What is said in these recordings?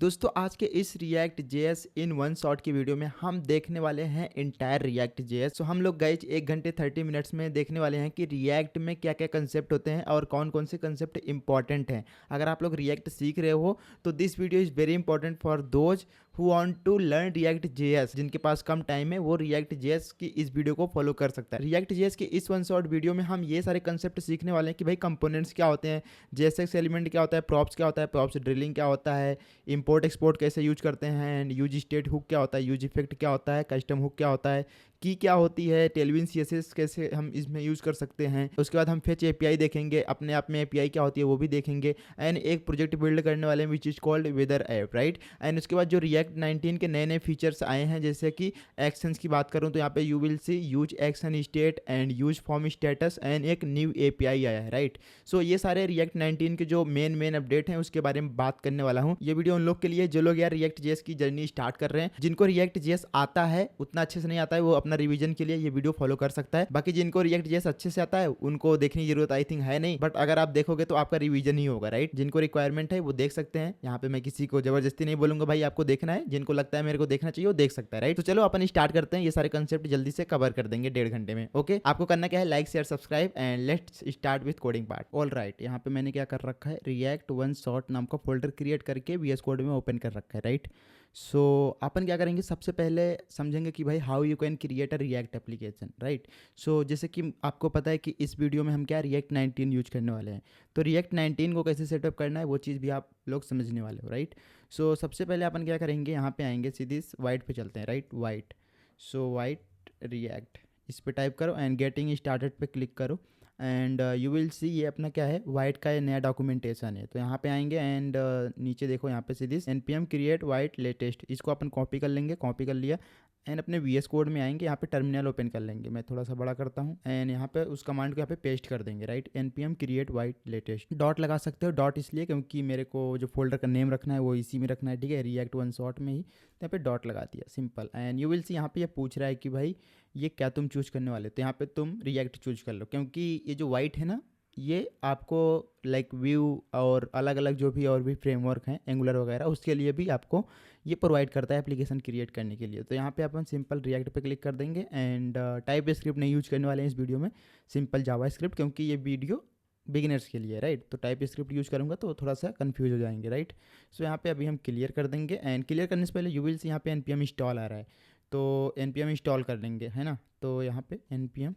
दोस्तों आज के इस react JS in one shot की वीडियो में हम देखने वाले हैं इंटायर रिएक्ट जेएस। तो हम लोग गाइज 1 घंटे 30 मिनट्स में देखने वाले हैं कि रिएक्ट में क्या क्या कंसेप्ट होते हैं और कौन कौन से कंसेप्ट इंपॉर्टेंट हैं। अगर आप लोग रिएक्ट सीख रहे हो तो this video is very important for those who want to learn React JS. जिनके पास कम टाइम है वो रिएक्ट जेएस की इस वीडियो को फॉलो कर सकता है। रिएक्ट जेएस की इस वन शॉट वीडियो में हम ये सारे कंसेप्ट सीखने वाले हैं कि भाई कंपोनेंट्स क्या होते हैं, जेएसएक्स एलिमेंट क्या होता है, प्रॉप्स क्या होता है, प्रॉप्स ड्रिलिंग क्या होता है, इंपोर्ट एक्सपोर्ट कैसे यूज करते हैं, एंड यूज स्टेट हुक क्या होता है, यूज इफेक्ट क्या होता है, कस्टम हुक क्या होता है, की क्या होती है, टेलविन सीएसएस कैसे हम इसमें यूज़ कर सकते हैं। उसके बाद हम फेच एपीआई देखेंगे, अपने आप में एपीआई क्या होती है वो भी देखेंगे, एंड एक प्रोजेक्ट बिल्ड करने वाले which is called weather app, right. And उसके बाद जो रिएक्ट 19 के नए नए फीचर्स आए हैं, जैसे कि एक्शंस की बात करूँ तो यहाँ पे you will C use action state and use form status and एक न्यू एपीआई आया है, राइट। सो ये सारे रिएक्ट 19 के जो मेन अपडेट हैं उसके बारे में बात करने वाला हूँ। ये वीडियो उन लोग के लिए जो लोग यार रिएक्ट जेएस की जर्नी स्टार्ट कर रहे हैं, जिनको रिएक्ट जेएस आता है, उतना अच्छे से नहीं आता है, वो अपना रिवीजन के लिए ये वीडियो फॉलो कर सकता है। बाकी जिनको रिएक्ट जेएस अच्छे से आता है उनको देखने की जरूरत आई थिंक है नहीं, बट अगर आप देखोगे तो आपका रिवीजन ही होगा, राइट। जिनको रिक्वायरमेंट है वो देख सकते हैं। यहाँ पे मैं किसी को जबरदस्ती नहीं बोलूंगा भाई आपको देखना है, जिनको लगता है मेरे को देखना चाहिए वो देख सकता है, राइट। तो चलो अपन स्टार्ट करते हैं, ये सारे कंसेप्ट जल्दी से कवर कर देंगे 1.5 घंटे में। ओके, आपको करना क्या है, like share subscribe and let's start with coding part. All right, यहाँ पे मैंने क्या कर रखा है, रिएक्ट वन शॉट नाम का फोल्डर क्रिएट करके वीएस कोड में ओपन कर रखा है, राइट। सो अपन क्या करेंगे, सबसे पहले समझेंगे कि भाई how you can create a React application, right. So जैसे कि आपको पता है कि इस वीडियो में हम क्या रिएक्ट 19 यूज करने वाले हैं, तो रिएक्ट 19 को कैसे सेटअप करना है वो चीज़ भी आप लोग समझने वाले हो, राइट। सो सबसे पहले अपन क्या करेंगे, यहाँ पे आएंगे सीधे इस वाइट पे चलते हैं, right, white. So white react इस पे टाइप करो एंड गेटिंग स्टार्टेड पे क्लिक करो एंड यू विल सी ये अपना क्या है, वाइट का ये नया डॉक्यूमेंटेशन है। तो यहाँ पे आएंगे एंड नीचे देखो यहाँ पे सीधे npm क्रिएट वाइट लेटेस्ट, इसको अपन कॉपी कर लेंगे, कॉपी कर लिया एंड अपने वीएस कोड में आएंगे, यहाँ पे टर्मिनल ओपन कर लेंगे, मैं थोड़ा सा बड़ा करता हूँ एंड यहाँ पे उस कमांड को यहाँ पे पेस्ट कर देंगे, right. npm create white latest, dot लगा सकते हो, डॉट इसलिए क्योंकि मेरे को जो फोल्डर का नेम रखना है वो इसी में रखना है, ठीक है, रिएक्ट वन शॉट में ही। तो यहाँ पे डॉट लगा दिया, simple. And you will see यहाँ पे ये पूछ रहा है कि भाई ये क्या तुम चूज करने वाले, तो यहाँ पे तुम रिएक्ट चूज कर लो, क्योंकि ये जो वाइट है ना ये आपको लाइक व्यू और अलग अलग जो भी और भी फ्रेमवर्क हैं एंगुलर वगैरह उसके लिए भी आपको ये प्रोवाइड करता है एप्लीकेशन क्रिएट करने के लिए। तो यहाँ पे अपन सिंपल रिएक्ट पे क्लिक कर देंगे एंड टाइप स्क्रिप्ट नहीं यूज करने वाले हैं इस वीडियो में, सिंपल जावा स्क्रिप्ट, क्योंकि ये वीडियो बिगिनर्स के लिए, राइट। तो टाइप स्क्रिप्ट यूज करूँगा तो थोड़ा सा कन्फ्यूज हो जाएंगे, राइट। सो यहाँ पे अभी हम क्लियर कर देंगे एंड क्लियर करने से पहले यू विल सी यहाँ पे npm इंस्टॉल आ रहा है, तो npm इंस्टॉल कर लेंगे, है ना। तो यहाँ पे npm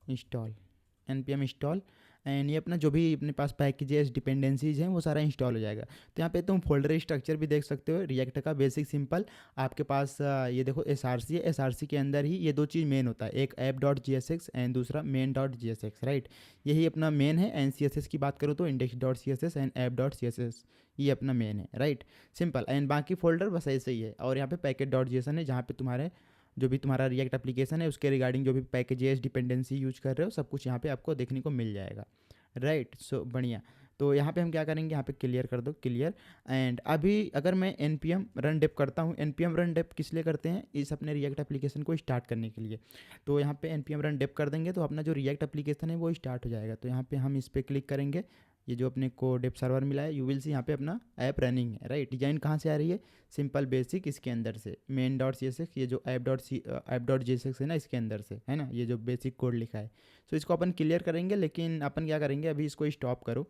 इंस्टॉल एंड ये अपना जो भी अपने पास पैकेजेस डिपेंडेंसीज हैं वो सारा इंस्टॉल हो जाएगा। तो यहाँ पे तुम फोल्डर स्ट्रक्चर भी देख सकते हो रिएक्ट का, बेसिक सिंपल। आपके पास ये देखो एसआरसी है, एसआरसी के अंदर ही ये दो चीज़ मेन होता है, एक app dot ji S X and दूसरा मेन डॉट जी एस एक्स, राइट। यही अपना मेन है। एंड सी एस एस की बात करूँ तो index dot C S S and app dot C S S, ये अपना मेन है, राइट, सिंपल। एंड बाकी फोल्डर बस ऐसे ही है। और यहाँ पे पैकेट डॉट जेसन है, जहाँ पे तुम्हारे जो भी तुम्हारा रिएक्ट एप्लीकेशन है उसके रिगार्डिंग जो भी पैकेजेस डिपेंडेंसी यूज कर रहे हो सब कुछ यहाँ पे आपको देखने को मिल जाएगा, राइट। सो बढ़िया। तो यहाँ पे हम क्या करेंगे, यहाँ पे क्लियर कर दो, क्लियर। एंड अभी अगर मैं npm रन डेप करता हूँ, npm रन डेप किस लिए करते हैं, इस अपने रिएक्ट एप्लीकेशन को स्टार्ट करने के लिए। तो यहाँ पे npm रन डेप कर देंगे तो अपना जो रिएक्ट एप्लीकेशन है वो स्टार्ट हो जाएगा। तो यहाँ पे हम इस पर क्लिक करेंगे, ये जो अपने को डेप सर्वर मिला है, यू विल सी यहाँ पे अपना ऐप रनिंग है, राइट। डिजाइन कहाँ से आ रही है, सिंपल बेसिक इसके अंदर से main dot C S X, ये जो ऐप डॉट जी एस एक्स है ना इसके अंदर से, है ना, ये जो बेसिक कोड लिखा है। सो इसको अपन क्लियर करेंगे, लेकिन अपन क्या करेंगे अभी इसको स्टॉप करो,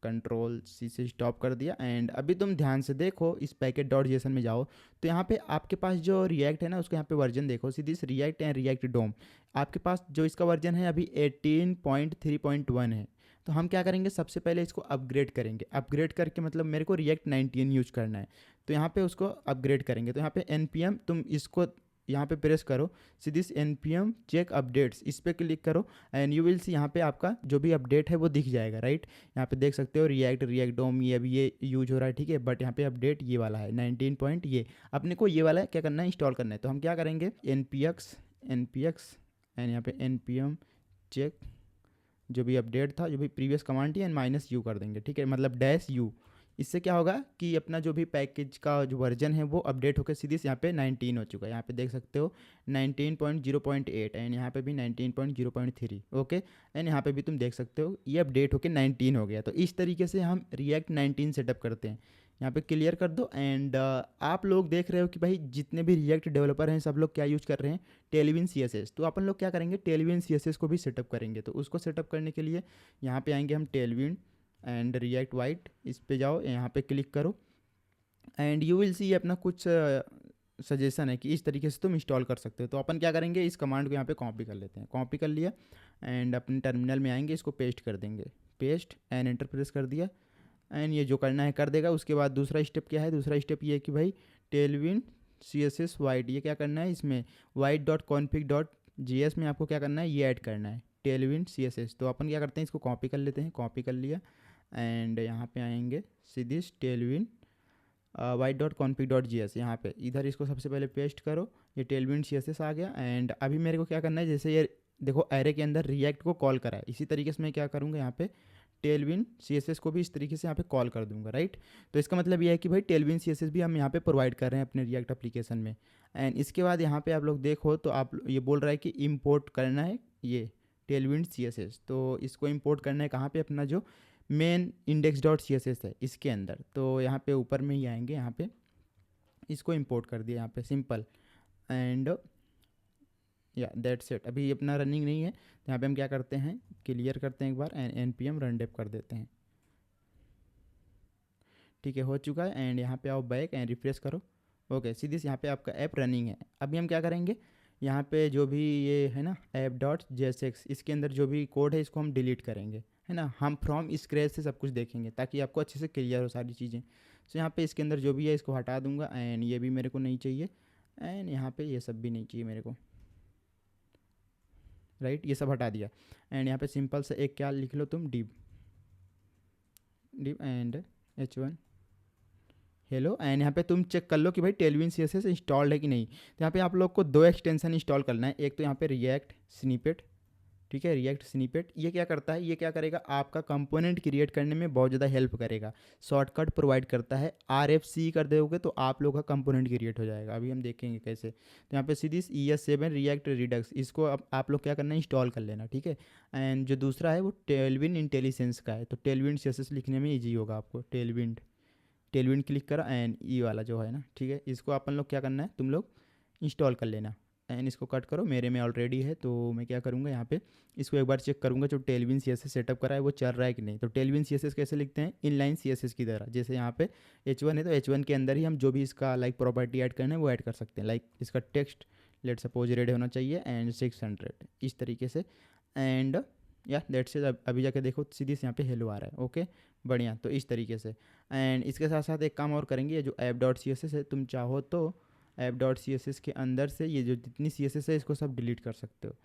कंट्रोल सी से स्टॉप कर दिया। एंड अभी तुम ध्यान से देखो इस पैकेट डॉट जेसन में जाओ, तो यहाँ पे आपके पास जो रिएक्ट है ना उसका यहाँ पे वर्जन देखो, सीधी इस रिएक्ट एंड रिएक्ट डोम आपके पास जो इसका वर्जन है अभी 18.3.1 है। तो हम क्या करेंगे, सबसे पहले इसको अपग्रेड करेंगे, अपग्रेड करके मतलब मेरे को रिएक्ट 19 यूज करना है, तो यहाँ पे उसको अपग्रेड करेंगे। तो यहाँ पे npm तुम इसको यहाँ पे प्रेस करो, सीधी npm चेक अपडेट्स इस पर क्लिक करो एंड यू विल सी यहाँ पे आपका जो भी अपडेट है वो दिख जाएगा, राइट। यहाँ पे देख सकते हो रिएक्ट डोम ये अभी ये यूज हो रहा है, ठीक है, बट यहाँ पे अपडेट ये वाला है 19 पॉइंट, ये अपने को ये वाला क्या करना है, इंस्टॉल करना है। तो हम क्या करेंगे, npx एंड यहाँ पे npm चेक जो भी अपडेट था, जो भी प्रीवियस कमांड थी, एंड -u कर देंगे, ठीक है, मतलब -u। इससे क्या होगा कि अपना जो भी पैकेज का जो वर्जन है वो अपडेट होकर सीधी यहाँ पे 19 हो चुका है। यहाँ पे देख सकते हो 19.0.8 एंड यहाँ पे भी 19.0.3, ओके। एंड यहाँ पे भी तुम देख सकते हो ये अपडेट होकर 19 हो गया। तो इस तरीके से हम रिएक्ट 19 सेटअप करते हैं। यहाँ पे क्लियर कर दो। एंड आप लोग देख रहे हो कि भाई जितने भी रिएक्ट डेवलपर हैं सब लोग क्या यूज़ कर रहे हैं, टेलविन CSS। तो अपन लोग क्या करेंगे, टेलविन CSS को भी सेटअप करेंगे। तो उसको सेटअप करने के लिए यहाँ पे आएंगे हम, टेलविन एंड रिएक्ट वाइट, इस पे जाओ, यहाँ पे क्लिक करो एंड यू विल सी अपना कुछ सजेशन है कि इस तरीके से तुम इंस्टॉल कर सकते हो। तो अपन क्या करेंगे, इस कमांड को यहाँ पे कॉपी कर लेते हैं। कॉपी कर लिया एंड अपने टर्मिनल में आएंगे, इसको पेस्ट कर देंगे, पेस्ट एंड एंटर प्रेस कर दिया एंड ये जो करना है कर देगा। उसके बाद दूसरा स्टेप क्या है, दूसरा स्टेप ये है कि भाई टेलविन CSS वाइट, ये क्या करना है, इसमें white.config.js में आपको क्या करना है, ये ऐड करना है टेलविन CSS। तो अपन क्या करते हैं, इसको कॉपी कर लेते हैं, कॉपी कर लिया एंड यहाँ पे आएंगे सीधे टेलविन white.config.js, यहाँ पे इधर इसको सबसे पहले पेस्ट करो, ये टेलविन CSS आ गया। एंड अभी मेरे को क्या करना है, जैसे ये देखो एरे के अंदर रिएक्ट को कॉल करा है, इसी तरीके से मैं क्या करूँगा, यहाँ पे टेलविन CSS को भी इस तरीके से यहाँ पे कॉल कर दूंगा, राइट। तो इसका मतलब ये है कि भाई टेलविन CSS भी हम यहाँ पे प्रोवाइड कर रहे हैं अपने रिएक्ट एप्लीकेशन में। एंड इसके बाद यहाँ पे आप लोग देखो तो आप ये बोल रहा है कि इम्पोर्ट करना है ये टेलविन CSS। तो इसको इम्पोर्ट करना है कहाँ पे, अपना जो मेन index.css है इसके अंदर। तो यहाँ पे ऊपर में ही आएंगे, यहाँ पे इसको इंपोर्ट कर दिया यहाँ पे, सिंपल एंड या दैट्स इट। अभी अपना रनिंग नहीं है तो यहाँ पे हम क्या करते हैं, क्लियर करते हैं एक बार एंड npm रन डेप कर देते हैं। ठीक है, हो चुका है। एंड यहाँ पे आओ बैक एंड रिफ्रेश करो। ओके, सीधी से यहाँ पे आपका ऐप रनिंग है। अभी हम क्या करेंगे, यहाँ पे जो भी ये है ना app.jsx, इसके अंदर जो भी कोड है इसको हम डिलीट करेंगे, है ना। हम फ्रॉम स्क्रैच से सब कुछ देखेंगे ताकि आपको अच्छे से क्लियर हो सारी चीज़ें। तो यहाँ पे इसके अंदर जो भी है इसको हटा दूंगा एंड ये भी मेरे को नहीं चाहिए एंड यहाँ पे ये सब भी नहीं चाहिए मेरे को, राइट। ये सब हटा दिया एंड यहाँ पे सिंपल से एक क्या लिख लो तुम, div and h1 hello. And यहाँ पे तुम चेक कर लो कि भाई टेलविन CSS इंस्टॉल्ड है कि नहीं। तो यहाँ पे आप लोग को 2 एक्सटेंशन इंस्टॉल करना है। एक तो यहाँ पे रिएक्ट स्निपेट, ठीक है, रिएक्ट स्निपेट ये क्या करता है, ये क्या करेगा, आपका कंपोनेंट क्रिएट करने में बहुत ज़्यादा हेल्प करेगा, शॉर्टकट प्रोवाइड करता है। RFC कर दोगे तो आप लोग का कंपोनेंट क्रिएट हो जाएगा। अभी हम देखेंगे कैसे। तो यहाँ पे सीधी ES7 रिएक्ट रिडक्स, इसको अब आप लोग क्या करना है, इंस्टॉल कर लेना, ठीक है। एंड जो दूसरा है वो टेलविन इंटेलिजेंस का है। तो टेलविन CSS लिखने में ईजी होगा आपको, टेलविन क्लिक करा एंड वाला जो है ना, ठीक है, इसको अपन लोग क्या करना है, तुम लोग इंस्टॉल कर लेना एंड इसको कट करो। मेरे में ऑलरेडी है तो मैं क्या करूँगा, यहाँ पे इसको एक बार चेक करूँगा जो टेलविन CSS सेटअप करा है वो चल रहा है कि नहीं। तो टेलविन CSS कैसे लिखते हैं, इनलाइन CSS की तरह। जैसे यहाँ पे H1 है तो H1 के अंदर ही हम जो भी इसका लाइक प्रॉपर्टी ऐड करना है वो ऐड कर सकते हैं। लाइक इसका टेक्स्ट लेट सपोज रेड होना चाहिए एंड 600 इस तरीके से। एंड या दैट्स इट। अभी जाके देखो सीधी से यहाँ पे हेलो आ रहा है। ओके, बढ़िया। तो इस तरीके से एंड इसके साथ साथ एक काम और करेंगे, ये जो app.css है, तुम चाहो तो app.css के अंदर से ये जो जितनी CSS है इसको सब डिलीट कर सकते हो।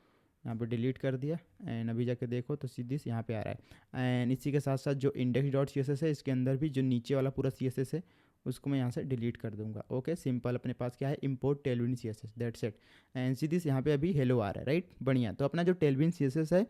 यहाँ पे डिलीट कर दिया एंड अभी जाके देखो तो सीधी से यहाँ पे आ रहा है। एंड इसी के साथ साथ जो index.css है इसके अंदर भी जो नीचे वाला पूरा CSS है उसको मैं यहाँ से डिलीट कर दूंगा। Okay, simple. अपने पास क्या है, import Tailwind CSS, that's it. And सीधी से यहाँ पे अभी हेलो आ रहा है, राइट, बढ़िया। तो अपना जो टेलविन CSS है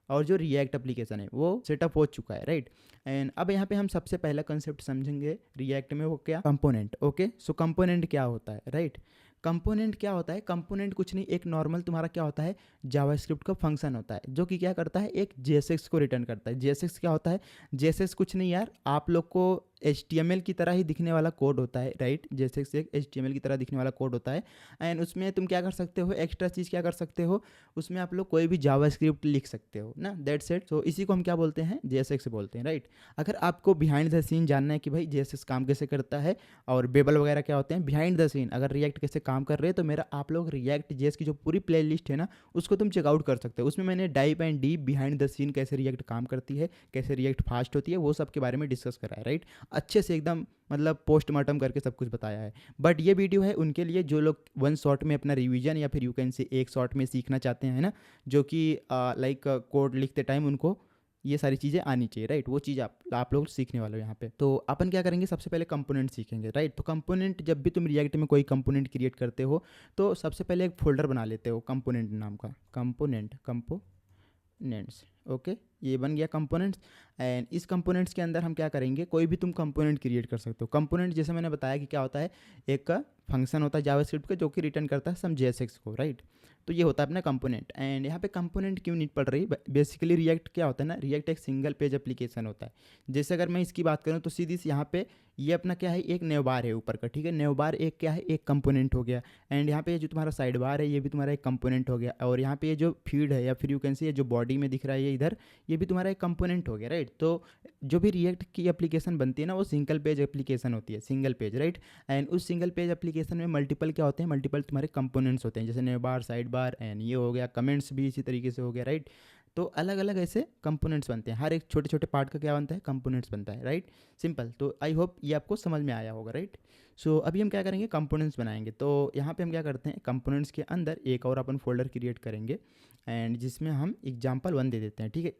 और जो रिएक्ट एप्लीकेशन है वो सेटअप हो चुका है, राइट। एंड अब यहाँ पे हम सबसे पहला कंसेप्ट समझेंगे रिएक्ट में, वो क्या, कंपोनेंट। ओके, सो कंपोनेंट क्या होता है, राइट। कंपोनेंट क्या होता है, कंपोनेंट कुछ नहीं, एक नॉर्मल तुम्हारा क्या होता है, जावास्क्रिप्ट का फंक्शन होता है जो कि क्या करता है, एक JSX को रिटर्न करता है। JSX क्या होता है, JSX कुछ नहीं यार, आप लोग को HTML की तरह ही दिखने वाला कोड होता है, राइट। JSX एक HTML की तरह दिखने वाला कोड होता है। एंड उसमें तुम क्या कर सकते हो, एक्स्ट्रा चीज़ क्या कर सकते हो, उसमें आप लोग कोई भी जावास्क्रिप्ट लिख सकते हो ना, दैट्स इट। तो इसी को हम क्या बोलते हैं, JSX बोलते हैं, राइट। अगर आपको बिहाइंड द सीन जानना है कि भाई JSX काम कैसे करता है और बेबल वगैरह क्या होते हैं बिहाइंड द सीन, अगर रिएक्ट कैसे काम कर रहे हैं, तो मेरा आप लोग रिएक्ट JS की जो पूरी प्लेलिस्ट है ना उसको तुम चेकआउट कर सकते हो। उसमें मैंने dive and deep behind the scene कैसे रिएक्ट काम करती है, कैसे रिएक्ट फास्ट होती है, वो सब के बारे में डिस्कस करा है, राइट। अच्छे से एकदम मतलब पोस्टमार्टम करके सब कुछ बताया है। बट ये वीडियो है उनके लिए जो लोग वन शॉट में अपना रिवीजन या फिर यू कैन से एक शॉट में सीखना चाहते हैं ना, जो कि लाइक कोड लिखते टाइम उनको ये सारी चीज़ें आनी चाहिए, राइट। वो चीज़ आप लोग सीखने वाले हो यहाँ पे। तो अपन क्या करेंगे, सबसे पहले कंपोनेंट सीखेंगे, राइट। तो कंपोनेंट, जब भी तुम रिएक्ट में कोई कंपोनेंट क्रिएट करते हो तो सबसे पहले एक फोल्डर बना लेते हो कंपोनेंट नाम का, कंपोनेंट्स। ओके, ये बन गया कंपोनेंट्स। एंड इस कंपोनेंट्स के अंदर हम क्या करेंगे, कोई भी तुम कंपोनेंट क्रिएट कर सकते हो। कंपोनेंट जैसे मैंने बताया कि क्या होता है, एक फंक्शन होता है जावास्क्रिप्ट का जो कि रिटर्न करता है सम JSX को, राइट। तो ये होता है अपना कंपोनेंट। एंड यहाँ पे कंपोनेंट क्यों नीड पड़ रही है, बेसिकली रिएक्ट क्या होता है ना, रिएक्ट एक सिंगल पेज एप्लीकेशन होता है। जैसे अगर मैं इसकी बात करूँ तो सीधी से यहाँ पे ये अपना क्या है, एक नेवबार है ऊपर का, ठीक है। नेवबार एक क्या है, एक कंपोनेंट हो गया। एंड यहाँ पे ये जो तुम्हारा साइड बार है ये भी तुम्हारा एक कंपोनेंट हो गया। और यहाँ पे ये जो फीड है या फिर यू कैन सी ये जो बॉडी में दिख रहा है ये इधर, ये भी तुम्हारा एक कंपोनेंट हो गया, राइट। तो जो भी रिएक्ट की एप्लीकेशन बनती है ना वो सिंगल पेज एप्लीकेशन होती है, सिंगल पेज, राइट। एंड उस सिंगल पेज एप्लीकेशन में मल्टीपल क्या होते हैं, मल्टीपल तुम्हारे कंपोनेंट्स होते हैं, जैसे नेव बार, साइड बार, एंड ये हो गया, कमेंट्स भी इसी तरीके से हो गया, राइट। तो अलग अलग ऐसे कंपोनेंट्स बनते हैं, हर एक छोटे छोटे पार्ट का क्या बनता है, कंपोनेंट्स बनता है, राइट। सिंपल। तो आई होप ये आपको समझ में आया होगा, राइट। सो अभी हम क्या करेंगे, कंपोनेंट्स बनाएंगे। तो यहाँ पे हम क्या करते हैं, कंपोनेंट्स के अंदर एक और अपन फोल्डर क्रिएट करेंगे एंड जिसमें हम एग्जाम्पल 1 दे देते हैं, ठीक है।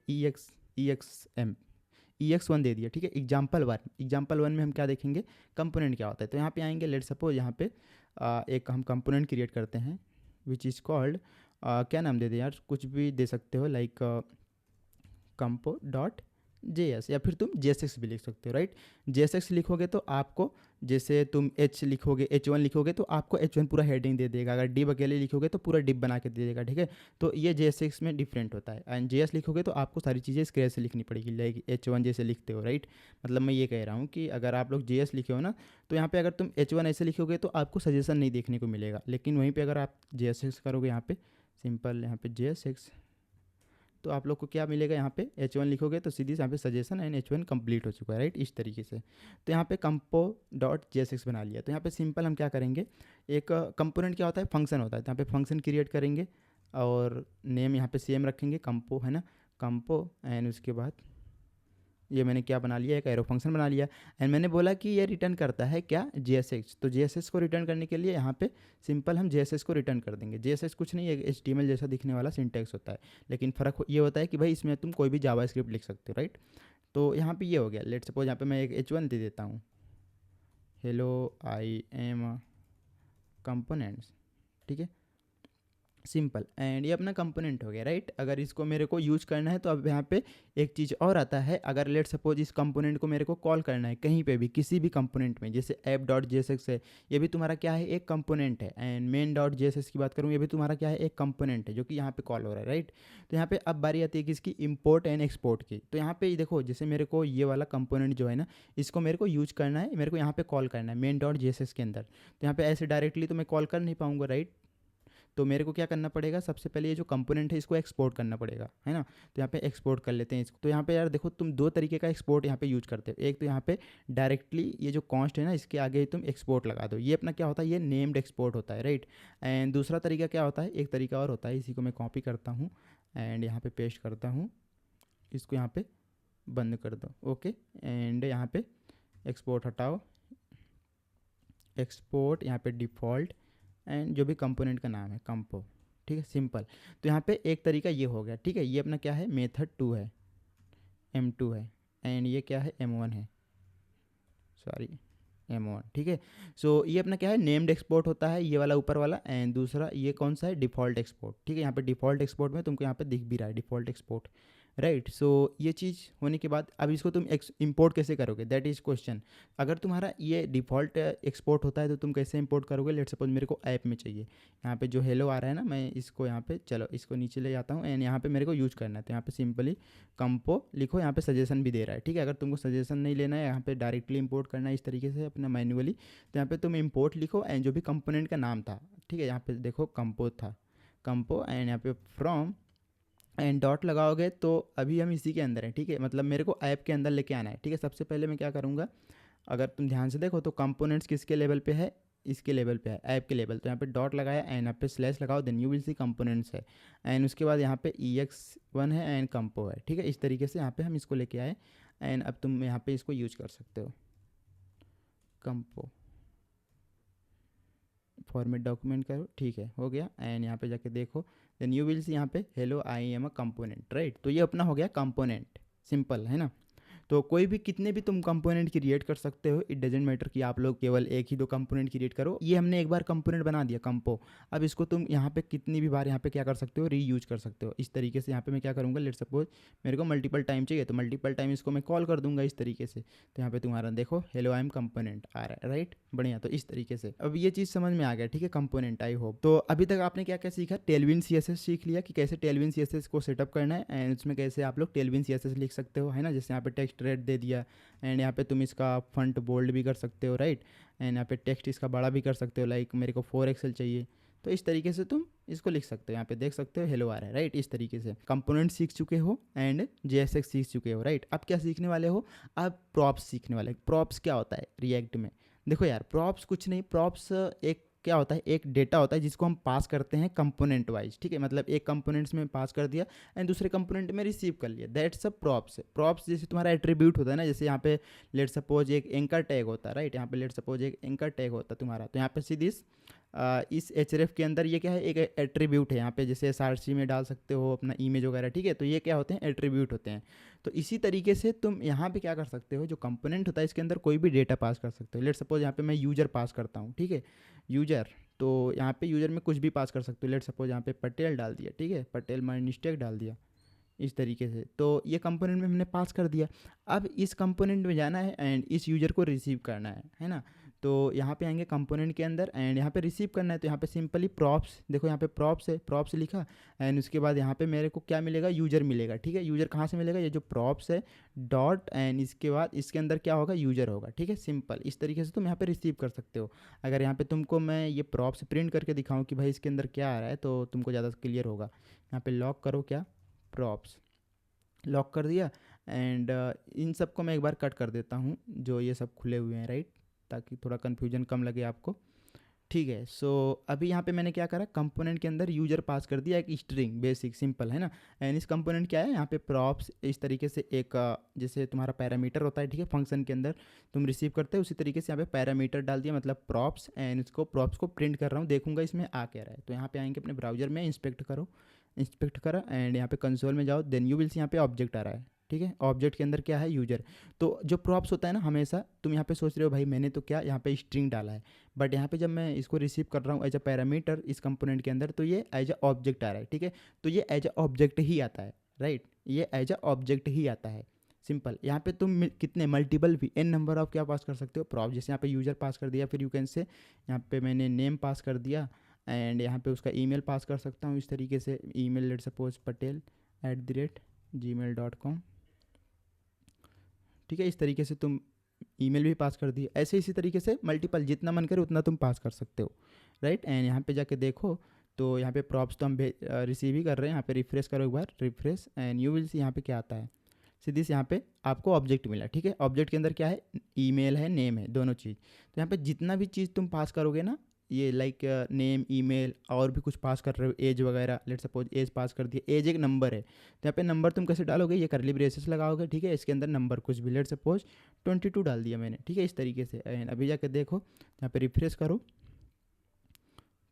EX1 दे दिया, ठीक है। एग्जाम्पल 1 में हम क्या देखेंगे, कंपोनेंट क्या होता है। तो यहाँ पे आएंगे, लेट सपोज यहाँ पे एक हम कंपोनेंट क्रिएट करते हैं विच इज़ कॉल्ड, क्या नाम दे दें यार, कुछ भी दे सकते हो, लाइक compo.js, या फिर तुम JSX भी लिख सकते हो, राइट। JSX लिखोगे तो आपको, जैसे तुम H1 लिखोगे तो आपको H1 पूरा हेडिंग दे देगा। अगर div अकेले लिखोगे तो पूरा div बना के दे देगा, ठीक है। तो ये JSX में डिफरेंट होता है। एंड JS लिखोगे तो आपको सारी चीज़ें स्क्रैच से लिखनी पड़ेगी, लाइक H1 जैसे लिखते हो, राइट। मतलब मैं ये कह रहा हूँ कि अगर आप लोग JS लिखे हो ना, तो यहाँ पे अगर तुम H1 ऐसे लिखोगे तो आपको सजेशन नहीं देखने को मिलेगा। लेकिन वहीं पर अगर आप JSX करोगे, यहाँ पे सिंपल, यहाँ पे JSX, तो आप लोग को क्या मिलेगा, यहाँ पे H1 लिखोगे तो सीधी यहाँ पे सजेशन एंड H1 कंप्लीट हो चुका है, राइट, इस तरीके से। तो यहाँ पे compo.jsx बना लिया। तो यहाँ पे सिंपल हम क्या करेंगे, एक कंपोनेंट क्या होता है, फंक्शन होता है। तो यहाँ पे फंक्शन क्रिएट करेंगे और नेम यहाँ पे सेम रखेंगे, कंपो है ना, कंपो। एंड उसके बाद ये मैंने क्या बना लिया, एक एरो फंक्शन बना लिया। एंड मैंने बोला कि ये रिटर्न करता है क्या, JSX। तो JSX को रिटर्न करने के लिए यहाँ पे सिंपल हम JSX को रिटर्न कर देंगे। JSX कुछ नहीं, एक HTML जैसा दिखने वाला सिंटैक्स होता है, लेकिन फ़र्क ये होता है कि भाई इसमें तुम कोई भी जावास्क्रिप्ट लिख सकते हो, राइट। तो यहाँ पे ये हो गया। लेट सपोज यहाँ पे मैं एक H1 दे देता हूँ, हेलो आई एम कंपोनेंट्स, ठीक है, सिंपल। एंड ये अपना कंपोनेंट हो गया, राइट। अगर इसको मेरे को यूज करना है तो अब यहाँ पे एक चीज़ और आता है, अगर लेट सपोज इस कंपोनेंट को मेरे को कॉल करना है कहीं पे भी, किसी भी कंपोनेंट में, जैसे app.jsx है, ये भी तुम्हारा क्या है, एक कंपोनेंट है। एंड main.jsx की बात करूँ, ये भी तुम्हारा क्या है, एक कंपोनेंट है जो कि यहाँ पे कॉल हो रहा है, राइट। तो यहाँ पे अब बारी आती है कि इसकी इम्पोर्ट एंड एक्सपोर्ट की। तो यहाँ पे देखो, जैसे मेरे को ये वाला कंपोनेंट जो है ना, इसको मेरे को यूज करना है, मेरे को यहाँ पे कॉल करना है main.jsx के अंदर। तो यहाँ पे ऐसे डायरेक्टली तो मैं कॉल कर नहीं पाऊंगा, राइट। तो मेरे को क्या करना पड़ेगा, सबसे पहले ये जो कंपोनेंट है इसको एक्सपोर्ट करना पड़ेगा, है ना। तो यहाँ पे एक्सपोर्ट कर लेते हैं इसको। तो यहाँ पे यार देखो, तुम 2 तरीके का एक्सपोर्ट यहाँ पे यूज करते हो। एक तो यहाँ पे डायरेक्टली ये जो कॉन्स्ट है ना, इसके आगे ही तुम एक्सपोर्ट लगा दो, ये अपना क्या होता है, ये नेम्ड एक्सपोर्ट होता है, राइट। एंड दूसरा तरीका क्या होता है, एक तरीका और होता है, इसी को मैं कॉपी करता हूँ एंड यहाँ पे पेस्ट करता हूँ, इसको यहाँ पे बंद कर दो, ओके। एंड यहाँ पे एक्सपोर्ट हटाओ, एक्सपोर्ट यहाँ पे डिफ़ॉल्ट एंड जो भी कंपोनेंट का नाम है कंपो, ठीक है, सिंपल। तो यहाँ पे एक तरीका ये हो गया, ठीक है। ये अपना क्या है, मेथड 2 है, M2 है। एंड ये क्या है, M1 है, सॉरी M1, ठीक है। सो ये अपना क्या है, नेम्ड एक्सपोर्ट होता है, ये वाला ऊपर वाला। एंड दूसरा ये कौन सा है, डिफ़ॉल्ट एक्सपोर्ट, ठीक है। यहाँ पे डिफ़ॉल्ट एक्सपोर्ट में तुमको यहाँ पे दिख भी रहा है डिफ़ॉल्ट एक्सपोर्ट, राइट। सो ये चीज़ होने के बाद अब इसको तुम इंपोर्ट कैसे करोगे, दैट इज़ क्वेश्चन। अगर तुम्हारा ये डिफ़ॉल्ट एक्सपोर्ट होता है तो तुम कैसे इंपोर्ट करोगे। लेट सपोज मेरे को ऐप में चाहिए, यहाँ पे जो हेलो आ रहा है ना, मैं इसको यहाँ पे, चलो इसको नीचे ले जाता हूँ एंड यहाँ पे मेरे को यूज करना है। तो यहाँ पे सिंपली कंपो लिखो, यहाँ पे सजेशन भी दे रहा है, ठीक है। अगर तुमको सजेशन नहीं लेना है, यहाँ पे डायरेक्टली इंपोर्ट करना है इस तरीके से अपना मैन्युअली, तो यहाँ पे तुम इंपोर्ट लिखो एंड जो भी कंपोनेंट का नाम था, ठीक है, यहाँ पे देखो कंपो था, कंपो। एंड यहाँ पे फ्रॉम एंड डॉट लगाओगे तो अभी हम इसी के अंदर हैं, ठीक है। मतलब मेरे को ऐप के अंदर लेके आना है, ठीक है। सबसे पहले मैं क्या करूँगा, अगर तुम ध्यान से देखो तो कंपोनेंट्स किसके लेवल पे है, इसके लेवल पे है, ऐप के लेवल। तो यहाँ पे डॉट लगाया एंड यहाँ पे स्लैश लगाओ, then you will see components है। एंड उसके बाद यहाँ पे EX1 है एंड कंपो है, ठीक है। इस तरीके से यहाँ पे हम इसको लेके आए एंड अब तुम यहाँ पे इसको यूज कर सकते हो, कंपो फॉर्मेट डॉक्यूमेंट करो, ठीक है, हो गया। एंड यहाँ पे जाके देखो, देन यू विल सी यहाँ पे hello I am a component, right. तो ये अपना हो गया कंपोनेंट, सिंपल है ना। तो कोई भी कितने भी तुम कंपोनेंट क्रिएट कर सकते हो, इट डजेंट मैटर कि आप लोग केवल एक ही 2 कंपोनेंट क्रिएट करो। ये हमने एक बार कंपोनेंट बना दिया कंपो, अब इसको तुम यहाँ पे कितनी भी बार यहाँ पे क्या कर सकते हो, रीयूज कर सकते हो। इस तरीके से यहाँ पे मैं क्या करूँगा, लेट सपोज मेरे को मल्टीपल टाइम चाहिए तो मल्टीपल टाइम इसको मैं कॉल कर दूंगा इस तरीके से। तो यहाँ पे तुम्हारा देखो हेलो आई एम कंपोनेंट आ रहा है, राइट, बढ़िया। तो इस तरीके से अब ये चीज़ समझ में आ गया, ठीक है, कंपोनेंट, आई होप। तो अभी तक आपने क्या क्या सीखा, टेलविन CSS सीख लिया कि कैसे टेलविन CSS को सेटअप करना है एंड उसमें कैसे आप लोग टेलविन CSS लिख सकते हो, है ना। जैसे यहाँ पे टेक्स्ट टेक्स्ट रेड दे दिया, एंड यहाँ पे तुम इसका फंट बोल्ड भी कर सकते हो, राइट। एंड यहाँ पे टेक्स्ट इसका बड़ा भी कर सकते हो, लाइक मेरे को 4 XL चाहिए, तो इस तरीके से तुम इसको लिख सकते हो। यहाँ पे देख सकते हो हेलो आ रहा है, राइट। इस तरीके से कंपोनेंट सीख चुके हो एंड JSX सीख चुके हो, राइट। अब क्या सीखने वाले हो, अब प्रॉप्स सीखने वाले। प्रॉप्स क्या होता है रिएक्ट में, देखो यार, प्रॉप्स कुछ नहीं, प्रॉप्स एक क्या होता है, एक डेटा होता है जिसको हम पास करते हैं कंपोनेंट वाइज, ठीक है। मतलब एक कंपोनेंट्स में पास कर दिया एंड दूसरे कंपोनेंट में रिसीव कर लिया, दैट्स अ प्रॉप्स। प्रॉप्स जैसे तुम्हारा एट्रीब्यूट होता है ना, जैसे यहाँ पे लेट सपोज एक एंकर टैग होता है, राइट। यहाँ पे लेट सपोज एक एंकर टैग होता है तुम्हारा, तो यहाँ पे सीधी इस href के अंदर ये क्या है, एक एट्रीब्यूट है। यहाँ पे जैसे src में डाल सकते हो अपना इमेज वगैरह, ठीक है। तो ये क्या होते हैं, एट्रीब्यूट होते हैं। तो इसी तरीके से तुम यहाँ पे क्या कर सकते हो, जो कंपोनेंट होता है इसके अंदर कोई भी डेटा पास कर सकते हो। लेट सपोज यहाँ पे मैं यूजर पास करता हूँ, ठीक है, यूजर। तो यहाँ पे यूजर में कुछ भी पास कर सकते हो। लेट सपोज यहाँ पे पटेल डाल दिया, ठीक है, पटेल माई मिस्टेक डाल दिया, इस तरीके से। तो ये कंपोनेंट में हमने पास कर दिया। अब इस कंपोनेंट में जाना है एंड इस यूजर को रिसीव करना है ना। तो यहाँ पे आएंगे कंपोनेंट के अंदर एंड यहाँ पे रिसीव करना है, तो यहाँ पे सिंपली प्रॉप्स, देखो यहाँ पे प्रॉप्स है, प्रॉप्स लिखा एंड उसके बाद यहाँ पे मेरे को क्या मिलेगा, यूजर मिलेगा, ठीक है। यूजर कहाँ से मिलेगा, ये जो प्रॉप्स है डॉट एंड इसके बाद इसके अंदर क्या होगा, यूजर होगा, ठीक है। सिंपल इस तरीके से तुम यहाँ पे रिसीव कर सकते हो। अगर यहाँ पे तुमको मैं ये प्रॉप्स प्रिंट करके दिखाऊँ कि भाई इसके अंदर क्या आ रहा है, तो तुमको ज़्यादा क्लियर होगा। यहाँ पे लॉक करो, क्या प्रॉप्स लॉक कर दिया एंड इन सब को मैं एक बार कट कर देता हूँ, जो ये सब खुले हुए हैं, राइट, ताकि थोड़ा कन्फ्यूजन कम लगे आपको, ठीक है। सो अभी यहाँ पे मैंने क्या करा, कंपोनेंट के अंदर यूजर पास कर दिया, एक स्ट्रिंग, बेसिक सिंपल है ना। एंड इस कंपोनेंट क्या है, यहाँ पे प्रॉप्स इस तरीके से एक जैसे तुम्हारा पैरामीटर होता है, ठीक है, फंक्शन के अंदर तुम रिसीव करते हो, उसी तरीके से यहाँ पे पैरामीटर डाल दिया, मतलब प्रॉप्स, एंड इसको प्रॉप्स को प्रिंट कर रहा हूँ, देखूंगा इसमें आ क्या रहा है। तो यहाँ पे आएंगे अपने ब्राउजर में, इंस्पेक्ट करो, इंस्पेक्ट करा एंड यहाँ पे कंसोल में जाओ, देन यू विल सी यहाँ पे ऑब्जेक्ट आ रहा है, ठीक है। ऑब्जेक्ट के अंदर क्या है, यूजर। तो जो प्रॉप्स होता है ना, हमेशा तुम यहाँ पे सोच रहे हो भाई मैंने तो क्या यहाँ पे स्ट्रिंग डाला है, बट यहाँ पे जब मैं इसको रिसीव कर रहा हूँ एज अ पैरामीटर इस कंपोनेंट के अंदर, तो ये एज अ ऑब्जेक्ट आ रहा है, ठीक है। तो ये एज अ ऑब्जेक्ट ही आता है, राइट, ये एज अ ऑब्जेक्ट ही आता है। सिंपल, यहाँ पे तुम कितने मल्टीपल भी एन नंबर ऑफ क्या पास कर सकते हो, प्रॉप। जैसे यहाँ पे यूजर पास कर दिया, फिर यू कैन से यहाँ पे मैंने नेम पास कर दिया एंड यहाँ पे उसका ईमेल पास कर सकता हूँ इस तरीके से, ईमेल लेट सपोज patel@gmail.com, ठीक है। इस तरीके से तुम ईमेल भी पास कर दिए, ऐसे इसी तरीके से मल्टीपल जितना मन करे उतना तुम पास कर सकते हो, राइट। एंड यहाँ पे जाके देखो, तो यहाँ पे प्रॉप्स तो हम रिसीव ही कर रहे हैं। यहाँ पे रिफ्रेश करो एक बार, refresh and you will see यहाँ पे क्या आता है, सीधी से यहाँ पे आपको ऑब्जेक्ट मिला, ठीक है। ऑब्जेक्ट के अंदर क्या है, ईमेल है, नेम है, दोनों चीज़। तो यहाँ पे जितना भी चीज़ तुम पास करोगे ना, ये लाइक नेम, ईमेल और भी कुछ पास कर रहे हो, एज वगैरह, लेट सपोज एज पास कर दिया, एज एक नंबर है, तो यहाँ पे नंबर तुम कैसे डालोगे, ये करली ब्रेसेस लगाओगे, ठीक है। इसके अंदर नंबर कुछ भी, लेट सपोज 22 डाल दिया मैंने, ठीक है, इस तरीके से। एंड अभी जाके देखो, यहाँ पे रिफ्रेश करो,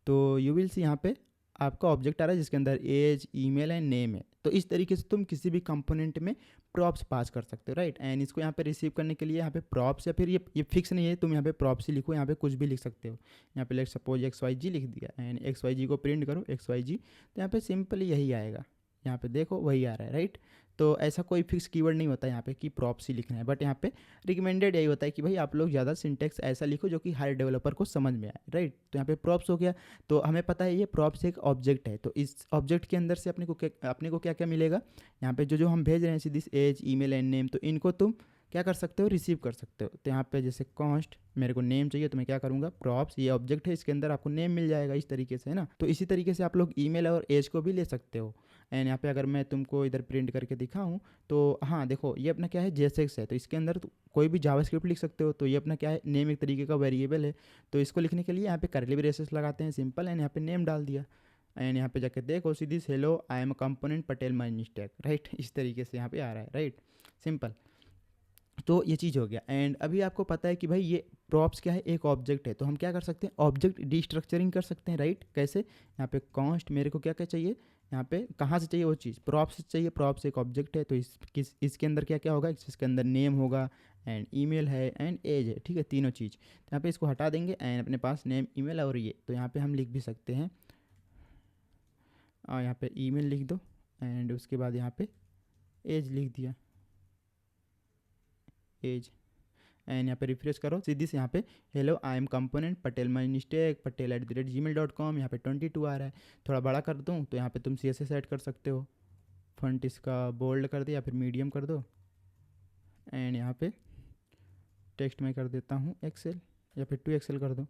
तो यू विल सी यहाँ पे आपका ऑब्जेक्ट आ रहा है जिसके अंदर एज, ईमेल एंड नेम है। तो इस तरीके से तुम किसी भी कंपोनेंट में प्रॉप्स पास कर सकते हो, राइट। एंड इसको यहाँ पे रिसीव करने के लिए यहाँ पे प्रॉप्स, या फिर ये फिक्स नहीं है, तुम यहाँ पे प्रॉप्स ही लिखो, यहाँ पे कुछ भी लिख सकते हो। यहाँ पे लेट सपोज XYG लिख दिया एंड XYG को प्रिंट करो, XYG, तो यहाँ पे सिंपली यही आएगा, यहाँ पे देखो वही आ रहा है, राइट। तो ऐसा कोई फिक्स कीवर्ड नहीं होता यहाँ पे कि प्रॉप्स ही लिखना है, बट यहाँ पे रिकमेंडेड यही होता है कि भाई आप लोग ज़्यादा सिंटेक्स ऐसा लिखो जो कि हर डेवलपर को समझ में आए, राइट। तो यहाँ पे प्रॉप्स हो गया, तो हमें पता है ये प्रॉप्स एक ऑब्जेक्ट है। तो इस ऑब्जेक्ट के अंदर से अपने को क्या क्या मिलेगा, यहाँ पे जो जो हम भेज रहे हैं सीधी एज, ईमेल एंड नेम, तो इनको तुम क्या कर सकते हो, रिसीव कर सकते हो। तो यहाँ पे जैसे कॉन्स्ट, मेरे को नेम चाहिए, तो मैं क्या करूँगा, प्रॉप्स, ये ऑब्जेक्ट है, इसके अंदर आपको नेम मिल जाएगा, इस तरीके से, है ना। तो इसी तरीके से आप लोग ईमेल और एज को भी ले सकते हो। एंड यहाँ पे अगर मैं तुमको इधर प्रिंट करके दिखाऊँ, तो हाँ देखो, ये अपना क्या है, JSX है, तो इसके अंदर तो कोई भी जावास्क्रिप्ट लिख सकते हो। तो ये अपना क्या है, नेम एक तरीके का वेरिएबल है, तो इसको लिखने के लिए यहाँ पे करली ब्रेसेस लगाते हैं, सिंपल। एंड यहाँ पे नेम डाल दिया एंड यहाँ पे जाके देखो सीधी hello I am a component Patel my mistake, right, इस तरीके से यहाँ पे आ रहा है, राइट, सिंपल। तो ये चीज़ हो गया। एंड अभी आपको पता है कि भाई ये प्रॉप्स क्या है, एक ऑब्जेक्ट है, तो हम क्या कर सकते हैं, ऑब्जेक्ट डिस्ट्रक्चरिंग कर सकते हैं, राइट। कैसे, यहाँ पे कॉन्स्ट, मेरे को क्या क्या चाहिए, यहाँ पे कहाँ से चाहिए वो चीज़, प्रॉप्स से चाहिए, प्रॉप्स एक ऑब्जेक्ट है, तो इसके अंदर क्या क्या होगा, इसके अंदर नेम होगा एंड ईमेल है एंड एज है, ठीक है, तीनों चीज़। तो यहाँ पे इसको हटा देंगे एंड अपने पास नेम, ईमेल और ये, तो यहाँ पे हम लिख भी सकते हैं, यहाँ पे ईमेल लिख दो एंड उसके बाद यहाँ पे एज लिख दिया, एज। एंड यहाँ पे रिफ्रेश करो, सीधी से यहाँ पे hello I M component Patel my mistake patel@gmail.com, यहाँ पे 22 आ रहा है। थोड़ा बड़ा कर दूँ तो यहाँ पे तुम CSS ऐड कर सकते हो, फंट इसका बोल्ड कर दो या फिर मीडियम कर दो, एंड यहाँ पे टेक्स्ट में कर देता हूँ एक्सेल या फिर 2 एक्सेल कर दो।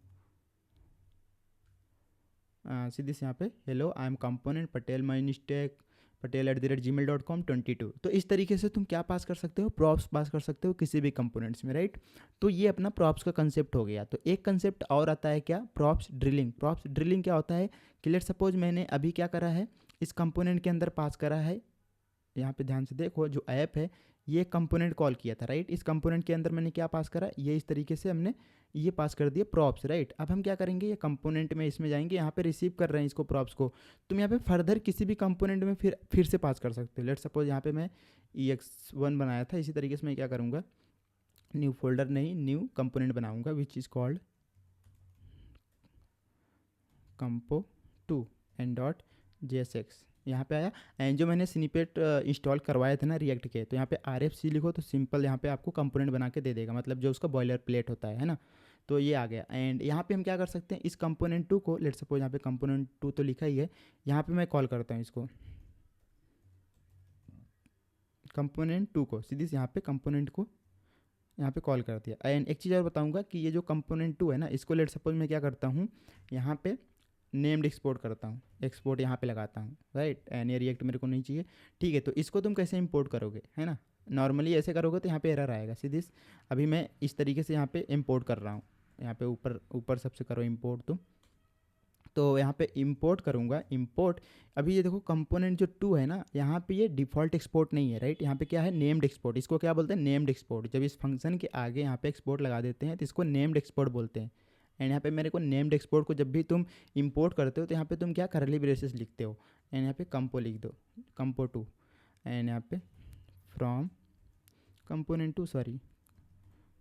सीधे से यहाँ पे hello I M component Patel my mistake patel@gmail.com 22। तो इस तरीके से तुम क्या पास कर सकते हो, प्रॉप्स पास कर सकते हो किसी भी कंपोनेंट्स में, राइट। तो ये अपना प्रॉप्स का कंसेप्ट हो गया। तो एक कंसेप्ट और आता है क्या, प्रॉप्स ड्रिलिंग। प्रॉप्स ड्रिलिंग क्या होता है कि लेट सपोज मैंने अभी क्या करा है, इस कंपोनेंट के अंदर पास करा है, यहाँ पे ध्यान से देखो जो ऐप है ये कंपोनेंट कॉल किया था, राइट। इस कंपोनेंट के अंदर मैंने क्या पास करा, ये इस तरीके से हमने ये पास कर दिया प्रॉप्स, राइट। अब हम क्या करेंगे, ये कंपोनेंट में इसमें जाएंगे, यहाँ पे रिसीव कर रहे हैं इसको प्रॉप्स को। तुम यहाँ पे फर्दर किसी भी कंपोनेंट में फिर से पास कर सकते हो। लेट सपोज यहाँ पे मैं ex1 बनाया था, इसी तरीके से मैं क्या करूँगा, न्यू फोल्डर नहीं न्यू कंपोनेंट बनाऊँगा विच is called compo2 and dot JSX। यहाँ पे आया एंड जो मैंने स्निपेट इंस्टॉल करवाए थे ना रिएक्ट के, तो यहाँ पे RFC लिखो तो सिंपल यहाँ पे आपको कंपोनेंट बना के दे देगा, मतलब जो उसका बॉयलर प्लेट होता है ना। तो ये आ गया। एंड यहाँ पे हम क्या कर सकते हैं, इस कंपोनेंट 2 को लेट सपोज यहाँ पे कंपोनेंट 2 तो लिखा ही है, यहाँ पे मैं कॉल करता हूँ इसको कंपोनेंट 2 को, सीधी से यहाँ पे कंपोनेंट को यहाँ पे कॉल कर दिया। एंड एक चीज़ और बताऊँगा कि ये जो कंपोनेंट 2 है ना, इसको लेट सपोज मैं क्या करता हूँ, यहाँ पे नेम्ड एक्सपोर्ट करता हूँ, एक्सपोर्ट यहाँ पे लगाता हूँ, राइट। एंड ये रिएक्ट मेरे को नहीं चाहिए, ठीक है। तो इसको तुम कैसे इंपोर्ट करोगे, है ना, नॉर्मली ऐसे करोगे तो यहाँ पे एरर आएगा सीधे। अभी मैं इस तरीके से यहाँ पे इंपोर्ट कर रहा हूँ, यहाँ पे ऊपर ऊपर सबसे करो इंपोर्ट तुम। तो यहाँ पे इंपोर्ट करूँगा, इंपोर्ट। अभी ये देखो कंपोनेंट जो 2 है ना, यहाँ पे ये डिफ़ॉल्ट एक्सपोर्ट नहीं है, राइट। यहाँ पे क्या है, नेम्ड एक्सपोर्ट। इसको क्या बोलते हैं, नेम्ड एक्सपोर्ट। जब इस फंक्शन के आगे यहाँ पे एक्सपोर्ट लगा देते हैं तो इसको नेम्ड एक्सपोर्ट बोलते हैं। एंड यहाँ पे मेरे को नेम्ड एक्सपोर्ट को जब भी तुम इंपोर्ट करते हो तो यहाँ पे तुम क्या करली ब्रेसेस लिखते हो, एंड यहाँ पे कंपो लिख दो, compo2। एंड यहाँ पे फ्रॉम कंपोनेंट 2, सॉरी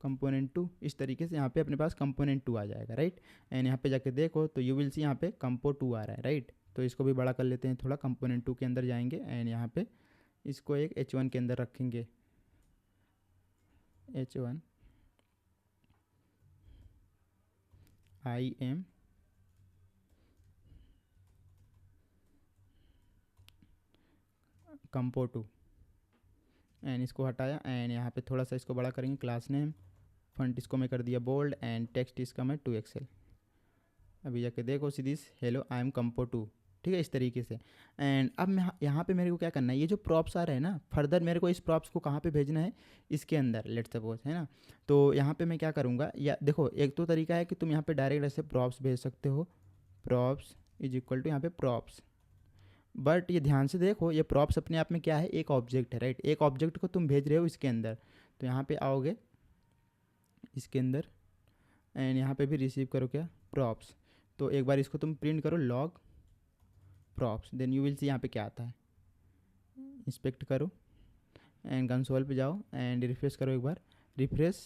कंपोनेंट 2, इस तरीके से यहाँ पे अपने पास कंपोनेंट 2 आ जाएगा, राइट। एंड यहाँ पे जाके देखो तो यू विल सी यहाँ पे compo2 आ रहा है, राइट। तो इसको भी बड़ा कर लेते हैं थोड़ा, कंपोनेंट 2 के अंदर जाएंगे एंड यहाँ पे इसको एक h1 के अंदर रखेंगे, h1 I am compo2 and इसको हटाया। एंड यहाँ पे थोड़ा सा इसको बड़ा करेंगे, क्लास नेम फंट इसको मैं कर दिया बोल्ड एंड टेक्स्ट इसका मैं 2 एक्सेल। अभी जाके देखो सीधी हेलो आई एम compo2, ठीक है, इस तरीके से। एंड अब मैं यहाँ पे मेरे को क्या करना है, ये जो प्रॉप्स आ रहे हैं ना, फर्दर मेरे को इस प्रॉप्स को कहाँ पे भेजना है, इसके अंदर लेट सपोज, है ना। तो यहाँ पे मैं क्या करूँगा, या देखो एक तो तरीका है कि तुम यहाँ पे डायरेक्ट ऐसे प्रॉप्स भेज सकते हो, प्रॉप्स इज इक्वल टू यहाँ पे प्रॉप्स। बट ये ध्यान से देखो, ये प्रॉप्स अपने आप में क्या है, एक ऑब्जेक्ट है, राइट। एक ऑब्जेक्ट को तुम भेज रहे हो इसके अंदर, तो यहाँ पे आओगे इसके अंदर एंड यहाँ पे भी रिसीव करो क्या, प्रॉप्स। तो एक बार इसको तुम प्रिंट करो log props, then you will see यहाँ पे क्या आता है, इंस्पेक्ट करो एंड कंसोल पे जाओ एंड रिफ्रेश करो एक बार, रिफ्रेश।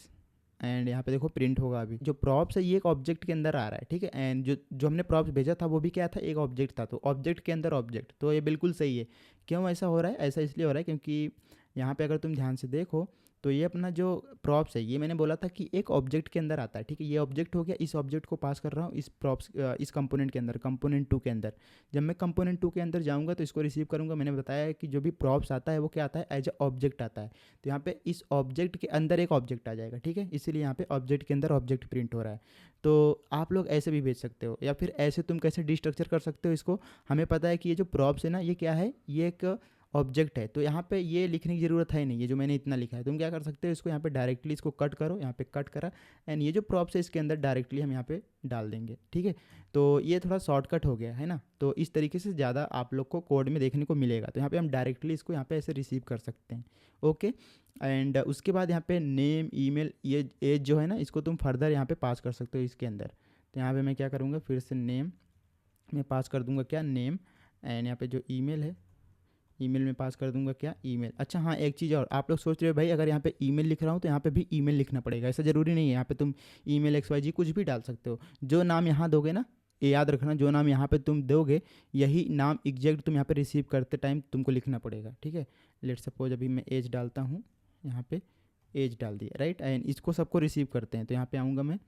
एंड यहाँ पे देखो प्रिंट होगा। अभी जो प्रॉप्स है ये एक ऑब्जेक्ट के अंदर आ रहा है, ठीक है। एंड जो हमने प्रॉप्स भेजा था वो भी क्या था, एक ऑब्जेक्ट था। तो ऑब्जेक्ट के अंदर ऑब्जेक्ट, तो ये बिल्कुल सही है। क्यों ऐसा हो रहा है, ऐसा इसलिए हो रहा है क्योंकि यहाँ पे अगर तुम ध्यान से देखो तो ये अपना जो प्रॉप्स है, ये मैंने बोला था कि एक ऑब्जेक्ट के अंदर आता है, ठीक है। ये ऑब्जेक्ट हो गया, इस ऑब्जेक्ट को पास कर रहा हूँ इस प्रॉप्स इस कंपोनेंट के अंदर, कंपोनेंट 2 के अंदर। जब मैं कंपोनेंट 2 के अंदर जाऊँगा तो इसको रिसीव करूँगा। मैंने बताया है कि जो भी प्रॉप्स आता है वो क्या आता है, एज ए ऑब्जेक्ट आता है। तो यहाँ पे इस ऑब्जेक्ट के अंदर एक ऑब्जेक्ट आ जाएगा, ठीक है। इसीलिए यहाँ पे ऑब्जेक्ट के अंदर ऑब्जेक्ट प्रिंट हो रहा है। तो आप लोग ऐसे भी भेज सकते हो, या फिर ऐसे तुम कैसे डिस्ट्रक्चर कर सकते हो इसको। हमें पता है कि ये जो प्रॉप्स है ना, ये क्या है, ये एक ऑब्जेक्ट है। तो यहाँ पे ये लिखने की ज़रूरत है नहीं, ये जो मैंने इतना लिखा है। तुम क्या कर सकते हो, इसको यहाँ पे डायरेक्टली इसको कट करो, यहाँ पे कट करा एंड ये जो प्रॉप्स है इसके अंदर डायरेक्टली हम यहाँ पे डाल देंगे, ठीक है। तो ये थोड़ा शॉर्टकट हो गया है ना। तो इस तरीके से ज़्यादा आप लोग को कोड में देखने को मिलेगा। तो यहाँ पे हम डायरेक्टली इसको यहाँ पे ऐसे रिसीव कर सकते हैं, ओके। एंड उसके बाद यहाँ पे नेम, ईमेल, ये एज जो है ना, इसको तुम फर्दर यहाँ पे पास कर सकते हो इसके अंदर। तो यहाँ पे मैं क्या करूँगा, फिर से नेम में पास कर दूँगा क्या, नेम। एंड यहाँ पे जो ईमेल है, ईमेल में पास कर दूंगा क्या, ईमेल। अच्छा हाँ, एक चीज़ और, आप लोग सोच रहे हो भाई अगर यहाँ पे ईमेल लिख रहा हूँ तो यहाँ पे भी ईमेल लिखना पड़ेगा। ऐसा ज़रूरी नहीं है, यहाँ पे तुम ईमेल XYZ कुछ भी डाल सकते हो। जो नाम यहाँ दोगे ना, ये याद रखना, जो नाम यहाँ पे तुम दोगे यही नाम एग्जैक्ट तुम यहाँ पे रिसीव करते टाइम तुमको लिखना पड़ेगा, ठीक है। लेट सपोज अभी मैं एज डालता हूँ, यहाँ पे एज डाल दिया, राइट। एंड इसको सबको रिसीव करते हैं। तो यहाँ पे आऊँगा मैं,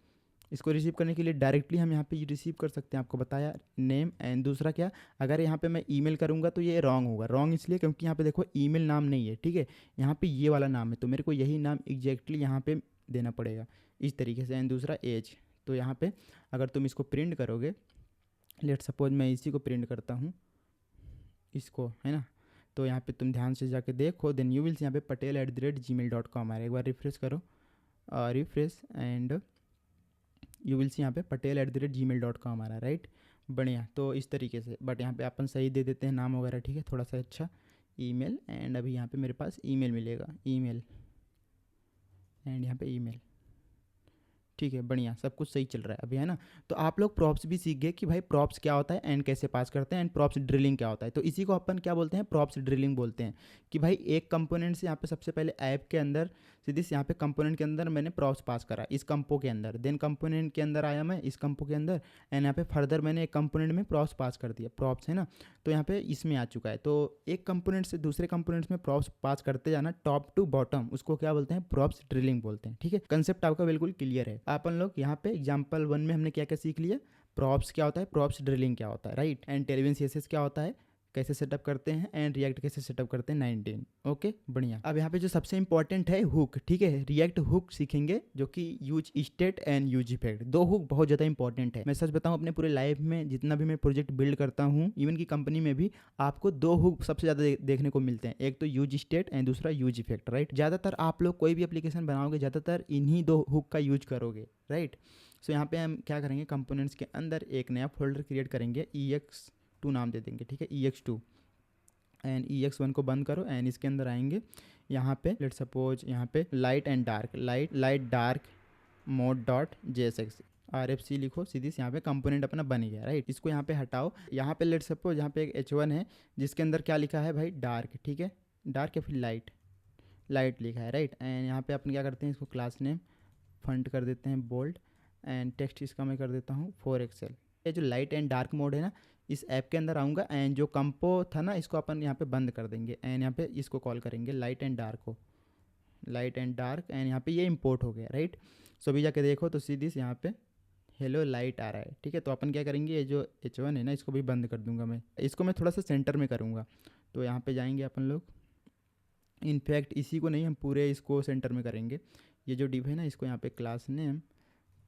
इसको रिसीव करने के लिए डायरेक्टली हम यहाँ पे रिसीव कर सकते हैं, आपको बताया नेम। एंड दूसरा क्या, अगर यहाँ पे मैं ईमेल करूँगा तो ये रॉन्ग होगा। रॉन्ग इसलिए क्योंकि यहाँ पे देखो ईमेल नाम नहीं है, ठीक है, यहाँ पे ये वाला नाम है, तो मेरे को यही नाम एग्जैक्टली यहाँ पे देना पड़ेगा इस तरीके से। एंड दूसरा एज, तो यहाँ पे अगर तुम इसको प्रिंट करोगे, लेट सपोज मैं इसी को प्रिंट करता हूँ, इसको, है ना, तो यहाँ पे तुम ध्यान से जाके देखो, देन यू विल यहाँ पे patel@gmail.com आ रहा है। एक बार रिफ्रेश करो, refresh, and you will see यहाँ पे patel@gmail.com आ रहा है, राइट। बढ़िया, तो इस तरीके से, बट यहाँ पे अपन सही दे देते हैं नाम वगैरह, ठीक है, थोड़ा सा अच्छा ईमेल। एंड अभी यहाँ पे मेरे पास ईमेल मिलेगा, ईमेल, एंड यहाँ पे ईमेल, ठीक है, बढ़िया, सब कुछ सही चल रहा है अभी, है ना। तो आप लोग प्रॉप्स भी सीख गए कि भाई प्रॉप्स क्या होता है एंड कैसे पास करते हैं, एंड प्रॉप्स ड्रिलिंग क्या होता है। तो इसी को अपन क्या बोलते हैं, प्रॉप्स ड्रिलिंग बोलते हैं। कि भाई एक कंपोनेंट से यहाँ पे सबसे पहले ऐप के अंदर सीधे यहाँ पे कंपोनेंट के अंदर मैंने प्रॉप्स पास करा इस कंपो के अंदर, देन कंपोनेंट के अंदर आया मैं इस कंपो के अंदर, एंड यहाँ पे फर्दर मैंने एक कंपोनेंट में प्रॉप्स पास कर दिया, प्रॉप्स, है ना। तो यहाँ पे इसमें आ चुका है। तो एक कंपोनेंट से दूसरे कंपोनेंट्स में प्रॉप्स पास करते जाना टॉप टू बॉटम, उसको क्या बोलते हैं, प्रॉप्स ड्रिलिंग बोलते हैं, ठीक है। कंसेप्ट आपका बिल्कुल क्लियर है। अपन लोग यहाँ पे एग्जाम्पल 1 में हमने क्या क्या सीख लिया, प्रॉप्स क्या होता है, प्रॉप्स ड्रिलिंग क्या होता है, राइट, एंड टेलविन सीएसएस क्या होता है, कैसे सेटअप करते हैं, एंड रिएक्ट कैसे सेटअप करते हैं 19। ओके, बढ़िया। अब यहाँ पे जो सबसे इंपॉर्टेंट है हुक, ठीक है, रिएक्ट हुक सीखेंगे, जो कि use state and use effect, दो हुक बहुत ज़्यादा इंपॉर्टेंट है। मैं सच बताऊँ, अपने पूरे लाइफ में जितना भी मैं प्रोजेक्ट बिल्ड करता हूँ, इवन की कंपनी में भी, आपको दो हुक सबसे ज़्यादा देखने को मिलते हैं, एक तो यूज स्टेट एंड दूसरा यूज इफेक्ट, राइट। ज़्यादातर आप लोग कोई भी एप्लीकेशन बनाओगे, ज़्यादातर इन्हीं दो हुक का यूज करोगे, राइट। सो यहाँ पे हम क्या करेंगे, कंपोनेंट्स के अंदर एक नया फोल्डर क्रिएट करेंगे, EX2 नाम दे देंगे, ठीक है, EX2, एंड EX1 को बंद करो, एंड इसके अंदर आएंगे, यहाँ पे लेट सपोज यहाँ पे light and dark, light dark mode dot JSX RFC लिखो, सीधी से यहाँ पे कंपोनेंट अपना बन गया, राइट। इसको यहाँ पे हटाओ, यहाँ पे लेट सपोज यहाँ पे एक H1 है जिसके अंदर क्या लिखा है भाई, डार्क, ठीक है, डार्क या फिर लाइट लिखा है, राइट। एंड यहाँ पे अपन क्या करते हैं, इसको क्लास नेम फंट कर देते हैं बोल्ड, एंड टेक्स्ट इसका मैं कर देता हूँ 4XL। ये जो लाइट एंड डार्क मोड है ना, इस ऐप के अंदर आऊँगा, एंड जो कंपो था ना, इसको अपन यहाँ पे बंद कर देंगे, एंड यहाँ पे इसको कॉल करेंगे लाइट एंड डार्क को, लाइट एंड डार्क, एंड यहाँ पे ये इंपोर्ट हो गया, राइट। सो अभी जाके देखो तो सीधी से यहाँ पे हेलो लाइट आ रहा है, ठीक है। तो अपन क्या करेंगे, ये जो H1 है ना, इसको भी बंद कर दूंगा मैं, इसको मैं थोड़ा सा सेंटर में करूँगा। तो यहाँ पे जाएंगे अपन लोग, इनफैक्ट इसी को नहीं, हम पूरे इसको सेंटर में करेंगे। ये जो डिव है ना, इसको यहाँ पे क्लास नेम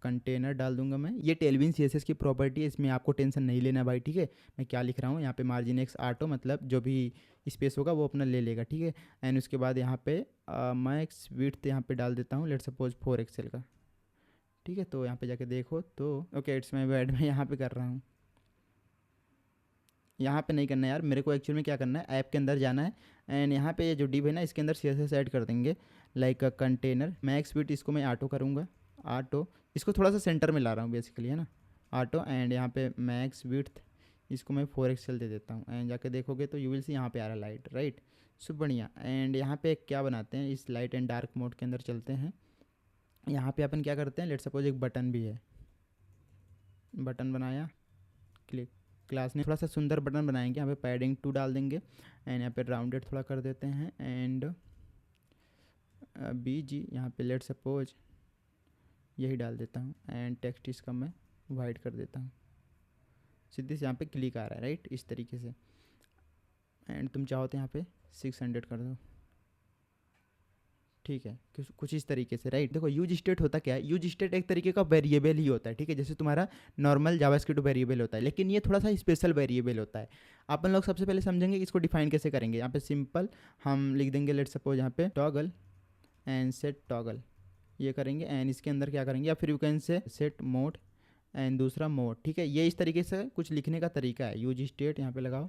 कंटेनर डाल दूंगा मैं। ये टेलविन CSS की प्रॉपर्टी है, इसमें आपको टेंशन नहीं लेना भाई, ठीक है। मैं क्या लिख रहा हूँ यहाँ पे, मार्जिन एक्स ऑटो, मतलब जो भी स्पेस होगा वो अपना ले लेगा, ठीक है। एंड उसके बाद यहाँ पे मैक्स विड्थ यहाँ पे डाल देता हूँ, लेट सपोज 4XL का, ठीक है। तो यहाँ पे जाके देखो तो ओके, इट्स माई बैड, मैं यहाँ पे कर रहा हूँ, यहाँ पे नहीं करना यार, मेरे को एक्चुअल में क्या करना है, ऐप के अंदर जाना है, एंड यहाँ पे ये जो डिव है ना, इसके अंदर CSS ऐड कर देंगे, लाइक कंटेनर मैक्स विड्थ, इसको मैं ऑटो करूँगा, ऑटो, इसको थोड़ा सा सेंटर में ला रहा हूँ बेसिकली, है ना, ऑटो, एंड यहाँ पे मैक्स विड्थ इसको मैं 4XL दे देता हूँ, एंड जाके देखोगे तो यू विल सी यहाँ पे आ रहा है लाइट, राइट। सो बढ़िया। एंड यहाँ पे क्या बनाते हैं, इस लाइट एंड डार्क मोड के अंदर चलते हैं, यहाँ पे अपन क्या करते हैं, लेट सपोज एक बटन भी है, बटन बनाया, क्लिक, क्लास ने थोड़ा सा सुंदर बटन बनाएंगे, यहाँ पे पैडिंग 2 डाल देंगे, एंड यहाँ पे राउंडेड थोड़ा कर देते हैं, एंड BG यहाँ पे लेट सपोज यही डाल देता हूँ, एंड टेक्स्ट इसका मैं वाइट कर देता हूँ, सीधे से यहाँ पे क्लिक आ रहा है, राइट, इस तरीके से। एंड तुम चाहो तो यहाँ पे 600 कर दो, ठीक है, कुछ इस तरीके से, राइट। देखो यूज स्टेट होता क्या है, यूज स्टेट एक तरीके का वेरिएबल ही होता है, ठीक है, जैसे तुम्हारा नॉर्मल जावास्क्रिप्ट वेरिएबल होता है, लेकिन ये थोड़ा सा स्पेशल वेरिएबल होता है। अपन लोग सबसे पहले समझेंगे कि इसको डिफाइन कैसे करेंगे। यहाँ पे सिंपल हम लिख देंगे, लेट सपोज यहाँ पे टॉगल एंड सेट टॉगल, ये करेंगे, एंड इसके अंदर क्या करेंगे, या फिर you can say set mode and दूसरा मोड, ठीक है। ये इस तरीके से कुछ लिखने का तरीका है। यूज स्टेट यहाँ पे लगाओ,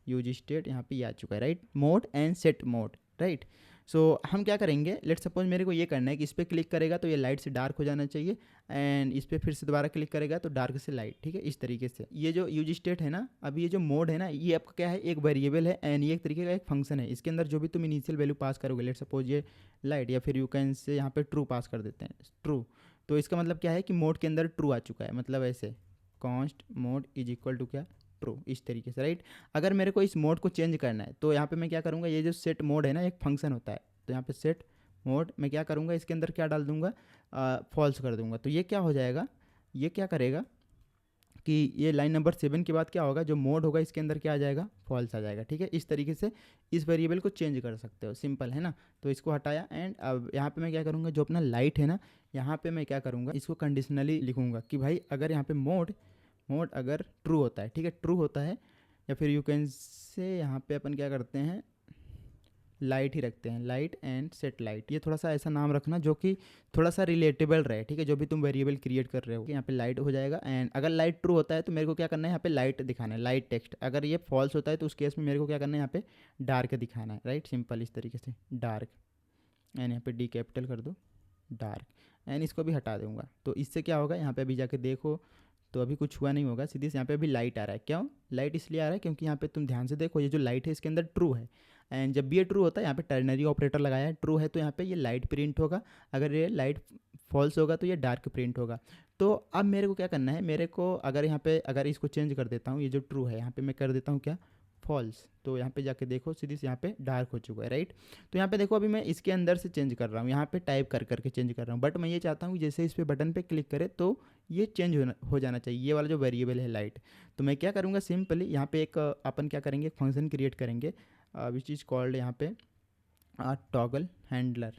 यूज स्टेट यहाँ पे ये आ चुका है, right, mode and set mode, right. So हम क्या करेंगे, लेट सपोज मेरे को ये करना है कि इस पर क्लिक करेगा तो ये लाइट से डार्क हो जाना चाहिए, एंड इस पर फिर से दोबारा क्लिक करेगा तो डार्क से लाइट, ठीक है, इस तरीके से। ये जो यूज स्टेट है ना, अभी ये जो मोड है ना, ये आपका क्या है, एक वेरिएबल है, एंड ये एक तरीके का एक फंक्शन है। इसके अंदर जो भी तुम इनिशियल वैल्यू पास करोगे, लेट सपोज ये लाइट, या फिर यू कैन से यहाँ पे ट्रू पास कर देते हैं, ट्रू, तो इसका मतलब क्या है कि मोड के अंदर ट्रू आ चुका है, मतलब ऐसे const mode is equal to क्या, ट्रू, इस तरीके से, राइट। अगर मेरे को इस मोड को चेंज करना है तो यहाँ पे मैं क्या करूँगा, ये जो सेट मोड है ना, एक फंक्शन होता है, तो यहाँ पे सेट मोड मैं क्या करूँगा, इसके अंदर क्या डाल दूँगा, फॉल्स कर दूँगा, तो ये क्या हो जाएगा, ये क्या करेगा कि ये लाइन नंबर 7 के बाद क्या होगा, जो मोड होगा इसके अंदर क्या आ जाएगा, फॉल्स आ जाएगा। ठीक है, इस तरीके से इस वेरिएबल को चेंज कर सकते हो, सिंपल है ना। तो इसको हटाया एंड अब यहाँ पे मैं क्या करूँगा, जो अपना लाइट है ना, यहाँ पे मैं क्या करूँगा, इसको कंडीशनली लिखूँगा कि भाई अगर यहाँ पे मोड मोड अगर ट्रू होता है, ठीक है, ट्रू होता है, या फिर यू कैन से यहाँ पे अपन क्या करते हैं, लाइट ही रखते हैं, लाइट एंड सेट लाइट। ये थोड़ा सा ऐसा नाम रखना जो कि थोड़ा सा रिलेटेबल रहे, ठीक है, जो भी तुम वेरिएबल क्रिएट कर रहे हो। यहाँ पे लाइट हो जाएगा एंड अगर लाइट ट्रू होता है तो मेरे को क्या करना है, यहाँ पे लाइट दिखाना है, लाइट टेक्स्ट। अगर ये फॉल्स होता है तो उस केस में मेरे को क्या करना है, यहाँ पे डार्क दिखाना है, राइट, सिंपल इस तरीके से डार्क, एंड यहाँ पे डी कैपिटल कर दो, डार्क, एंड इसको भी हटा दूंगा। तो इससे क्या होगा, यहाँ पे अभी जाके देखो तो अभी कुछ हुआ नहीं होगा, सीधी से यहाँ पे अभी लाइट आ रहा है। क्यों लाइट इसलिए आ रहा है, क्योंकि यहाँ पे तुम ध्यान से देखो, ये जो लाइट है इसके अंदर ट्रू है, एंड जब भी ये ट्रू होता है यहाँ पे टर्नरी ऑपरेटर लगाया है, ट्रू है तो यहाँ पे ये लाइट प्रिंट होगा, अगर ये लाइट फॉल्स होगा तो ये डार्क प्रिंट होगा। तो अब मेरे को क्या करना है, मेरे को अगर यहाँ पे अगर इसको चेंज कर देता हूँ, ये जो ट्रू है यहाँ पे मैं कर देता हूँ क्या, फॉल्स, तो यहाँ पे जाके देखो सीधी से यहाँ पे डार्क हो चुका है, राइट। तो यहाँ पे देखो अभी मैं इसके अंदर से चेंज कर रहा हूँ, यहाँ पे टाइप कर करके चेंज कर रहा हूँ, बट मैं ये चाहता हूँ जैसे इस पे बटन पे क्लिक करे तो ये चेंज हो जाना चाहिए, ये वाला जो वेरिएबल है लाइट। तो मैं क्या करूँगा, सिंपली यहाँ पे एक अपन क्या करेंगे, फंक्शन क्रिएट करेंगे विच इज़ कॉल्ड यहाँ पे टॉगल हैंडलर,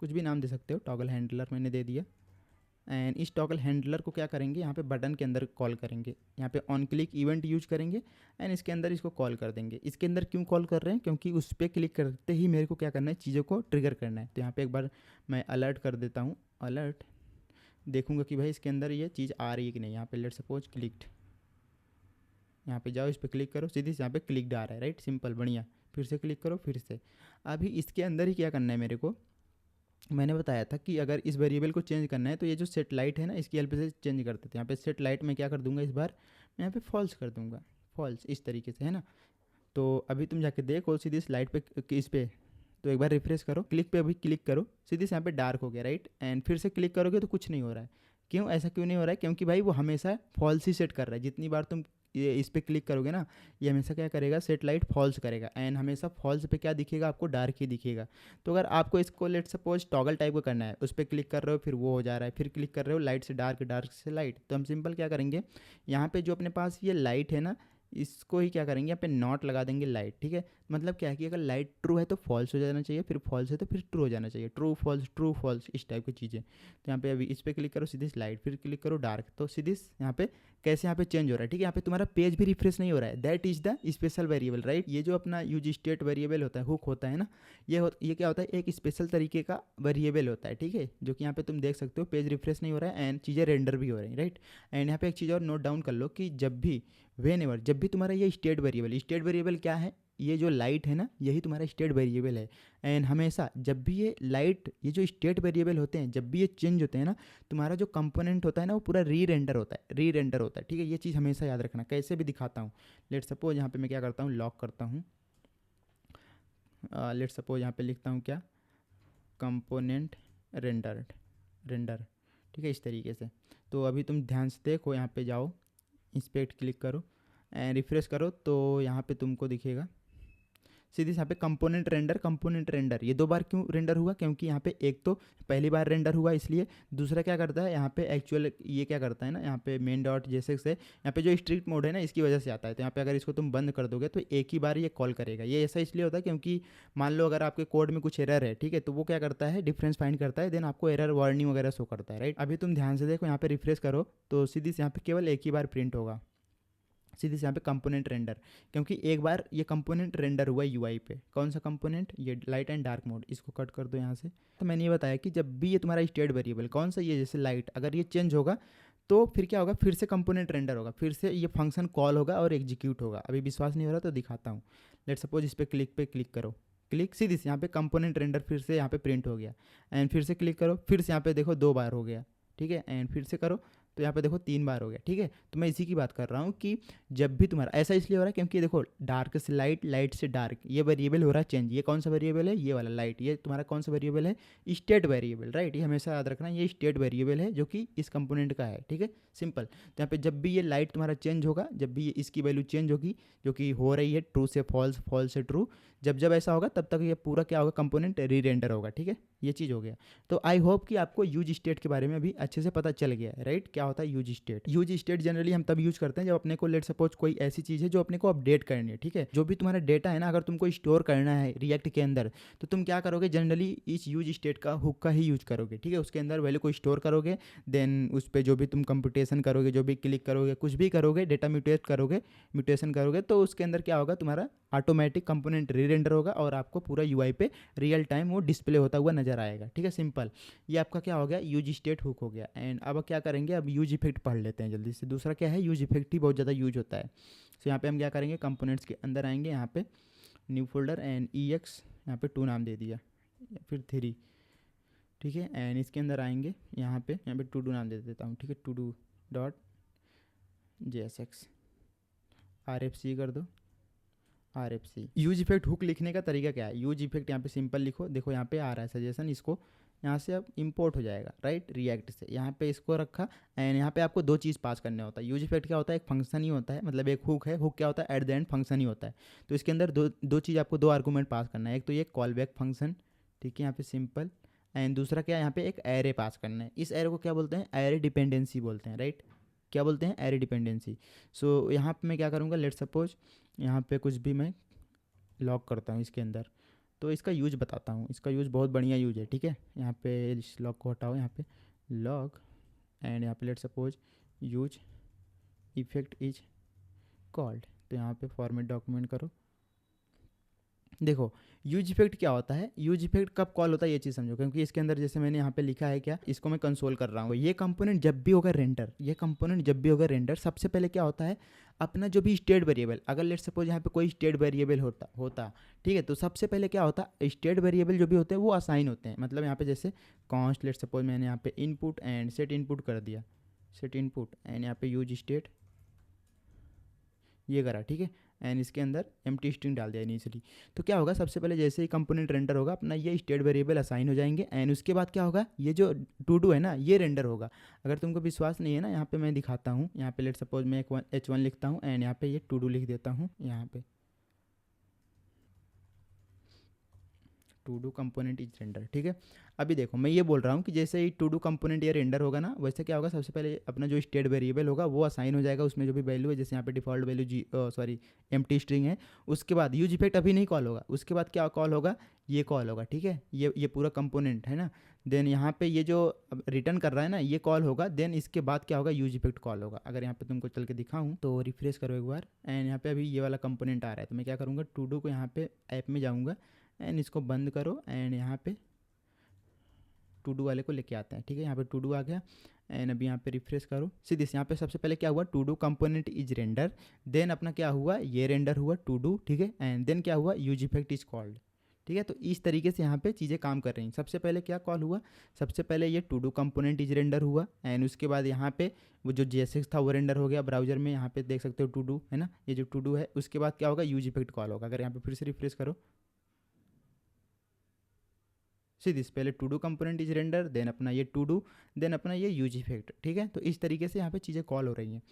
कुछ भी नाम दे सकते हो, टॉगल हैंडलर मैंने दे दिया। एंड इस टॉगल हैंडलर को क्या करेंगे, यहाँ पे बटन के अंदर कॉल करेंगे, यहाँ पे ऑन क्लिक इवेंट यूज करेंगे एंड इसके अंदर इसको कॉल कर देंगे। इसके अंदर क्यों कॉल कर रहे हैं, क्योंकि उस पर क्लिक करते ही मेरे को क्या करना है, चीज़ों को ट्रिगर करना है। तो यहाँ पे एक बार मैं अलर्ट कर देता हूँ, अलर्ट देखूंगा कि भाई इसके अंदर ये चीज़ आ रही है कि नहीं। यहाँ पे लेट सपोज क्लिक्ड, यहाँ पे जाओ, इस पर क्लिक करो, सीधी से यहाँ पे क्लिक्ड आ रहा है, राइट, सिंपल, बढ़िया। फिर से क्लिक करो, फिर से। अभी इसके अंदर ही क्या करना है मेरे को, मैंने बताया था कि अगर इस वेरिएबल को चेंज करना है तो ये जो सेट लाइट है ना, इसकी हेल्प से चेंज कर देते हैं। यहाँ पे सेट लाइट में क्या कर दूंगा, इस बार मैं यहाँ पे फॉल्स कर दूंगा, फॉल्स, इस तरीके से, है ना। तो अभी तुम जाके देखो सीधी इस लाइट पे, इस पे, तो एक बार रिफ्रेश करो, क्लिक पे अभी क्लिक करो, सीधी से यहाँ पे डार्क हो गया, राइट। एंड फिर से क्लिक करोगे तो कुछ नहीं हो रहा है। क्यों, ऐसा क्यों नहीं हो रहा है, क्योंकि भाई वो हमेशा फॉल्स ही सेट कर रहा है। जितनी बार तुम ये इस पर क्लिक करोगे ना, ये हमेशा क्या करेगा, सेट लाइट फॉल्स करेगा एंड हमेशा फॉल्स पे क्या दिखेगा आपको, डार्क ही दिखेगा। तो अगर आपको इसको लेट सपोज टॉगल टाइप का करना है, उस पर क्लिक कर रहे हो फिर वो हो जा रहा है, फिर क्लिक कर रहे हो लाइट से डार्क, डार्क से लाइट, तो हम सिंपल क्या करेंगे, यहाँ पे जो अपने पास ये लाइट है ना, इसको ही क्या करेंगे, यहाँ पे नॉट लगा देंगे लाइट, ठीक है। मतलब क्या है कि अगर लाइट ट्रू है तो फॉल्स हो जाना चाहिए, फिर फॉल्स है तो फिर ट्रू हो जाना चाहिए, ट्रू फॉल्स, इस टाइप की चीज़ें। तो यहाँ पे अभी इस पर क्लिक करो, सीधे लाइट, फिर क्लिक करो डार्क, तो सीधे यहाँ पे कैसे यहाँ पे चेंज हो रहा है, ठीक है। यहाँ पे तुम्हारा पेज भी रिफ्रेश नहीं हो रहा है, that is the special variable, right. ये जो अपना यूज स्टेट वेरिएबल होता है, हुक होता है ना, ये क्या होता है, एक स्पेशल तरीके का वेरिएबल होता है, ठीक है, जो कि यहाँ पे तुम देख सकते हो पेज रिफ्रेश नहीं हो रहा है एंड चीज़ें रेंडर भी हो रही हैं, राइट। एंड यहाँ पे एक चीज़ और नोट डाउन कर लो कि जब भी जब भी तुम्हारा ये स्टेट वेरिएबल क्या है, ये जो लाइट है ना, यही तुम्हारा स्टेट वेरिएबल है। एंड हमेशा जब भी ये लाइट, ये जो स्टेट वेरिएबल होते हैं, जब भी ये चेंज होते हैं ना, तुम्हारा जो कंपोनेंट होता है ना, वो पूरा री रेंडर होता है, ठीक है। ये चीज़ हमेशा याद रखना। कैसे भी दिखाता हूँ, लेट सपोज यहाँ पे मैं क्या करता हूँ, लॉक करता हूँ, लेट सपोज यहाँ पे लिखता हूँ क्या, कंपोनेंट रेंडर, ठीक है, इस तरीके से। तो अभी तुम ध्यान से देखो, यहाँ पे जाओ, इस पर क्लिक करो एंड रिफ्रेश करो, तो यहाँ पे तुमको दिखेगा सीधे यहाँ पे कंपोनेंट रेंडर। ये 2 बार क्यों रेंडर हुआ, क्योंकि यहाँ पे एक तो पहली बार रेंडर हुआ इसलिए, दूसरा क्या करता है यहाँ पे एक्चुअल ये क्या करता है ना, यहाँ पे मेन डॉट जैसे से यहाँ पे जो स्ट्रिक्ट मोड है ना, इसकी वजह से आता है। तो यहाँ पे अगर इसको तुम बंद कर दोगे तो एक ही बार ये कॉल करेगा। ये ऐसा इसलिए होता है क्योंकि मान लो अगर आपके कोड में कुछ एरर है, ठीक है, तो वो क्या करता है, डिफरेंस फाइंड करता है, देन आपको एरर वार्निंग वगैरह शो करता है, राइट। अभी तुम ध्यान से देखो, यहाँ पे रिफ्रेश करो तो सीधी से यहाँ पे केवल एक ही बार प्रिंट होगा, सीधे से यहाँ पे कंपोनेंट रेंडर, क्योंकि एक बार ये कंपोनेंट रेंडर हुआ यूआई पे। कौन सा कंपोनेंट, ये लाइट एंड डार्क मोड, इसको कट कर दो यहाँ से। तो मैंने ये बताया कि जब भी ये तुम्हारा स्टेट वेरिएबल कौन सा, ये जैसे लाइट, अगर ये चेंज होगा तो फिर क्या होगा, फिर से कंपोनेंट रेंडर होगा, फिर से ये फंक्शन कॉल होगा और एग्जीक्यूट होगा। अभी विश्वास नहीं हो रहा तो दिखाता हूँ, लेट सपोज इस पर क्लिक करो, क्लिक, सीधी से यहाँ पे कंपोनेंट रेंडर फिर से यहाँ पे प्रिंट हो गया। एंड फिर से क्लिक करो, फिर से यहाँ पे देखो 2 बार हो गया, ठीक है। एंड फिर से करो तो यहाँ पे देखो 3 बार हो गया, ठीक है। तो मैं इसी की बात कर रहा हूँ कि जब भी तुम्हारा ऐसा इसलिए हो रहा है क्योंकि देखो डार्क से लाइट, लाइट से डार्क, ये वेरिएबल हो रहा है चेंज। ये कौन सा वेरिएबल है, ये वाला लाइट, ये तुम्हारा कौन सा वेरिएबल है, स्टेट वेरिएबल, राइट। ये हमेशा याद रखना, ये स्टेट वेरिएबल है जो कि इस कंपोनेंट का है, ठीक है, सिंपल। तो यहाँ पे जब भी ये लाइट तुम्हारा चेंज होगा, जब भी इसकी वैल्यू चेंज होगी, जो कि हो रही है ट्रू से फॉल्स, फॉल्स से ट्रू, जब ऐसा होगा तब तक ये पूरा क्या होगा, कंपोनेंट री रेंडर होगा, ठीक है। ये चीज़ हो गया। तो आई होप कि आपको यूज स्टेट के बारे में अभी अच्छे से पता चल गया है, राइट। क्या होता है use state. Use state generally हम तब यूज करते हैं जब अपने को लेट सपोज कोई ऐसी चीज़ है जो अपने को अपडेट करनी है, ठीक है। जो भी तुम्हारा डेटा है ना, अगर तुमको स्टोर करना है रिएक्ट के अंदर, तो तुम क्या करोगे, जनरली इस यूज स्टेट का हुक का ही यूज करोगे, ठीक है। उसके अंदर वैल्यू को स्टोर करोगे, देन उस पर जो भी तुम कंप्यूटेशन करोगे, जो भी क्लिक करोगे, कुछ भी करोगे, डेटा म्यूटेशन करोगे, तो उसके अंदर क्या होगा, तुम्हारा ऑटोमेटिक कंपोनेंट री रेंडर होगा और आपको पूरा यूआई पे रियल टाइम वो डिस्प्ले होता हुआ नजर आएगा, ठीक है। सिंपल, ये आपका क्या हो गया, यूज स्टेट हुक हो गया। एंड अब क्या करेंगे, अब यूज इफेक्ट पढ़ लेते हैं जल्दी से। दूसरा क्या है, यूज इफेक्ट ही बहुत ज़्यादा यूज होता है। सो यहाँ पे हम क्या करेंगे, कंपोनेंट्स के अंदर आएंगे, यहाँ पे न्यू फोल्डर एंड EX, यहाँ पे 2 नाम दे दिया, फिर 3, ठीक है। एंड इसके अंदर आएंगे, यहाँ पे टू डू नाम दे देता हूँ, ठीक है। To do dot JSX, RFC कर दो, RFC। यूज इफेक्ट हुक लिखने का तरीका क्या है, यूज इफेक्ट यहाँ पे सिंपल लिखो, देखो यहाँ पे आ रहा है सजेशन, इसको यहाँ से अब इंपोर्ट हो जाएगा, राइट, रिएक्ट से। यहाँ पे इसको रखा एंड यहाँ पे आपको 2 चीज़ पास करने होता है। यूज इफेक्ट क्या होता है, एक फंक्शन ही होता है, मतलब एक हुक है, हुक क्या होता है, एट द एंड फंक्शन ही होता है। तो इसके अंदर दो चीज़ आपको 2 आर्गूमेंट पास करना है, एक तो ये कॉल बैक फंक्शन, ठीक है, यहाँ पे सिंपल। एंड दूसरा क्या है, यहाँ पे एक एरे पास करना है। इस एरे को क्या बोलते हैं, एरे डिपेंडेंसी बोलते हैं, राइट। क्या बोलते हैं, एरे डिपेंडेंसी। सो यहाँ पे मैं क्या करूँगा, लेट सपोज यहाँ पे कुछ भी मैं लॉग करता हूँ इसके अंदर, तो इसका यूज बताता हूँ। इसका यूज बहुत बढ़िया यूज है, ठीक है। यहाँ पे इस लॉग को हटाओ, यहाँ पे लॉग एंड यहाँ पे let suppose use effect is called, तो यहाँ पे फॉर्मेट डॉक्यूमेंट करो। देखो यूज इफेक्ट क्या होता है, यूज इफेक्ट कब कॉल होता है ये चीज़ समझो, क्योंकि इसके अंदर जैसे मैंने यहाँ पे लिखा है, क्या इसको मैं कंसोल कर रहा हूँ, ये कंपोनेंट जब भी होगा रेंडर, ये कंपोनेंट जब भी होगा रेंडर, सबसे पहले क्या होता है, अपना जो भी स्टेट वेरिएबल, अगर लेट सपोज यहाँ पे कोई स्टेट वेरिएबल होता, ठीक है, तो सबसे पहले क्या होता, स्टेट वेरिएबल जो भी होते हैं वो असाइन होते हैं। मतलब यहाँ पे जैसे कॉन्स्ट, लेट सपोज मैंने यहाँ पे इनपुट एंड सेट इनपुट कर दिया, सेट इनपुट एंड यहाँ पे यूज स्टेट ये करा, ठीक है। एंड इसके अंदर एम्प्टी स्ट्रिंग डाल दिया इनिशियली। तो क्या होगा, सबसे पहले जैसे ही कंपोनेंट रेंडर होगा, अपना ये स्टेट वेरिएबल असाइन हो जाएंगे। एंड उसके बाद क्या होगा, ये जो टू डू है ना, ये रेंडर होगा। अगर तुमको विश्वास नहीं है ना, यहाँ पे मैं दिखाता हूँ। यहाँ पे लेट सपोज मैं एक H1 लिखता हूँ एंड यहाँ पे ये टू डू लिख देता हूँ, यहाँ पे to do component is render, ठीक है। अभी देखो मैं ये बोल रहा हूँ कि जैसे ही टू डू कंपोनेंट ये रेंडर होगा ना, वैसे क्या होगा, सबसे पहले अपना जो स्टेट वेरिएबल होगा वो असाइन हो जाएगा, उसमें जो भी वैल्यू है, जैसे यहाँ पे डिफॉल्ट वैल्यू एम्प्टी स्ट्रिंग है। उसके बाद यूज इफेक्ट अभी नहीं कॉल होगा, उसके बाद क्या कॉल होगा, ये कॉल होगा, ठीक है। ये पूरा कंपोनेंट है ना, देन यहाँ पे ये जो रिटर्न कर रहा है ना, ये कॉल होगा। देन इसके बाद क्या होगा, यूज इफेक्ट कॉल होगा। अगर यहाँ पे तुमको चल के दिखाऊँ तो रिफ्रेश करो एक बार, एंड यहाँ पे अभी ये वाला कंपोनेंट आ रहा है, तो मैं क्या करूँगा, टू डू को यहाँ पे ऐप में जाऊँगा एंड इसको बंद करो एंड यहाँ पे टू डू वाले को लेके आता है, ठीक है। यहाँ पे टू डू आ गया एंड अभी यहाँ पे रिफ्रेश करो सीधे यहाँ पे सबसे पहले क्या हुआ, to do component is render, then अपना क्या हुआ, ये रेंडर हुआ टू डू, ठीक है। एंड देन क्या हुआ, यूज इफेक्ट इज कॉल्ड, ठीक है। तो इस तरीके से यहाँ पे चीज़ें काम कर रही हैं। सबसे पहले क्या कॉल हुआ, सबसे पहले ये to do component is render हुआ एंड उसके बाद यहाँ पे वो जो JSX था वो रेंडर हो गया ब्राउजर में, यहाँ पे देख सकते हो टू डू है ना, ये जो टू डू है। उसके बाद क्या होगा, यूज इफेक्ट कॉल होगा। अगर यहाँ पे फिर से रिफ्रेश करो, सी दिस, पहले to do component is render, then अपना ये टू डू, देन अपना ये यूज इफेक्ट, ठीक है। तो इस तरीके से यहाँ पे चीज़ें कॉल हो रही हैं।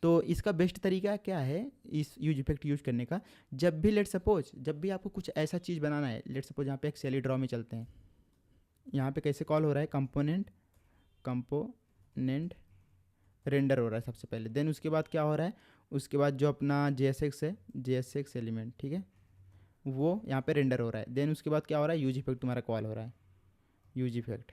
तो इसका बेस्ट तरीका क्या है इस यूज इफेक्ट यूज करने का, जब भी लेट सपोज जब भी आपको कुछ ऐसा चीज़ बनाना है, लेट सपोज यहाँ पे एक सेली ड्रॉ में चलते हैं, यहाँ पे कैसे कॉल हो रहा है, कंपोनेंट रेंडर हो रहा है सबसे पहले, देन उसके बाद क्या हो रहा है, उसके बाद जो अपना JSX है, JSX एलिमेंट, ठीक है, वो यहाँ पे रेंडर हो रहा है। देन उसके बाद क्या हो रहा है, यूज इफेक्ट तुम्हारा कॉल हो रहा है, यूज इफेक्ट,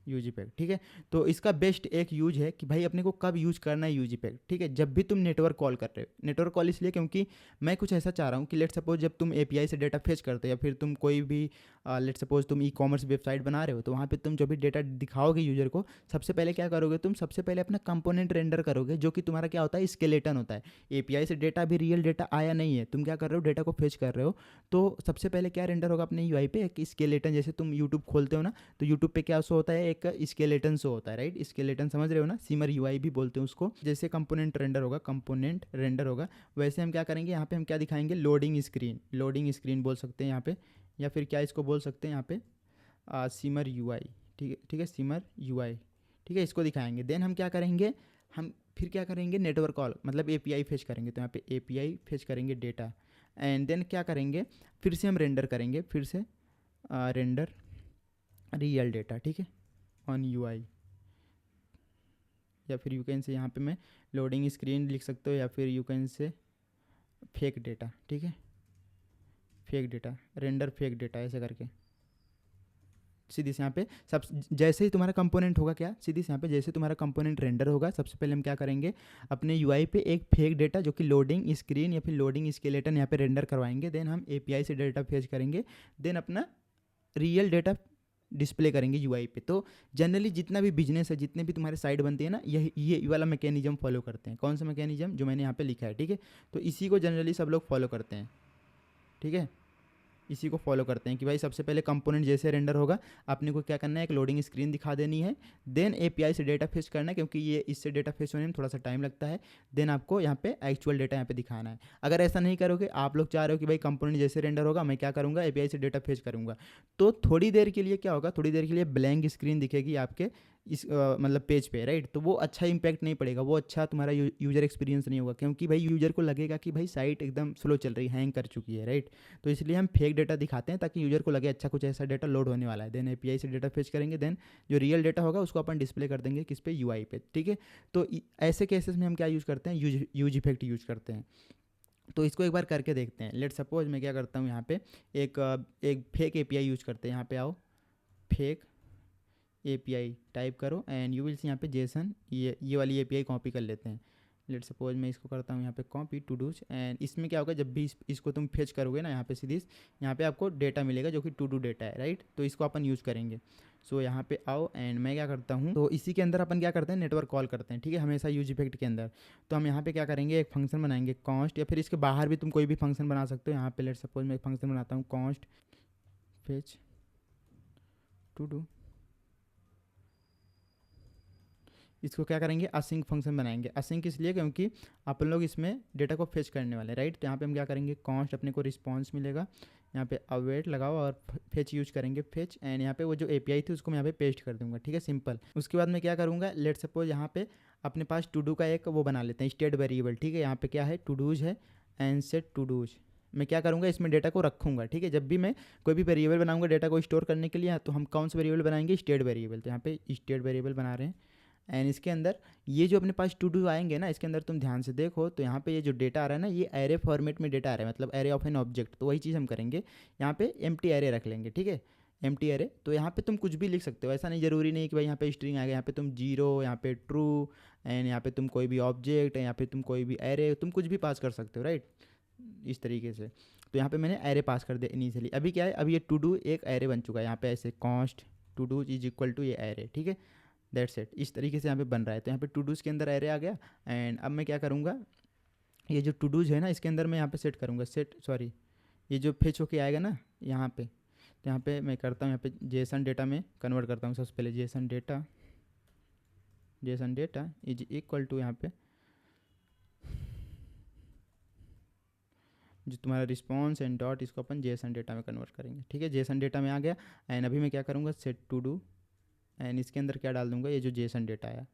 यूज इफेक्ट, ठीक है। तो इसका बेस्ट एक यूज है कि भाई अपने को कब यूज करना है यूज इफेक्ट, ठीक है। जब भी तुम नेटवर्क कॉल कर रहे हो, नेटवर्क कॉल इसलिए क्योंकि मैं कुछ ऐसा चाह रहा हूँ कि लेट सपोज जब तुम API से डेटा फेच करते हो या फिर तुम कोई भी लेट सपोज तुम E-कॉमर्स वेबसाइट बना रहे हो, तो वहाँ पे तुम जो भी डेटा दिखाओगे यूजर को, सबसे पहले क्या करोगे, तुम सबसे पहले अपना कंपोनेंट रेंडर करोगे, जो कि तुम्हारा क्या होता है, स्केलेटन होता है। API से डेटा भी रियल डेटा आया नहीं है, तुम क्या कर रहे हो, डेटा को फेच कर रहे हो, तो सबसे पहले क्या रेंडर होगा अपने UI पे, एक स्केलेटन। जैसे तुम यूट्यूब खोलते हो ना, तो यूट्यूब पे क्या शो होता है, एक स्केलेटन शो होता है, राइट। स्केलेटन समझ रहे हो ना, सिमर UI भी बोलते हैं उसको। जैसे कंपोनेंट रेंडर होगा, कंपोनेंट रेंडर होगा, वैसे हम क्या करेंगे, यहाँ पे हम क्या दिखाएंगे, लोडिंग स्क्रीन बोल सकते हैं यहाँ पे, या फिर क्या इसको बोल सकते हैं यहाँ पे, सिमर UI, ठीक है, ठीक है, सिमर UI, ठीक है, इसको दिखाएंगे। देन हम क्या करेंगे, हम फिर क्या करेंगे, नेटवर्क कॉल, मतलब API फेच करेंगे, तो यहाँ पे API फेच करेंगे डेटा, एंड देन क्या करेंगे, फिर से हम रेंडर करेंगे, फिर से रेंडर रियल डेटा, ठीक है, ऑन UI, या फिर यू कैन से यहाँ पे मैं लोडिंग स्क्रीन लिख सकते हो, या फिर you can say fake data, ठीक है, fake data, render fake data, ऐसे करके सीधी से यहाँ पे सब जैसे ही तुम्हारा कंपोनेंट होगा, क्या सीधी से यहाँ पे जैसे तुम्हारा कंपोनेंट रेंडर होगा, सबसे पहले हम क्या करेंगे, अपने यूआई पे एक फेक डेटा जो कि लोडिंग स्क्रीन या फिर लोडिंग स्केलेटन यहाँ पे रेंडर करवाएंगे। देन हम एपीआई से डेटा फेच करेंगे, देन अपना रियल डेटा डिस्प्ले करेंगे यूआई पे। तो जनरली जितना भी बिजनेस है, जितने भी तुम्हारे साइट बनती है ना, ये वाला मैकेनिज्म फॉलो करते हैं। कौन सा मैकेनिज्म, जो मैंने यहाँ पे लिखा है, ठीक है। तो इसी को जनरली सब लोग फॉलो करते हैं, ठीक है, इसी को फॉलो करते हैं कि भाई सबसे पहले कंपोनेंट जैसे रेंडर होगा, आपने को क्या करना है, एक लोडिंग स्क्रीन दिखा देनी है, देन एपीआई से डेटा फेच करना है, क्योंकि ये इससे डेटा फेच होने में थोड़ा सा टाइम लगता है। देन आपको यहाँ पे एक्चुअल डेटा यहाँ पे दिखाना है। अगर ऐसा नहीं करोगे, आप लोग चाह रहे हो कि भाई कंपोनेंट जैसे रेंडर होगा, मैं क्या करूँगा, एपीआई से डेटा फेच करूँगा, तो थोड़ी देर के लिए क्या होगा, थोड़ी देर के लिए ब्लैंक स्क्रीन दिखेगी आपके इस मतलब पेज पे, राइट। तो वो अच्छा इंपैक्ट नहीं पड़ेगा, वो अच्छा तुम्हारा यूजर एक्सपीरियंस नहीं होगा, क्योंकि भाई यूजर को लगेगा कि भाई साइट एकदम स्लो चल रही है, हैंग कर चुकी है, राइट। तो इसलिए हम फेक डेटा दिखाते हैं ताकि यूजर को लगे अच्छा कुछ ऐसा डेटा लोड होने वाला है। देन एपीआई से डेटा फेच करेंगे, देन जो रियल डेटा होगा उसको अपन डिस्प्ले कर देंगे किस पे, यूआई पे, ठीक है। तो ऐसे केसेस में हम क्या यूज़ करते हैं, यूज इफेक्ट यूज़ करते हैं। तो इसको एक बार करके देखते हैं। लेट सपोज मैं क्या करता हूँ, यहाँ पे एक फेक एपीआई यूज़ करते हैं। यहाँ पे आओ, फेक एपीआई टाइप करो एंड यू विल सी यहाँ पे जेसन, ये वाली एपीआई कॉपी कर लेते हैं। लेट सपोज मैं इसको करता हूँ यहाँ पे कॉपी टू डूज, एंड इसमें क्या होगा, जब भी इसको तुम फेच करोगे ना, यहाँ पे सीधी यहाँ पे आपको डेटा मिलेगा जो कि टू डू डेटा है, राइट। तो इसको अपन यूज़ करेंगे। सो यहाँ पे आओ एंड मैं क्या करता हूँ, तो इसी के अंदर अपन क्या करते हैं, नेटवर्क कॉल करते हैं, ठीक है, हमेशा यूज इफेक्ट के अंदर। तो हम यहाँ पे क्या करेंगे, एक फंक्शन बनाएंगे कॉन्स्ट, या फिर इसके बाहर भी तुम कोई भी फंक्शन बना सकते हो। यहाँ पे लेट सपोज मैं एक फंक्शन बनाता हूँ कॉन्स्ट फेच टू डू, इसको क्या करेंगे, असिंक फंक्शन बनाएंगे। असिंक इसलिए क्योंकि अपन लोग इसमें डेटा को फेच करने वाले, राइट। तो यहाँ पे हम क्या करेंगे, कॉन्स्ट, अपने को रिस्पॉन्स मिलेगा, यहाँ पे अवेट लगाओ और फेच यूज करेंगे, फेच, एंड यहाँ पे वो जो एपीआई थी उसको मैं यहाँ पे पेस्ट कर दूंगा, ठीक है, सिंपल। उसके बाद मैं क्या करूँगा, लेट सपोज यहाँ पे अपने पास टू डू का एक वो बना लेते हैं, स्टेट वेरिएबल, ठीक है। यहाँ पे क्या है, टू डूज है एंड सेट टू डूज। मैं क्या करूँगा, इसमें डेटा को रखूँगा, ठीक है। जब भी मैं कोई भी वेरिएबल बनाऊंगा डेटा को स्टोर करने के लिए, तो हम कौन सा वेरिएबल बनाएंगे, स्टेट वेरिएबल। तो यहाँ पे स्टेट वेरिएबल बना रहे हैं, एंड इसके अंदर ये जो अपने पास टू डू आएंगे ना, इसके अंदर तुम ध्यान से देखो तो यहाँ पे ये जो डेटा आ रहा है ना, ये एरे फॉर्मेट में डेटा आ रहा है, मतलब एरे ऑफ एन ऑब्जेक्ट। तो वही चीज़ हम करेंगे, यहाँ पे एम्प्टी एरे रख लेंगे, ठीक है, एम्प्टी एरे। तो यहाँ पे तुम कुछ भी लिख सकते हो, ऐसा नहीं जरूरी नहीं कि भाई यहाँ पे स्ट्रिंग आएगा। यहाँ पे तुम जीरो, यहाँ पे ट्रू, एंड यहाँ पे तुम कोई भी ऑब्जेक्ट, यहाँ पे तुम कोई भी एरे, तुम कुछ भी पास कर सकते हो, राइट, इस तरीके से। तो यहाँ पे मैंने एरे पास कर दिया इनिशियली। अभी क्या है, अभी ये टू डू एक एरे बन चुका है, यहाँ पे ऐसे const to do is equal to ये एरे, ठीक है, दैट्स इट। इस तरीके से यहाँ पे बन रहा है। तो यहाँ पे टू डूज़ के अंदर एरे आ गया, एंड अब मैं क्या करूँगा, ये जो टू डूज़ है ना, इसके अंदर मैं यहाँ पे सेट करूँगा, ये जो फेच होके आएगा ना यहाँ पे, तो यहाँ पे मैं करता हूँ, यहाँ पे जेसन डेटा में कन्वर्ट करता हूँ। सबसे पहले JSON data is equal to, यहाँ पे जो तुम्हारा रिस्पॉन्स एंड डॉट, इसको अपन जेसन डेटा में कन्वर्ट करेंगे, ठीक है। जेसन डेटा में आ गया, एंड अभी मैं क्या करूँगा, सेट टू डू, एंड इसके अंदर क्या डाल दूंगा, ये जो जेसन डेटा आया,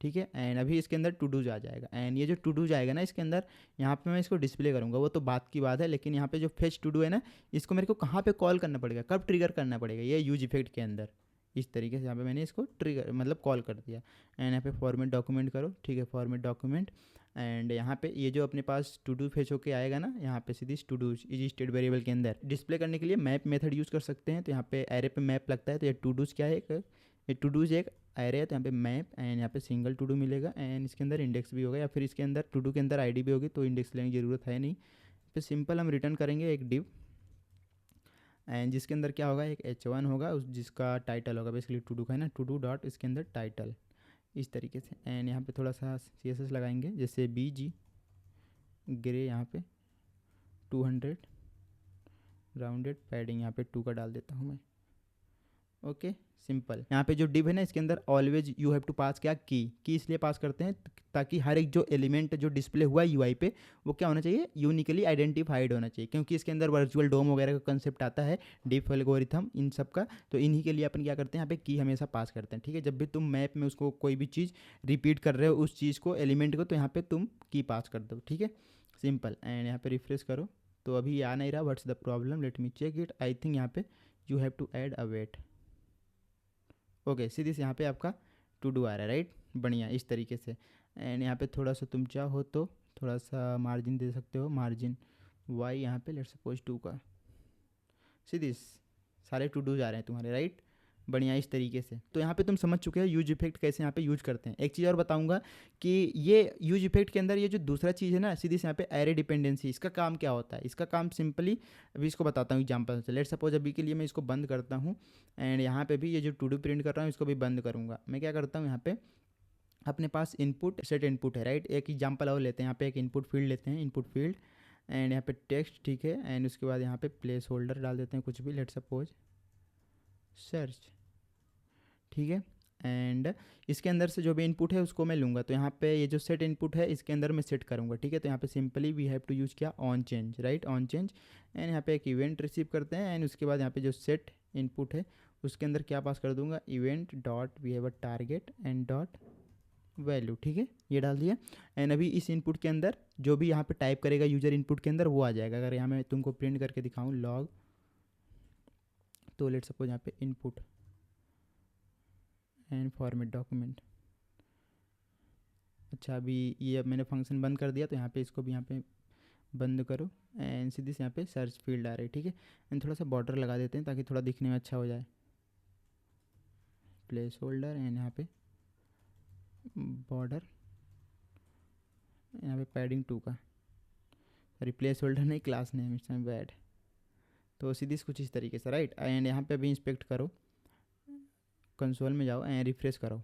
ठीक है। एंड अभी इसके अंदर टू डूज आ जाएगा, एंड ये जो टू डूज आएगा ना इसके अंदर, यहाँ पे मैं इसको डिस्प्ले करूँगा, वो तो बात की बात है। लेकिन यहाँ पे जो फेच टू डू है ना, इसको मेरे को कहाँ पे कॉल करना पड़ेगा, कब ट्रिगर करना पड़ेगा, ये यूज इफेक्ट के अंदर। इस तरीके से यहाँ पे मैंने इसको ट्रिगर मतलब कॉल कर दिया। एंड यहाँ पे फॉर्मेट डॉक्यूमेंट करो, ठीक है, फॉर्मेट डॉक्यूमेंट। एंड यहाँ पे ये जो अपने पास टू डू फेच होके आएगा ना, यहाँ पे सीधी to do is state variable के अंदर डिस्प्ले करने के लिए मैप मेथड यूज़ कर सकते हैं। तो यहाँ पे एरे पे मैप लगता है, तो ये टू डूज क्या है, ये टू डूज एक एरे है, तो यहाँ पे मैप, एंड यहाँ पे सिंगल टू डू मिलेगा, एंड इसके अंदर इंडेक्स भी होगा, या फिर इसके अंदर टू डू के अंदर आईडी भी होगी, तो इंडेक्स लेने की ज़रूरत है नहीं। फिर सिंपल हम रिटर्न करेंगे एक डिव, एंड जिसके अंदर क्या होगा, एक h1 होगा, उस जिसका टाइटल होगा बेसिकली टू डू का है ना, टू डू डॉट इसके अंदर टाइटल, इस तरीके से। एंड यहाँ पे थोड़ा सा CSS लगाएंगे, जैसे BG ग्रे, यहाँ पे 200 राउंडेड पैडिंग, यहाँ पे 2 का डाल देता हूँ मैं, ओके, सिंपल। यहाँ पे जो डिव है ना, इसके अंदर ऑलवेज यू हैव टू पास क्या, की इसलिए पास करते हैं ताकि हर एक जो एलिमेंट जो डिस्प्ले हुआ है यूआई पे, वो क्या होना चाहिए, यूनिकली आइडेंटिफाइड होना चाहिए, क्योंकि इसके अंदर वर्चुअल डोम वगैरह का कंसेप्ट आता है, डिफ एल्गोरिथम इन सब का। तो इन्हीं के लिए अपन क्या करते हैं, यहाँ पे की हमेशा पास करते हैं, ठीक है। जब भी तुम मैप में उसको कोई भी चीज़ रिपीट कर रहे हो, उस चीज़ को, एलिमेंट को, तो यहाँ पे तुम की पास कर दो, ठीक है, सिंपल। एंड यहाँ पे रिफ्रेश करो, तो अभी आ नहीं रहा, what's the problem, let me check it. I think यहाँ पे you have to add a wait, okay, सीधी से यहाँ पे आपका टू डू आ रहा है, राइट। बढ़िया, इस तरीके से। एंड यहाँ पे थोड़ा सा तुम चाहो तो थोड़ा सा मार्जिन दे सकते हो, मार्जिन वाई यहाँ पे लेट्स सपोज 2 का। सीधी सारे टू डूज आ रहे हैं तुम्हारे, राइट। बढ़िया, इस तरीके से। तो यहाँ पे तुम समझ चुके हो यूज इफेक्ट कैसे यहाँ पे यूज करते हैं। एक चीज़ और बताऊंगा कि ये यूज इफेक्ट के अंदर ये जो दूसरा चीज़ है ना, सीधी से यहाँ पे एरे डिपेंडेंसी, इसका काम क्या होता है? इसका काम सिंपली अभी इसको बताता हूँ एग्जाम्पल से। लेट सपोज अभी के लिए मैं इसको बंद करता हूँ एंड यहाँ पे भी ये जो टू डू प्रिंट कर रहा हूँ इसको भी बंद करूँगा। मैं क्या करता हूँ, यहाँ पे अपने पास इनपुट सेट इनपुट है, राइट। एक एग्जाम्पल और लेते हैं, यहाँ पे एक इनपुट फील्ड लेते हैं, इनपुट फील्ड एंड यहाँ पे टेक्स्ट, ठीक है। एंड उसके बाद यहाँ पे प्लेस होल्डर डाल देते हैं कुछ भी, लेट सपोज सर्च, ठीक है। एंड इसके अंदर से जो भी इनपुट है उसको मैं लूँगा। तो यहाँ पे ये जो सेट इनपुट है इसके अंदर मैं सेट करूँगा, ठीक है। तो यहाँ पे simply we have to use किया on change, right, on change. And यहाँ पे एक इवेंट रिसीव करते हैं एंड उसके बाद यहाँ पे जो सेट इनपुट है उसके अंदर क्या पास कर दूंगा, event dot we have a target and dot value, ठीक है, ये डाल दिया। एंड अभी इस इनपुट के अंदर जो भी यहाँ पे टाइप करेगा यूजर इनपुट के अंदर वो आ जाएगा। अगर यहाँ मैं तुमको प्रिंट करके दिखाऊँ लॉग, तो लेट सपोज यहाँ पे इनपुट एंड फॉर्मेट डॉक्यूमेंट। अच्छा, अभी ये अब मैंने फंक्शन बंद कर दिया, तो यहाँ पे इसको भी यहाँ पे बंद करो एंड सीधी से यहाँ पे सर्च फील्ड आ रही है, ठीक है। एंड थोड़ा सा बॉर्डर लगा देते हैं ताकि थोड़ा दिखने में अच्छा हो जाए, प्लेस होल्डर एंड यहाँ पे बॉर्डर, यहाँ पे पैडिंग 2 का, सॉरी प्लेस होल्डर नहीं, क्लास नेम इस टाइम बैड। तो सीधी कुछ इस तरीके से, राइट। एंड यहाँ पे अभी इंस्पेक्ट करो, कंसोल में जाओ एंड रिफ्रेश करो।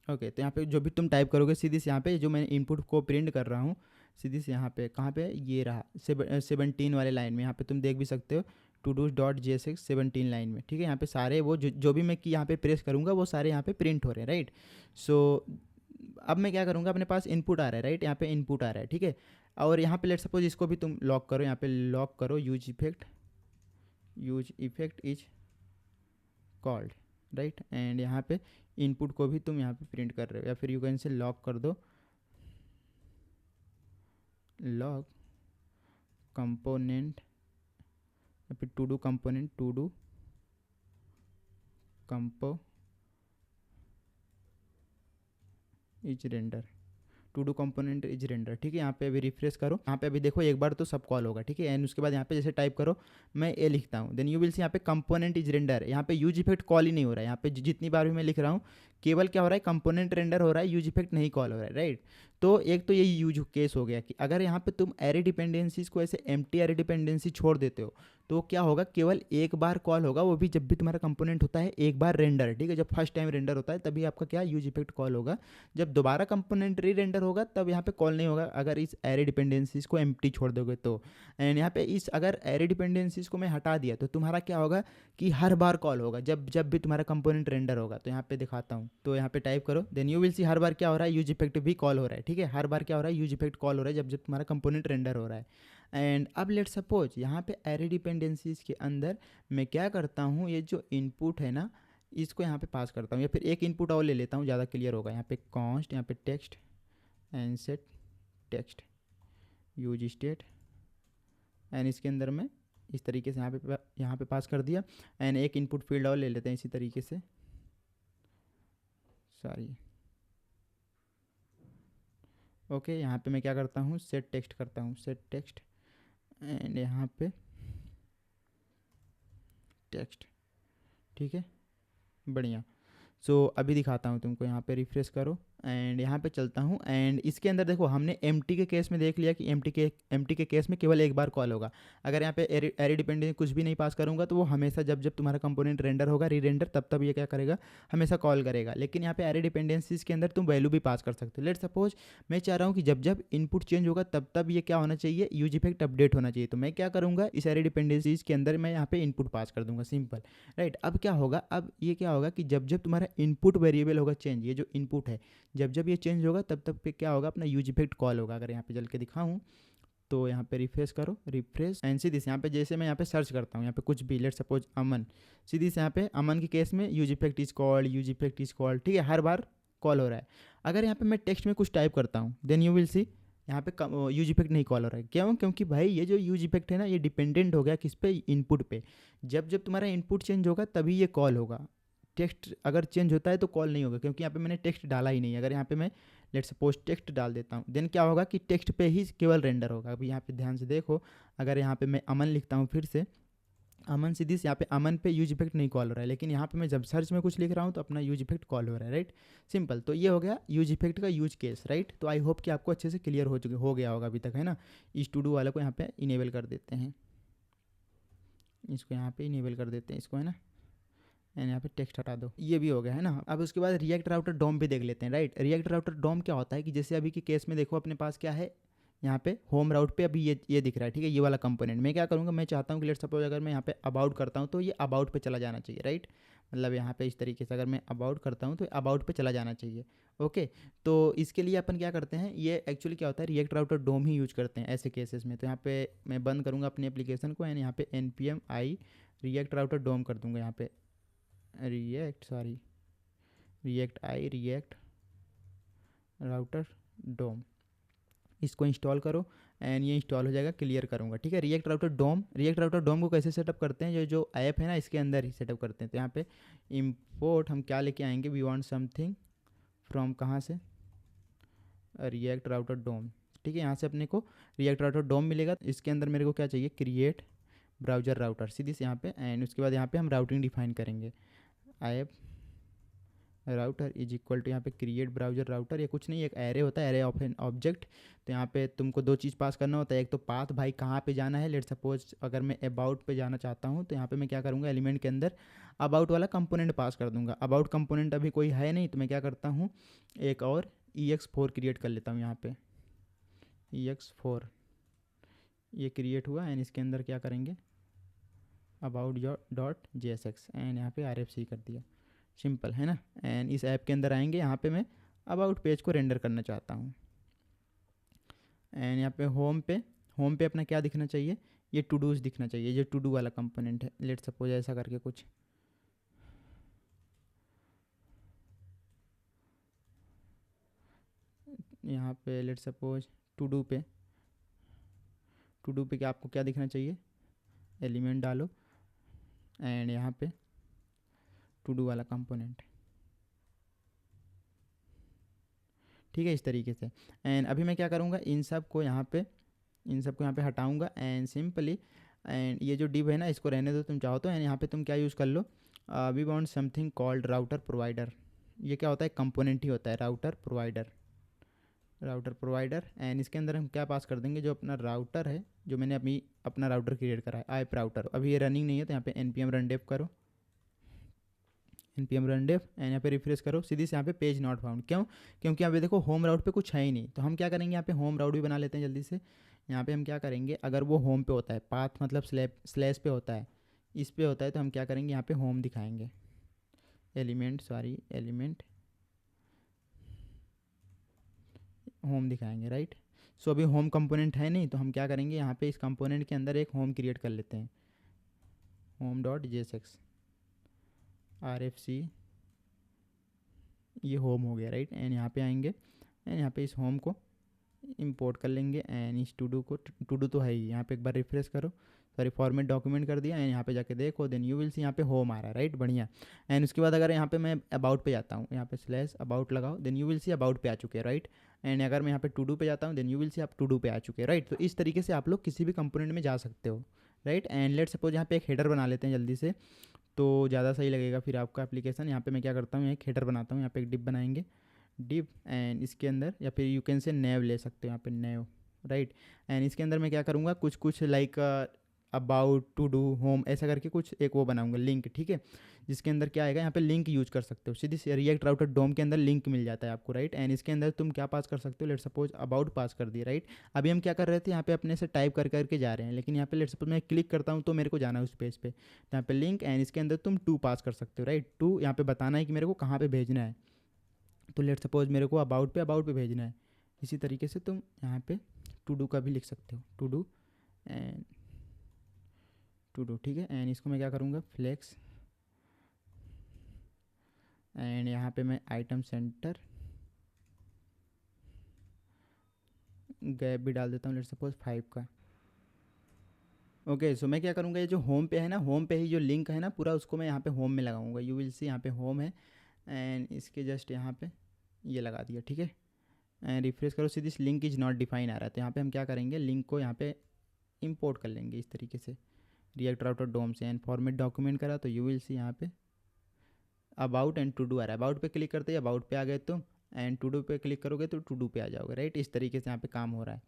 ओके, तो यहाँ पे जो भी तुम टाइप करोगे सीधी से यहाँ पे जो मैं इनपुट को प्रिंट कर रहा हूँ सीधी से यहाँ पे कहाँ पे ये रहा 17 वाले लाइन में, यहाँ पे तुम देख भी सकते हो to do dot JSX 17 line में, ठीक है। यहाँ पे सारे वो जो भी मैं कि यहाँ पे प्रेस करूँगा वो सारे यहाँ पे प्रिंट हो रहे हैं, राइट। सो अब मैं क्या करूँगा, अपने पास इनपुट आ रहा है, राइट, यहाँ पे इनपुट आ रहा है, ठीक है। और यहाँ पे लेट सपोज इसको भी तुम लॉक करो, यहाँ पे लॉक करो use effect is called, right. And यहाँ पे इनपुट को भी तुम यहाँ पे प्रिंट कर रहे हो, या फिर यू कैन से लॉक कर दो लॉग कंपोनेंट, या फिर to do component, to do compo is render, to do component is render, ठीक है। यहाँ पे अभी रिफ्रेश करो, यहाँ पे अभी देखो एक बार तो सब कॉल होगा, ठीक है। एंड उसके बाद यहाँ पे जैसे टाइप करो, मैं ए लिखता हूँ, देन यू विल सी यहाँ पे कंपोनेंट इज रेंडर, यहाँ पे यूज इफेक्ट कॉल ही नहीं हो रहा है। यहाँ पे जितनी बार भी मैं लिख रहा हूँ केवल क्या हो रहा है, कंपोनेंट रेंडर हो रहा है, यूज इफेक्ट नहीं कॉल हो रहा है, राइट। तो एक तो ये यूज केस हो गया कि अगर यहाँ पे तुम एरे डिपेंडेंसीज को ऐसे एम्प्टी एरे डिपेंडेंसी छोड़ देते हो तो क्या होगा, केवल एक बार कॉल होगा, वो भी जब भी तुम्हारा कंपोनेंट होता है एक बार रेंडर, ठीक है। जब फर्स्ट टाइम रेंडर होता है तभी आपका क्या यूज इफेक्ट कॉल होगा। जब दोबारा कंपोनेंट री रेंडर होगा तब यहाँ पे कॉल नहीं होगा, अगर इस एरे डिपेंडेंसीज को एम्प्टी छोड़ दोगे तो। एंड यहाँ पे इस अगर एरे डिपेंडेंसीज को मैं हटा दिया तो तुम्हारा क्या होगा कि हर बार कॉल होगा जब जब भी तुम्हारा कंपोनेंट रेंडर होगा। तो यहाँ पे दिखाता हूँ, तो यहाँ पे टाइप करो, देन यू विल सी हर बार क्या हो रहा है, यूज इफेक्ट भी कॉल हो रहा है, ठीक है। हर बार क्या हो रहा है, यूज इफेक्ट कॉल हो रहा है जब जब तुम्हारा कंपोनेंट रेंडर हो रहा है। एंड अब लेट सपोज यहाँ पे एरे डिपेंडेंसीज के अंदर मैं क्या करता हूँ, ये जो इनपुट है ना इसको यहाँ पे पास करता हूँ, या फिर एक इनपुट और ले लेता हूँ, ज़्यादा क्लियर होगा। यहाँ पे कॉन्स्ट, यहाँ पे text and set text use state, and इसके अंदर मैं इस तरीके से यहाँ पे पास कर दिया। एंड एक इनपुट फील्ड और ले लेते हैं इसी तरीके से, सॉरी ओके। यहाँ पे मैं क्या करता हूँ, सेट टेक्स्ट करता हूँ, सेट टेक्स्ट एंड यहाँ पे टेक्स्ट, ठीक है, बढ़िया। सो अभी दिखाता हूँ तुमको, यहाँ पे रिफ्रेश करो एंड यहाँ पे चलता हूँ। एंड इसके अंदर देखो हमने एम्प्टी के केस में देख लिया कि एम्प्टी के केस में केवल एक बार कॉल होगा। अगर यहाँ पे एरे डिपेंडेंसी कुछ भी नहीं पास करूँगा तो वो हमेशा जब जब तुम्हारा कंपोनेंट रेंडर होगा री रेंडर तब ये क्या करेगा, हमेशा कॉल करेगा। लेकिन यहाँ पे एरे डिपेंडेंसीज के अंदर तुम वैल्यू भी पास कर सकते हो। लेट सपोज मैं चाह रहा हूँ कि जब जब इनपुट चेंज होगा तब ये क्या होना चाहिए, यूज इफेक्ट अपडेट होना चाहिए। तो मैं क्या करूँगा, इस एरे डिपेंडेंसीज के अंदर मैं यहाँ पे इनपुट पास कर दूंगा, सिंपल, राइट। अब क्या होगा, अब ये क्या होगा कि जब जब तुम्हारा इनपुट वेरिएबल होगा चेंज, ये जो इनपुट है जब जब ये चेंज होगा तब पे क्या होगा, अपना यूज इफेक्ट कॉल होगा। अगर यहाँ पे जल के दिखाऊँ तो यहाँ पे रिफ्रेश करो, रिफ्रेश एंड सीधी से यहाँ पे जैसे मैं यहाँ पे सर्च करता हूँ, यहाँ पे कुछ भी, लेट सपोज अमन, सीधी से यहाँ पे अमन के केस में use effect is called, use effect is called, ठीक है, हर बार कॉल हो रहा है। अगर यहाँ पे मैं टेक्स्ट में कुछ टाइप करता हूँ, देन यू विल सी यहाँ पे यूज इफेक्ट नहीं कॉल हो रहा है। क्यों? क्योंकि भाई ये जो यूज इफेक्ट है ना, ये डिपेंडेंट हो गया किस पे, इनपुट पे। जब जब तुम्हारा इनपुट चेंज होगा तभी ये कॉल होगा। टेक्स्ट अगर चेंज होता है तो कॉल नहीं होगा, क्योंकि यहाँ पे मैंने टेक्स्ट डाला ही नहीं। अगर यहाँ पे मैं लेट सपोज टेक्स्ट डाल देता हूँ, देन क्या होगा कि टेक्स्ट पे ही केवल रेंडर होगा। अभी यहाँ पे ध्यान से देखो, अगर यहाँ पे मैं अमन लिखता हूँ फिर से, अमन सीधी से यहाँ पे अमन पे यूज इफेक्ट नहीं कॉल हो रहा है, लेकिन यहाँ पे मैं जब सर्च में कुछ लिख रहा हूँ तो अपना यूज इफेक्ट कॉल हो रहा है, राइट। सिंपल। तो ये हो गया यूज इफेक्ट का यूज केस, राइट। तो आई होप कि आपको अच्छे से क्लियर हो गया होगा अभी तक, है ना। इस टू डू वाले को यहाँ पे इनेबल कर देते हैं, इसको यहाँ पे इनेबल कर देते हैं इसको, है ना। एंड यहाँ पे टेक्स्ट हटा दो, ये भी हो गया, है ना। अब उसके बाद रिएक्ट राउटर डोम भी देख लेते हैं, राइट। रिएक्ट राउटर डोम क्या होता है कि जैसे अभी के केस में देखो अपने पास क्या है, यहाँ पे होम राउट पे अभी ये दिख रहा है, ठीक है, ये वाला कंपोनेंट। मैं क्या करूँगा, मैं चाहता हूँ कि लेट सपोज अगर मैं यहाँ पे अबाउट करता हूँ तो ये अबाउट पे चला जाना चाहिए, राइट। मतलब यहाँ पे इस तरीके से अगर मैं अबाउट करता हूँ तो अबाउट पे चला जाना चाहिए। ओके, तो इसके लिए अपन क्या करते हैं, ये एक्चुअली क्या होता है, रिएक्ट राउटर डोम ही यूज करते हैं ऐसे केसेस में। तो यहाँ पे मैं बंद करूँगा अपनी एप्लीकेशन को, एंड यहाँ पे npm i रिएक्ट राउटर डोम कर दूँगा। यहाँ पे रिएक्ट आई रिएक्ट राउटर डोम, इसको इंस्टॉल करो एंड ये इंस्टॉल हो जाएगा। क्लियर करूँगा, ठीक है। रिएक्ट राउटर डोम को कैसे सेटअप करते हैं, जो ऐप है ना इसके अंदर ही सेटअप करते हैं। तो यहाँ पे इंपोर्ट हम क्या लेके आएंगे, वी वांट समथिंग फ्रॉम, कहाँ से, रिएक्ट राउटर डोम, ठीक है। यहाँ से अपने को रिएक्ट राउटर डोम मिलेगा। इसके अंदर मेरे को क्या चाहिए, क्रिएट ब्राउजर राउटर, सीधी से यहाँ पे। एंड उसके बाद यहाँ पे हम राउटिंग डिफाइन करेंगे, app router is equal to यहाँ पे क्रिएट ब्राउजर राउटर। ये कुछ नहीं, एक एरे होता है, एरे ऑफ एन ऑब्जेक्ट। तो यहाँ पे तुमको दो चीज़ पास करना होता है, एक तो पाथ, भाई कहाँ पे जाना है। लेट सपोज अगर मैं अबाउट पे जाना चाहता हूँ तो यहाँ पे मैं क्या करूँगा, एलिमेंट के अंदर अबाउट वाला कंपोनेंट पास कर दूंगा। अबाउट कंपोनेंट अभी कोई है नहीं, तो मैं क्या करता हूँ, एक और ex4 क्रिएट कर लेता हूँ। यहाँ पे ex4 ये क्रिएट हुआ, एंड इसके अंदर क्या करेंगे, अबाउट डॉट JSX, एंड यहाँ पे RFC कर दिया। सिंपल, है ना। एंड इस ऐप के अंदर आएंगे, यहाँ पे मैं अबाउट पेज को रेंडर करना चाहता हूँ। एंड यहाँ पे होम पे अपना क्या दिखना चाहिए, ये टू डूज दिखना चाहिए, ये टू डू वाला कंपोनेंट है। लेट सपोज ऐसा करके कुछ, यहाँ पे लेट सपोज टू डू पे क्या आपको क्या दिखना चाहिए, एलिमेंट डालो एंड यहाँ पे टू डू वाला कंपोनेंट, ठीक है, इस तरीके से। एंड अभी मैं क्या करूँगा, इन सब को यहाँ पे हटाऊँगा एंड सिंपली, एंड ये जो डिव है ना इसको रहने दो तुम चाहो तो। एंड यहाँ पे तुम क्या यूज़ कर लो, we want something called router provider. ये क्या होता है, कंपोनेंट ही होता है, राउटर प्रोवाइडर। एंड इसके अंदर हम क्या पास कर देंगे, जो अपना राउटर है, जो मैंने अभी अपना राउटर क्रिएट करा है, ऐप राउटर। अभी ये रनिंग नहीं है तो यहाँ पे npm run dev करो, एंड यहाँ पे रिफ्रेश करो, सीधी से यहाँ पे पेज नॉट फाउंड। क्यों? क्योंकि यहाँ पे देखो होम राउट पे कुछ है ही नहीं। तो हम क्या करेंगे, यहाँ पे होम राउट भी बना लेते हैं जल्दी से। यहाँ पे हम क्या करेंगे, अगर वो होम पे होता है, पाथ मतलब स्लैश पे होता है, इस पे होता है, तो हम क्या करेंगे, यहाँ पे होम दिखाएंगे, एलिमेंट होम दिखाएंगे, राइट। सो अभी होम कंपोनेंट है नहीं, तो हम क्या करेंगे, यहाँ पे इस कंपोनेंट के अंदर एक होम क्रिएट कर लेते हैं, होम डॉट JSX RFC, ये होम हो गया, राइट। एंड यहाँ पे आएंगे एंड यहाँ पे इस होम को इंपोर्ट कर लेंगे, एंड इस टू डू तो है ही। यहाँ पे एक बार रिफ्रेश करो, सॉरी फॉर्मेट डॉक्यूमेंट कर दिया, एंड यहाँ पे जाके देखो, देन यू विल सी यहाँ पे होम आ रहा है, राइट, बढ़िया। एंड उसके बाद अगर यहाँ पे मैं अबाउट पे जाता हूँ, यहाँ पे स्लैश अबाउट लगाओ, then you will see about पे आ चुके हैं, राइट। एंड अगर मैं यहाँ पे टू डू पे जाता हूँ, देन यू विल सी आप टू डू पे आ चुके हैं, राइट। तो इस तरीके से आप लोग किसी भी कंपोनेंट में जा सकते हो, राइट। एंड लेट सपोज यहाँ पे एक हेडर बना लेते हैं जल्दी से, तो ज़्यादा सही लगेगा फिर आपका एप्लीकेशन। यहाँ पे मैं क्या करता हूँ, एक हेडर बनाता हूँ, यहाँ पे एक डिप बनाएंगे, डिप, एंड इसके अंदर, या फिर यू कैन से नेव ले सकते हो, यहाँ पे नेव, राइट। एंड इसके अंदर मैं क्या करूँगा, कुछ like about to do home ऐसा करके कुछ एक वो बनाऊंगा, लिंक, ठीक है, जिसके अंदर क्या आएगा, यहाँ पे लिंक यूज कर सकते हो, सीधी से रिएक्ट राउटर डोम के अंदर लिंक मिल जाता है आपको, राइट। एंड इसके अंदर तुम क्या पास कर सकते हो, लेट सपोज अबाउट पास कर दिया, राइट। अभी हम क्या कर रहे थे, यहाँ पे अपने से टाइप करके जा रहे हैं, लेकिन यहाँ पे लेट सपोज मैं क्लिक करता हूँ तो मेरे को जाना है उस पेज पे, तो यहाँ पे लिंक, एंड इसके अंदर तुम टू पास कर सकते हो, राइट। टू यहाँ पे बताना है कि मेरे को कहाँ पे भेजना है, तो लेट सपोज मेरे को अबाउट पे भेजना है। इसी तरीके से तुम यहाँ पे टू डू का भी लिख सकते हो, to do and to do, ठीक है। एंड इसको मैं क्या करूँगा, फ्लेक्स, एंड यहाँ पे मैं आइटम सेंटर गैप भी डाल देता हूँ, लेट्स सपोज 5 का। ओके, सो मैं क्या करूँगा, ये जो होम पे है ना, होम पे ही जो लिंक है ना पूरा, उसको मैं यहाँ पे होम में लगाऊंगा। यू विल सी यहाँ पे होम है एंड इसके जस्ट यहाँ पे ये लगा दिया, ठीक है। एंड रिफ्रेश करो, सीधी लिंक इज नॉट डिफाइन आ रहा है। तो यहाँ पे हम क्या करेंगे, लिंक को यहाँ पे इंपोर्ट कर लेंगे इस तरीके से रिएक्ट राउटर डोम से। एंड फॉर्मेट डॉक्यूमेंट करा तो यू विल सी यहाँ पे अबाउट एंड टू डू आ रहा है। अबाउट पे क्लिक करते ही अबाउट पे आ गए तुम, एंड टू डू पे क्लिक करोगे तो टू डू पे आ जाओगे, राइट। इस तरीके से यहाँ पे काम हो रहा है।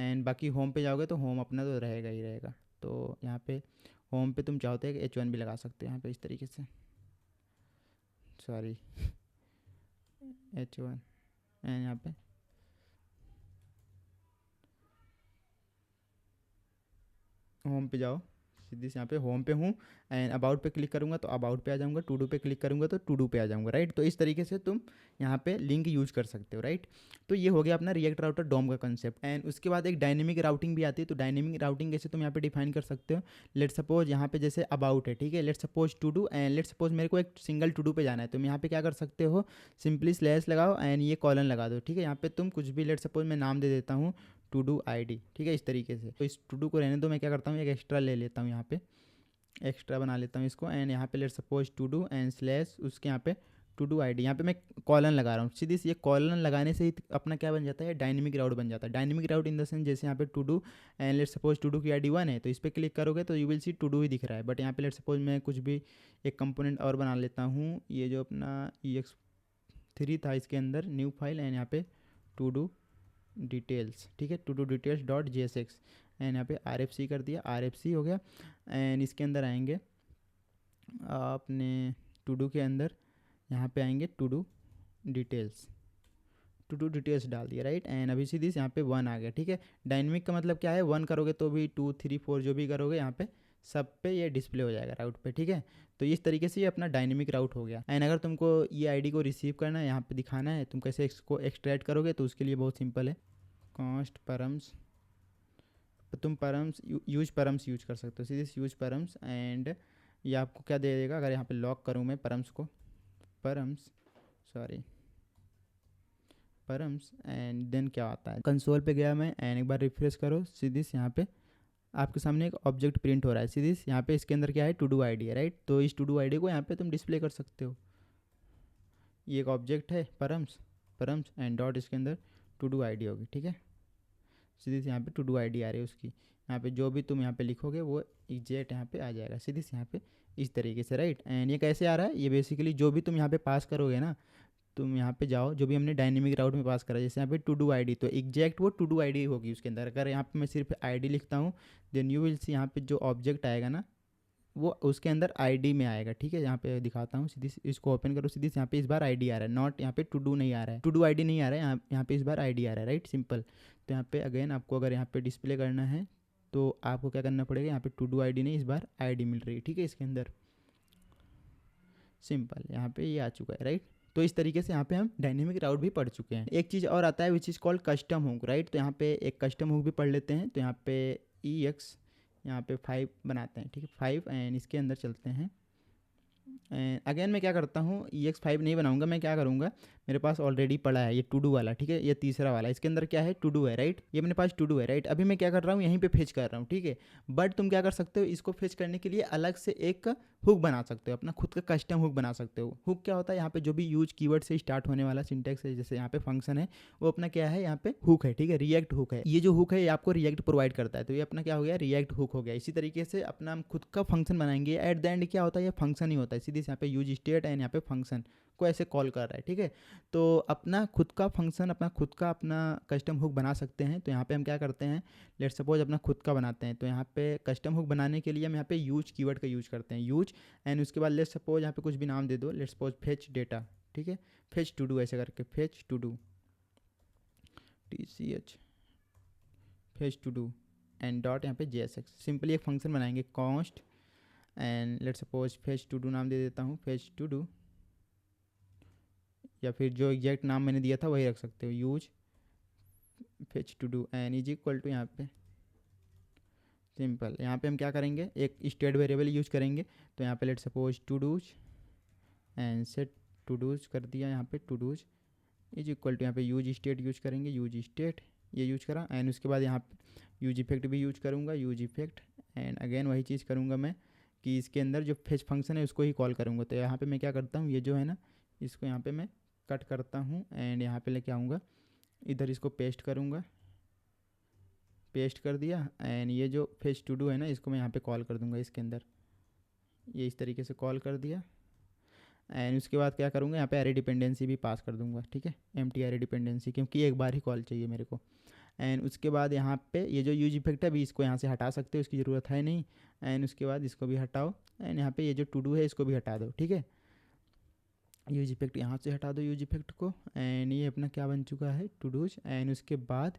एंड बाकी होम पे जाओगे तो होम अपना तो रहेगा ही रहेगा। तो यहाँ पे होम पे तुम चाहते हैं H1 भी लगा सकते हो यहाँ पे इस तरीके से, सॉरी H1। एंड यहाँ पे होम पे जाओ, सीधी से यहाँ पे होम पे हूँ एंड अबाउट पे क्लिक करूँगा तो अबाउट पे आ जाऊँगा, टू डू पे क्लिक करूँगा तो टू डू पे आ जाऊँगा, राइट। तो इस तरीके से तुम यहाँ पे लिंक यूज कर सकते हो, राइट। तो ये हो गया अपना रिएक्ट राउटर डोम का कंसेप्ट। एंड उसके बाद एक डायनेमिक राउटिंग भी आती है। तो डायनेमिक राउटिंग कैसे तुम यहाँ पे डिफाइन कर सकते हो, लेट सपोज यहाँ पे जैसे अबाउट है, ठीक है, let suppose to do, and let suppose मेरे को एक सिंगल टू डू पे जाना है। तुम यहाँ पे क्या कर सकते हो, सिंपली स्लैश लगाओ एंड ये कॉलन लगा दो, ठीक है। यहाँ पे तुम कुछ भी, लेट सपोज मैं नाम दे देता हूँ टू डू ID, ठीक है, इस तरीके से। तो इस टू डू को रहने दो, मैं क्या करता हूँ एक एक्स्ट्रा ले लेता हूँ, यहाँ पे एक्स्ट्रा बना लेता हूँ इसको। एंड यहाँ पे let suppose to do and slash उसके यहाँ पे टू डू ID, यहाँ पे मैं कॉलन लगा रहा हूँ। सीधी सी ये कॉलन लगाने से ही अपना क्या बन जाता है, डायनेमिक राउट बन जाता है। Dynamic route in the sense जैसे यहाँ पे to do and let suppose to do की ID 1 है, तो इस पर क्लिक करोगे तो you will see to do ही दिख रहा है। बट यहाँ पे लेट सपोज मैं कुछ भी एक कंपोनेंट और बना लेता हूँ, ये जो अपना EX3 था इसके अंदर न्यू फाइल, एंड यहाँ पे टू डू डिटेल्स, ठीक है, to do details dot JSX। And यहाँ पे RFC कर दिया, RFC हो गया। एंड इसके अंदर आएंगे अपने टू डू के अंदर, यहाँ पे आएंगे टू डू डिटेल्स डाल दिया, राइट। एंड अभी सीधी यहाँ पे 1 आ गया, ठीक है। डायनेमिक का मतलब क्या है, 1 करोगे तो भी 2 3 4 जो भी करोगे यहाँ पे सब पे ये डिस्प्ले हो जाएगा राउट पे, ठीक है। तो इस तरीके से ये अपना डायनेमिक राउट हो गया। एंड अगर तुमको ये ID को रिसीव करना है, यहाँ पे दिखाना है, तुम कैसे इसको एक्सट्रैक्ट करोगे, तो उसके लिए बहुत सिंपल है, कॉन्स्ट परम्स। तुम परम्स यूज परम्स यूज कर सकते हो, सीधे यूज परम्स। एंड ये आपको क्या दे देगा, अगर यहाँ पे लॉक करूँ मैं परम्स को, परम्स एंड देन क्या आता है, कंसोल पे गया मैं एंड एक बार रिफ्रेश करो, सीधी यहाँ पे आपके सामने एक ऑब्जेक्ट प्रिंट हो रहा है। सीधी यहाँ पे इसके अंदर क्या है, टू डू ID है, राइट। तो इस टू डू ID को यहाँ पे तुम डिस्प्ले कर सकते हो। ये एक ऑब्जेक्ट है परम्स एंड डॉट, इसके अंदर टू डू ID होगी, ठीक है। सीधी से यहाँ पे टू डू ID आ रही है उसकी, यहाँ पे जो भी तुम यहाँ पे लिखोगे वो एग्जैक्ट यहाँ पे आ जाएगा, सीधी से यहाँ पे इस तरीके से, राइट। एंड ये कैसे आ रहा है, ये बेसिकली जो भी तुम यहाँ पे पास करोगे ना, तुम यहाँ पे जाओ, जो भी हमने डायनेमिक राउट में पास करा, जैसे यहाँ पे टू डू ID, तो एग्जैक्ट वो टू डू ID होगी उसके अंदर। अगर यहाँ पे मैं सिर्फ ID लिखता हूँ, देन यू विल सी यहाँ पे जो ऑब्जेक्ट आएगा ना वो उसके अंदर ID में आएगा, ठीक है। यहाँ पे दिखाता हूँ, सीधी इसको ओपन करो, सीधी यहाँ पे इस बार ID आ रहा है, नॉट यहाँ पे टू डू नहीं आ रहा है, टू डू ID नहीं आ रहा है, यहाँ पे इस बार ID आ रहा है, राइट, सिंपल। तो यहाँ पे अगेन आपको अगर यहाँ पे डिस्प्ले करना है तो आपको क्या करना पड़ेगा, यहाँ पे टू डू ID नहीं, इस बार ID मिल रही है, ठीक है, इसके अंदर सिंपल यहाँ पे ये आ चुका है, राइट। तो इस तरीके से यहाँ पे हम डायनेमिक राउट भी पढ़ चुके हैं। एक चीज़ और आता है विच is called custom hook, right. तो यहाँ पे एक कस्टम हुक भी पढ़ लेते हैं। तो यहाँ पे EX यहाँ पे 5 बनाते हैं, ठीक है, 5 एंड इसके अंदर चलते हैं। अगेन मैं क्या करता हूँ, EX5 नहीं बनाऊंगा, मैं क्या करूँगा, मेरे पास ऑलरेडी पड़ा है ये टू डू वाला, ठीक है, ये तीसरा वाला, इसके अंदर क्या है, टू डू है, राइट। ये मेरे पास टू डू है, राइट। अभी मैं क्या कर रहा हूँ, यहीं पे फेच कर रहा हूँ, ठीक है। बट तुम क्या कर सकते हो, इसको फेच करने के लिए अलग से एक हुक बना सकते हो, अपना खुद का कस्टम हुक बना सकते हो। हुक क्या होता है, यहाँ पे जो भी यूज कीवर्ड से स्टार्ट होने वाला सिंटेक्स है, जैसे यहाँ पे फंक्शन है, वो अपना क्या है, यहाँ पे हुक है, ठीक है, रिएक्ट हुक है। ये जो हुक है ये आपको रिएक्ट प्रोवाइड करता है, तो ये अपना क्या हो गया, रिएक्ट हुक हो गया। इसी तरीके से अपना हम खुद का फंक्शन बनाएंगे, एट द एंड क्या होता है, ये फंक्शन ही होता है, सीधे यहाँ पे यूज स्टेट एंड यहाँ पे फंक्शन को ऐसे कॉल कर रहा है, ठीक है। तो अपना खुद का फंक्शन, अपना कस्टम हुक बना सकते हैं। तो यहाँ पे हम क्या करते हैं, लेट्स सपोज अपना खुद का बनाते हैं। तो यहाँ पे कस्टम हुक बनाने के लिए हम यहाँ पे यूज कीवर्ड का यूज करते हैं, यूज। एंड उसके बाद लेट्स सपोज यहाँ पे कुछ भी नाम दे दो, लेट्स सपोज फेच डेटा, ठीक है, फेच टू डू, ऐसे करके fetch to do, TCH fetch to do and dot यहाँ पे JSX। सिंपली एक फंक्शन बनाएंगे const and let's suppose fetch to do नाम दे देता हूँ, फेच टू डू, या फिर जो एग्जैक्ट नाम मैंने दिया था वही रख सकते हो, use fetch to do and is equal to यहाँ पे सिंपल। यहाँ पे हम क्या करेंगे, एक स्टेट वेरिएबल यूज करेंगे। तो यहाँ पे let suppose todos and set todos कर दिया, यहाँ पे todos is equal to यहाँ पे यूज स्टेट यूज करेंगे, यूज स्टेट ये यूज करा। एंड उसके बाद यहाँ पे यूज इफेक्ट भी यूज करूँगा, यूज इफेक्ट। एंड अगेन वही चीज़ करूँगा मैं कि इसके अंदर जो फेच फंक्शन है उसको ही कॉल करूँगा। तो यहाँ पे मैं क्या करता हूँ, ये जो है ना इसको यहाँ पे मैं कट करता हूँ एंड यहाँ पे लेके आऊँगा, इधर इसको पेस्ट करूँगा, पेस्ट कर दिया। एंड ये जो फेच टू डू है ना इसको मैं यहाँ पे कॉल कर दूँगा इसके अंदर, ये इस तरीके से कॉल कर दिया। एंड उसके बाद क्या करूँगा, यहाँ पे एरे डिपेंडेंसी भी पास कर दूँगा, ठीक है, एम्प्टी एरे डिपेंडेंसी, क्योंकि एक बार ही कॉल चाहिए मेरे को। एंड उसके बाद यहाँ पे ये जो यूज इफेक्ट है अभी इसको यहाँ से हटा सकते हो, इसकी ज़रूरत है नहीं। एंड उसके बाद इसको भी हटाओ। एंड यहाँ पे ये जो टू डू है इसको भी हटा दो, ठीक है, यूज इफेक्ट यहाँ से हटा दो यूज इफेक्ट को। एंड ये अपना क्या बन चुका है, टू डूज। एंड उसके बाद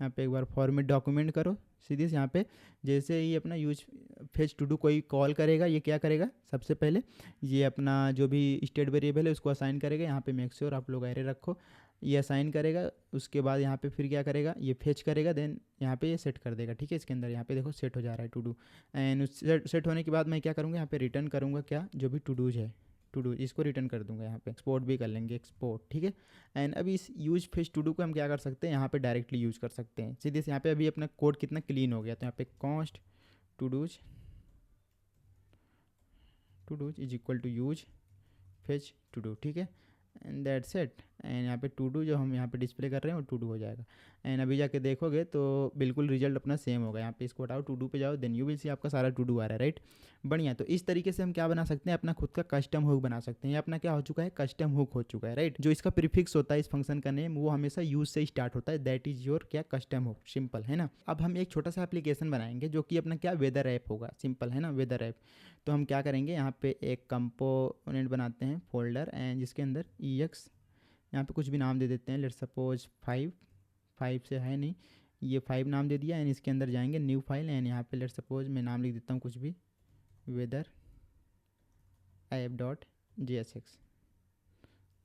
यहाँ पे एक बार फॉर्मेट डॉक्यूमेंट करो सीधे से यहाँ पे, जैसे ही अपना यूज फेच टू डू कोई कॉल करेगा ये क्या करेगा, सबसे पहले ये अपना जो भी स्टेट वेरिएबल है उसको असाइन करेगा। यहाँ पे मेक श्योर आप लोग एरे रखो, ये असाइन करेगा। उसके बाद यहाँ पे फिर क्या करेगा, ये फेच करेगा, देन यहाँ पे ये सेट कर देगा, ठीक है। इसके अंदर यहाँ पे देखो सेट हो जा रहा है टू डू। एंड सेट होने के बाद मैं क्या करूँगा, यहाँ पे रिटर्न करूँगा क्या, जो भी टू डूज है, टू डू इसको रिटर्न कर दूंगा। यहाँ पे एक्सपोर्ट भी कर लेंगे, एक्सपोर्ट, ठीक है। एंड अभी इस यूज फेच टू डू को हम क्या कर सकते हैं, यहाँ पे डायरेक्टली यूज़ कर सकते हैं सीधे से। यहाँ पे अभी अपना कोड कितना क्लीन हो गया, तो यहाँ पे const todos is equal to use fetch to do, ठीक है। And that's it. एंड यहाँ पे टू डू जो हम यहाँ पे डिस्प्ले कर रहे हैं वो टू डू हो जाएगा। एंड अभी जाके देखोगे तो बिल्कुल रिजल्ट अपना सेम होगा। यहाँ पे इसको हटाओ, टू डू पे जाओ, देन यू विल सी आपका सारा टू डू आ रहा है, राइट। बढ़िया। तो इस तरीके से हम क्या बना सकते हैं, अपना खुद का कस्टम हुक बना सकते हैं। ये अपना क्या हो चुका है, कस्टम हुक हो चुका है, राइट। जो इसका प्रीफिक्स होता है इस फंक्शन का नेम, वो हमेशा यूज से स्टार्ट होता है, दैट इज योर क्या, कस्टम हुक। सिंपल है ना। अब हम एक छोटा सा एप्लीकेशन बनाएंगे जो कि अपना क्या, वेदर ऐप होगा। सिंपल है ना, वेदर ऐप। तो हम क्या करेंगे, यहाँ पे एक कंपोनेंट बनाते हैं फोल्डर, एंड जिसके अंदर EX, यहाँ पे कुछ भी नाम दे देते हैं, लेट सपोज 5 से है नहीं, ये 5 नाम दे दिया। एंड इसके अंदर जाएंगे न्यू फाइल, एंड यहाँ पे लेट सपोज मैं नाम लिख देता हूँ कुछ भी, weather app dot JSX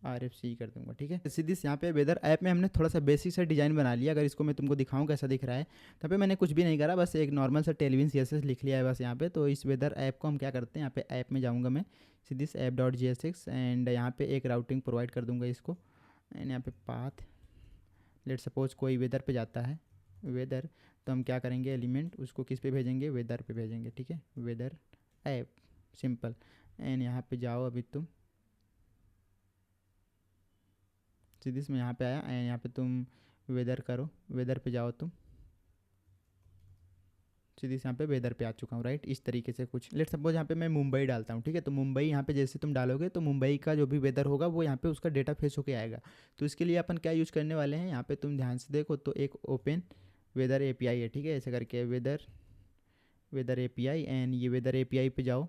RFC कर दूंगा, ठीक है। सीधी यहाँ पे वेदर ऐप में हमने थोड़ा सा बेसिक सा डिज़ाइन बना लिया। अगर इसको मैं तुमको दिखाऊं कैसा दिख रहा है, तो पे मैंने कुछ भी नहीं करा, बस एक नॉर्मल सा टेलविन CSS लिख लिया है बस यहाँ पे। तो इस वेदर ऐप को हम क्या करते हैं, यहाँ पे ऐप में जाऊँगा मैं सीधी ऐप डॉट JSX, एंड यहाँ पे एक राउटिंग प्रोवाइड कर दूँगा इसको। एंड यहाँ पे पाथ, लेट सपोज कोई वेदर पे जाता है, वेदर, तो हम क्या करेंगे, एलिमेंट उसको किस पे भेजेंगे, वेदर पे भेजेंगे, ठीक है, वेदर ऐप, सिंपल। एंड यहाँ पे जाओ अभी तुम सीधे में यहाँ पे आया। एंड यहाँ पे तुम वेदर करो, वेदर पे जाओ तुम सीधे से यहाँ पे वेदर पे आ चुका हूँ, राइट। इस तरीके से कुछ, लेट सपोज यहाँ पे मैं मुंबई डालता हूँ, ठीक है। तो मुंबई यहाँ पे जैसे तुम डालोगे तो मुंबई का जो भी वेदर होगा वो यहाँ पे उसका डेटा फेच होके आएगा। तो इसके लिए अपन क्या यूज़ करने वाले हैं, यहाँ पे तुम ध्यान से देखो तो एक ओपन वेदर API है, ठीक है, ऐसे करके वेदर API। एंड ये वेदर API पे जाओ,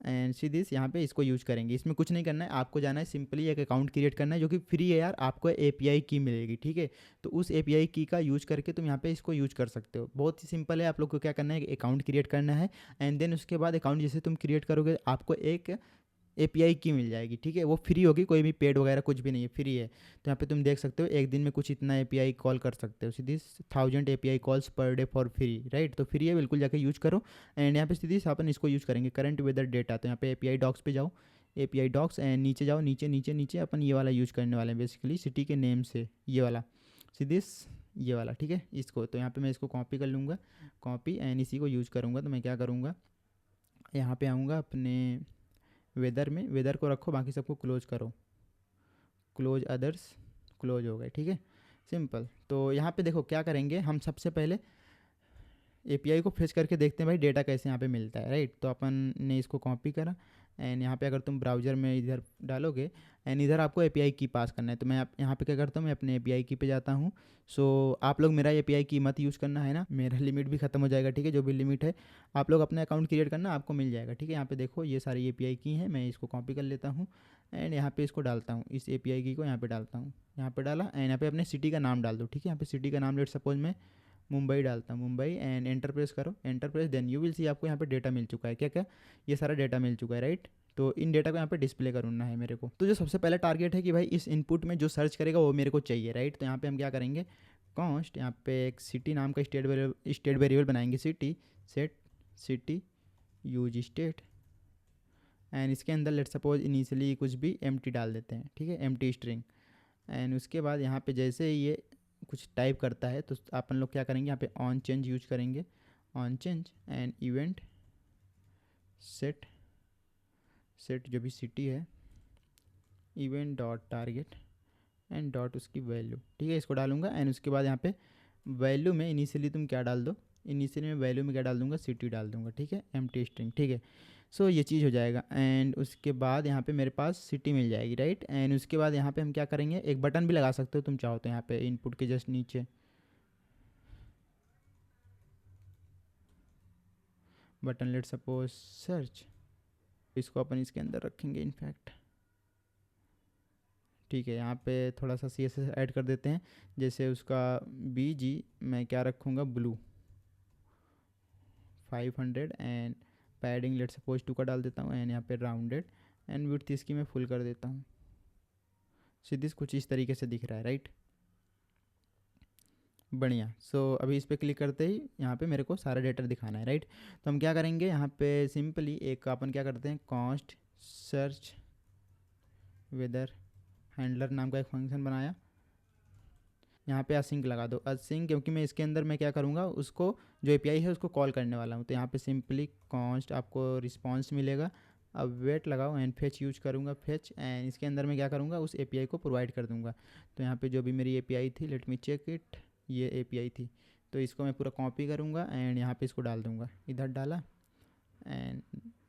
एंड सी दिस यहाँ पे इसको यूज करेंगे। इसमें कुछ नहीं करना है, आपको जाना है सिंपली एक अकाउंट क्रिएट करना है जो कि फ्री है यार, आपको API की मिलेगी, ठीक है। तो उस API की का यूज करके तुम यहाँ पे इसको यूज कर सकते हो। बहुत ही सिंपल है, आप लोग को क्या करना है, अकाउंट क्रिएट करना है। एंड देन उसके बाद अकाउंट जैसे तुम क्रिएट करोगे आपको एक API की मिल जाएगी, ठीक है। वो फ्री होगी, कोई भी पेड वगैरह कुछ भी नहीं है, फ्री है। तो यहाँ पे तुम देख सकते हो एक दिन में कुछ इतना API कॉल कर सकते हो, सीधी 1000 API calls per day for free, right. तो फ्री है, बिल्कुल जाके यूज करो। एंड यहाँ पे सीधी अपन इसको यूज करेंगे, करंट वेदर डेटा। तो यहाँ पे API डॉक्स पे जाओ, API डॉक्स, एंड नीचे जाओ, नीचे नीचे नीचे अपन ये वाला यूज करने वाले हैं बेसिकली, सिटी के नेम से, ये वाला सीधी ये वाला, ठीक है। इसको तो यहाँ पे मैं इसको कॉपी कर लूँगा, कॉपी, एंड इसी को यूज़ करूँगा। तो मैं क्या करूँगा, यहाँ पे आऊँगा अपने वेदर में, वेदर को रखो, बाकी सबको क्लोज करो, क्लोज अदर्स, क्लोज हो गए, ठीक है, सिंपल। तो यहाँ पे देखो क्या करेंगे हम, सबसे पहले API को फेच करके देखते हैं भाई डेटा कैसे यहाँ पे मिलता है, राइट। तो अपन ने इसको कॉपी करा, एंड यहाँ पे अगर तुम ब्राउज़र में इधर डालोगे, एंड इधर आपको API की पास करना है। तो मैं यहाँ पे क्या करता हूँ, मैं अपने API की पे जाता हूँ। सो आप लोग मेरा API की मत यूज़ करना है ना, मेरा लिमिट भी ख़त्म हो जाएगा, ठीक है। जो भी लिमिट है आप लोग अपना अकाउंट क्रिएट करना, आपको मिल जाएगा, ठीक है। यहाँ पे देखो ये सारी API की हैं, मैं इसको कॉपी कर लेता हूँ, एंड यहाँ पे इसको डालता हूँ, इस API की को यहाँ पे डालता हूँ, यहाँ पे डाला। एंड यहाँ पे अपने सिटी का नाम डाल दो, ठीक है। यहाँ पे सिटी का नाम लेट सपोज मैं मुंबई डालता हूँ, मुंबई, एंड एंटर प्रेस करो, enter press, then you will see आपको यहाँ पे डेटा मिल चुका है, क्या क्या, ये सारा डेटा मिल चुका है, राइट। तो इन डेटा को यहाँ पे डिस्प्ले करना है मेरे को। तो जो सबसे पहला टारगेट है कि भाई इस इनपुट में जो सर्च करेगा वो मेरे को चाहिए, राइट। तो यहाँ पे हम क्या करेंगे, कॉन्स्ट, यहाँ पे एक सिटी नाम का स्टेट वेरिएबल बनाएंगे, city set city use state. And इसके अंदर लेट सपोज इनिशियली कुछ भी एम्प्टी डाल देते हैं, ठीक है, एम्प्टी स्ट्रिंग। एंड उसके बाद यहाँ पे जैसे ये कुछ टाइप करता है तो अपन लोग क्या करेंगे, यहाँ पे ऑन चेंज यूज करेंगे, on change and event set जो भी सिटी है, event dot target and dot उसकी वैल्यू, ठीक है, इसको डालूंगा। एंड उसके बाद यहाँ पे वैल्यू में इनिशियली तुम क्या डाल दो, इनिशियली में वैल्यू में क्या डाल दूंगा, सिटी डाल दूंगा, ठीक है, एम्प्टी स्ट्रिंग, ठीक है। सो ये चीज़ हो जाएगा। एंड उसके बाद यहाँ पे मेरे पास सिटी मिल जाएगी, राइट। एंड उसके बाद यहाँ पे हम क्या करेंगे, एक बटन भी लगा सकते हो तुम चाहो तो, यहाँ पे इनपुट के जस्ट नीचे बटन, लेट सपोज सर्च, इसको अपन इसके अंदर रखेंगे इनफैक्ट, ठीक है। यहाँ पे थोड़ा सा CSS ऐड कर देते हैं, जैसे उसका BG मैं क्या रखूँगा, blue 500 and padding let suppose 2 का डाल देता हूँ। एंड यहाँ पे राउंडेड एंड विड्थ इसकी मैं फुल कर देता हूँ। सीधी कुछ इस तरीके से दिख रहा है, राइट, बढ़िया। सो अभी इस पर क्लिक करते ही यहाँ पे मेरे को सारा डेटा दिखाना है, राइट। तो हम क्या करेंगे, यहाँ पे सिंपली एक अपन क्या करते हैं, कॉन्स्ट सर्च वेदर हैंडलर नाम का एक फंक्शन बनाया, यहाँ पे असिंक लगा दो, असिंक, क्योंकि मैं इसके अंदर मैं क्या करूँगा, उसको जो API है उसको कॉल करने वाला हूँ। तो यहाँ पे सिंपली कॉन्स्ट आपको रिस्पॉन्स मिलेगा, अब वेट लगाओ एंड फेच यूज करूँगा, फेच, एंड इसके अंदर मैं क्या करूँगा, उस API को प्रोवाइड कर दूँगा। तो यहाँ पे जो भी मेरी API थी, लेट मी चेक इट, ये API थी, तो इसको मैं पूरा कॉपी करूँगा एंड यहाँ पे इसको डाल दूँगा, इधर डाला। एंड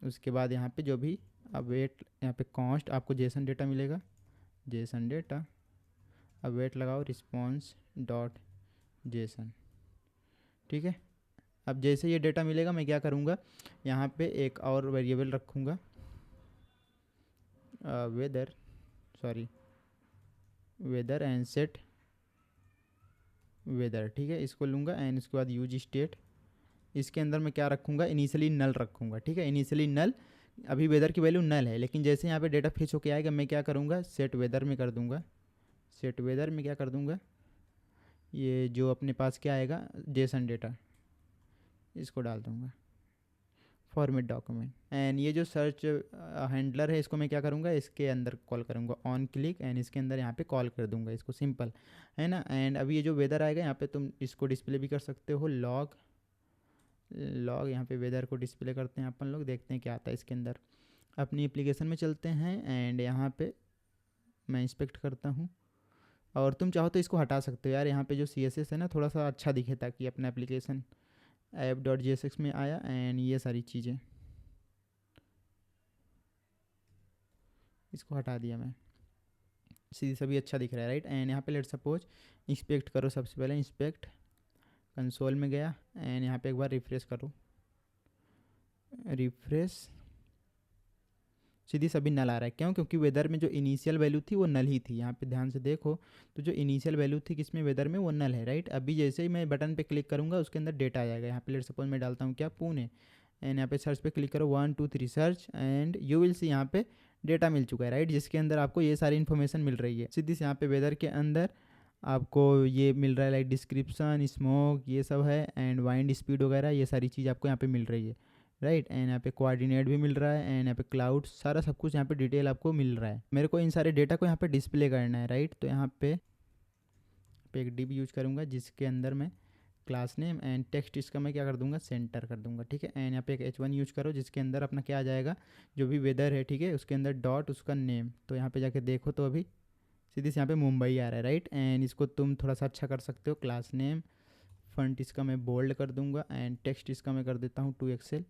उसके बाद यहाँ पे जो भी, अब वेट, यहाँ पे कॉन्स्ट आपको जेसन डेटा मिलेगा, जेसन डेटा, अब वेट लगाओ रिस्पॉन्स डॉट जेसन, ठीक है। अब जैसे ये डेटा मिलेगा मैं क्या करूँगा, यहाँ पे एक और वेरिएबल रखूँगा, weather, sorry weather and set weather, ठीक है, इसको लूँगा। एंड उसके बाद यूज स्टेट, इसके अंदर मैं क्या रखूँगा, इनिशियली नल रखूँगा, ठीक है, इनिशियली नल, अभी वेदर की वैल्यू नल है, लेकिन जैसे यहाँ पे डेटा फिच होके आएगा मैं क्या करूँगा, सेट वेदर में कर दूँगा, सेट वेदर में क्या कर दूँगा, ये जो अपने पास क्या आएगा, जेसन डेटा, इसको डाल दूँगा, फॉर्मेट डॉक्यूमेंट। एंड ये जो सर्च हैंडलर है इसको मैं क्या करूँगा, इसके अंदर कॉल करूँगा, ऑन क्लिक, एंड इसके अंदर यहाँ पे कॉल कर दूँगा इसको, सिंपल है ना। एंड अभी ये जो वेदर आएगा यहाँ पे तुम इसको डिस्प्ले भी कर सकते हो, लॉग यहाँ पे वेदर को डिस्प्ले करते हैं अपन लोग, देखते हैं क्या आता है इसके अंदर। अपनी एप्लीकेशन में चलते हैं एंड यहाँ पे मैं इंस्पेक्ट करता हूँ, और तुम चाहो तो इसको हटा सकते हो यार, यहाँ पे जो CSS है ना थोड़ा सा अच्छा दिखे, ताकि अपना एप्लीकेशन app.jsx में आया। एंड ये सारी चीज़ें इसको हटा दिया मैं, सीधी सभी अच्छा दिख रहा है, राइट। एंड यहाँ पे लेट सपोज इंस्पेक्ट करो, सबसे पहले इंस्पेक्ट कंसोल में गया, एंड यहाँ पे एक बार रिफ्रेश करो, रिफ्रेश, सीधी सभी नल आ रहा है, क्यों, क्योंकि वेदर में जो इनिशियल वैल्यू थी वो नल ही थी। यहाँ पे ध्यान से देखो तो जो इनिशियल वैल्यू थी किसमें, वेदर में, वो नल है, राइट। अभी जैसे ही मैं बटन पे क्लिक करूँगा उसके अंदर डेटा आ जाएगा। यहाँ पे लेट सपोज मैं डालता हूँ क्या, पुणे, एंड यहाँ पे सर्च पे क्लिक करो, 1 2 3 search, and you will see यहाँ पे डेटा मिल चुका है, राइट, जिसके अंदर आपको ये सारी इन्फॉर्मेशन मिल रही है। सीधी से यहाँ पे वेदर के अंदर आपको ये मिल रहा है, लाइक डिस्क्रिप्शन, स्मोक, ये सब है, एंड वाइंड स्पीड वगैरह, ये सारी चीज़ आपको यहाँ पे मिल रही है, राइट। एंड यहाँ पे कोऑर्डिनेट भी मिल रहा है, एंड यहाँ पे क्लाउड, सारा सब कुछ यहाँ पे डिटेल आपको मिल रहा है। मेरे को इन सारे डेटा को यहाँ पे डिस्प्ले करना है, राइट। तो यहाँ पे एक डिव यूज करूँगा जिसके अंदर मैं क्लास नेम एंड टेक्स्ट, इसका मैं क्या कर दूँगा, सेंटर कर दूँगा, ठीक है। एंड यहाँ पे एक H1 यूज करो जिसके अंदर अपना क्या आ जाएगा, जो भी वेदर है, ठीक है, उसके अंदर डॉट उसका नेम। तो यहाँ पे जाके देखो तो अभी सीधी से यहाँ पे मुंबई आ रहा है, राइट। एंड इसको तुम थोड़ा सा अच्छा कर सकते हो, क्लास नेम, फंट इसका मैं बोल्ड कर दूँगा, एंड टेक्स्ट इसका मैं कर देता हूँ 2XL,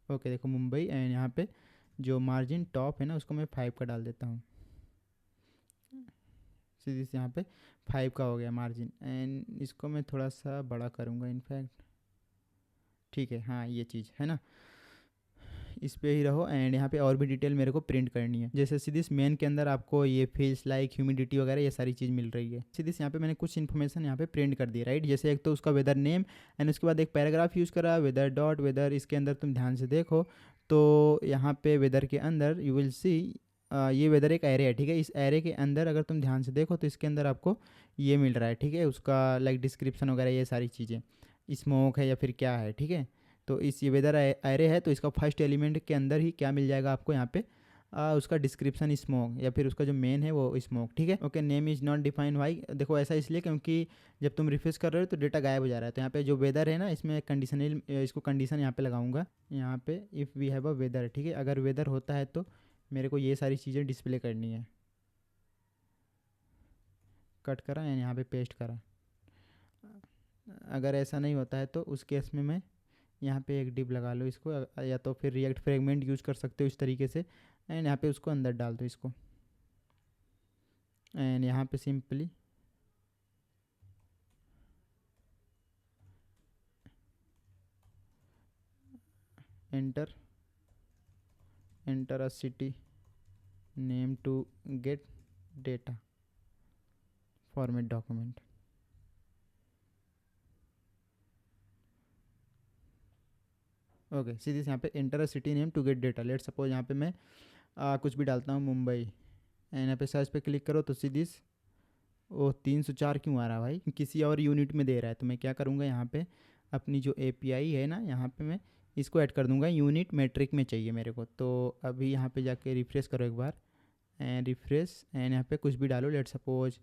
ओके। देखो मुंबई, एंड यहाँ पे जो मार्जिन टॉप है ना उसको मैं 5 का डाल देता हूँ, सीधी से यहाँ पे 5 का हो गया मार्जिन। एंड इसको मैं थोड़ा सा बड़ा करूँगा इनफैक्ट, ठीक है, हाँ ये चीज़ है ना, इस पे ही रहो। एंड यहाँ पे और भी डिटेल मेरे को प्रिंट करनी है, जैसे सीधी मेन के अंदर आपको ये फील्स लाइक ह्यूमिडिटी वगैरह ये सारी चीज़ मिल रही है। सीधी यहाँ पे मैंने कुछ इन्फॉर्मेशन यहाँ पे प्रिंट कर दी, राइट। जैसे एक तो उसका वेदर नेम, एंड उसके बाद एक पैराग्राफ यूज़ करा, वेदर डॉट वेदर। इसके अंदर तुम ध्यान से देखो तो यहाँ पे वेदर के अंदर यू विल सी, ये वेदर एक एरे है, ठीक है। इस एरे के अंदर अगर तुम ध्यान से देखो तो इसके अंदर आपको ये मिल रहा है, ठीक है, उसका लाइक डिस्क्रिप्शन वगैरह ये सारी चीज़ें, स्मोक है या फिर क्या है, ठीक है। तो इस ये वेदर एरे है तो इसका फर्स्ट एलिमेंट के अंदर ही क्या मिल जाएगा आपको, यहाँ पे उसका डिस्क्रिप्शन स्मोक या फिर उसका जो मेन है वो स्मोक, ठीक है। Okay, name is not define why, देखो ऐसा इसलिए क्योंकि जब तुम रिफ्रेश कर रहे हो तो डेटा गायब हो जा रहा है। तो यहाँ पे जो वेदर है ना, इसमें कंडीशनल, इसको कंडीशन यहाँ पे लगाऊंगा, यहाँ पे if we have a weather, ठीक है। अगर वेदर होता है तो मेरे को ये सारी चीज़ें डिस्प्ले करनी है। कट करा एंड यहाँ पे पेस्ट करा। अगर ऐसा नहीं होता है तो उस केस में मैं यहाँ पे एक डिव लगा लो इसको, या तो फिर रिएक्ट फ्रेगमेंट यूज़ कर सकते हो इस तरीके से, एंड यहाँ पे उसको अंदर डाल दो इसको, एंड यहाँ पे simply enter a city name to get data format document. Okay, सीधी से यहाँ पे enter a city name to get data. Let suppose यहाँ पे मैं कुछ भी डालता हूँ, मुंबई, एंड यहाँ पे सर्च पे क्लिक करो तो सीधी ओ 304 क्यों आ रहा है भाई, किसी और यूनिट में दे रहा है। तो मैं क्या करूँगा, यहाँ पे अपनी जो एपीआई है ना, यहाँ पे मैं इसको ऐड कर दूँगा, यूनिट मेट्रिक में चाहिए मेरे को। तो अभी यहाँ पे जाके रिफ्रेश करो एक बार, एंड रिफ्रेश, एंड यहाँ पे कुछ भी डालो, let suppose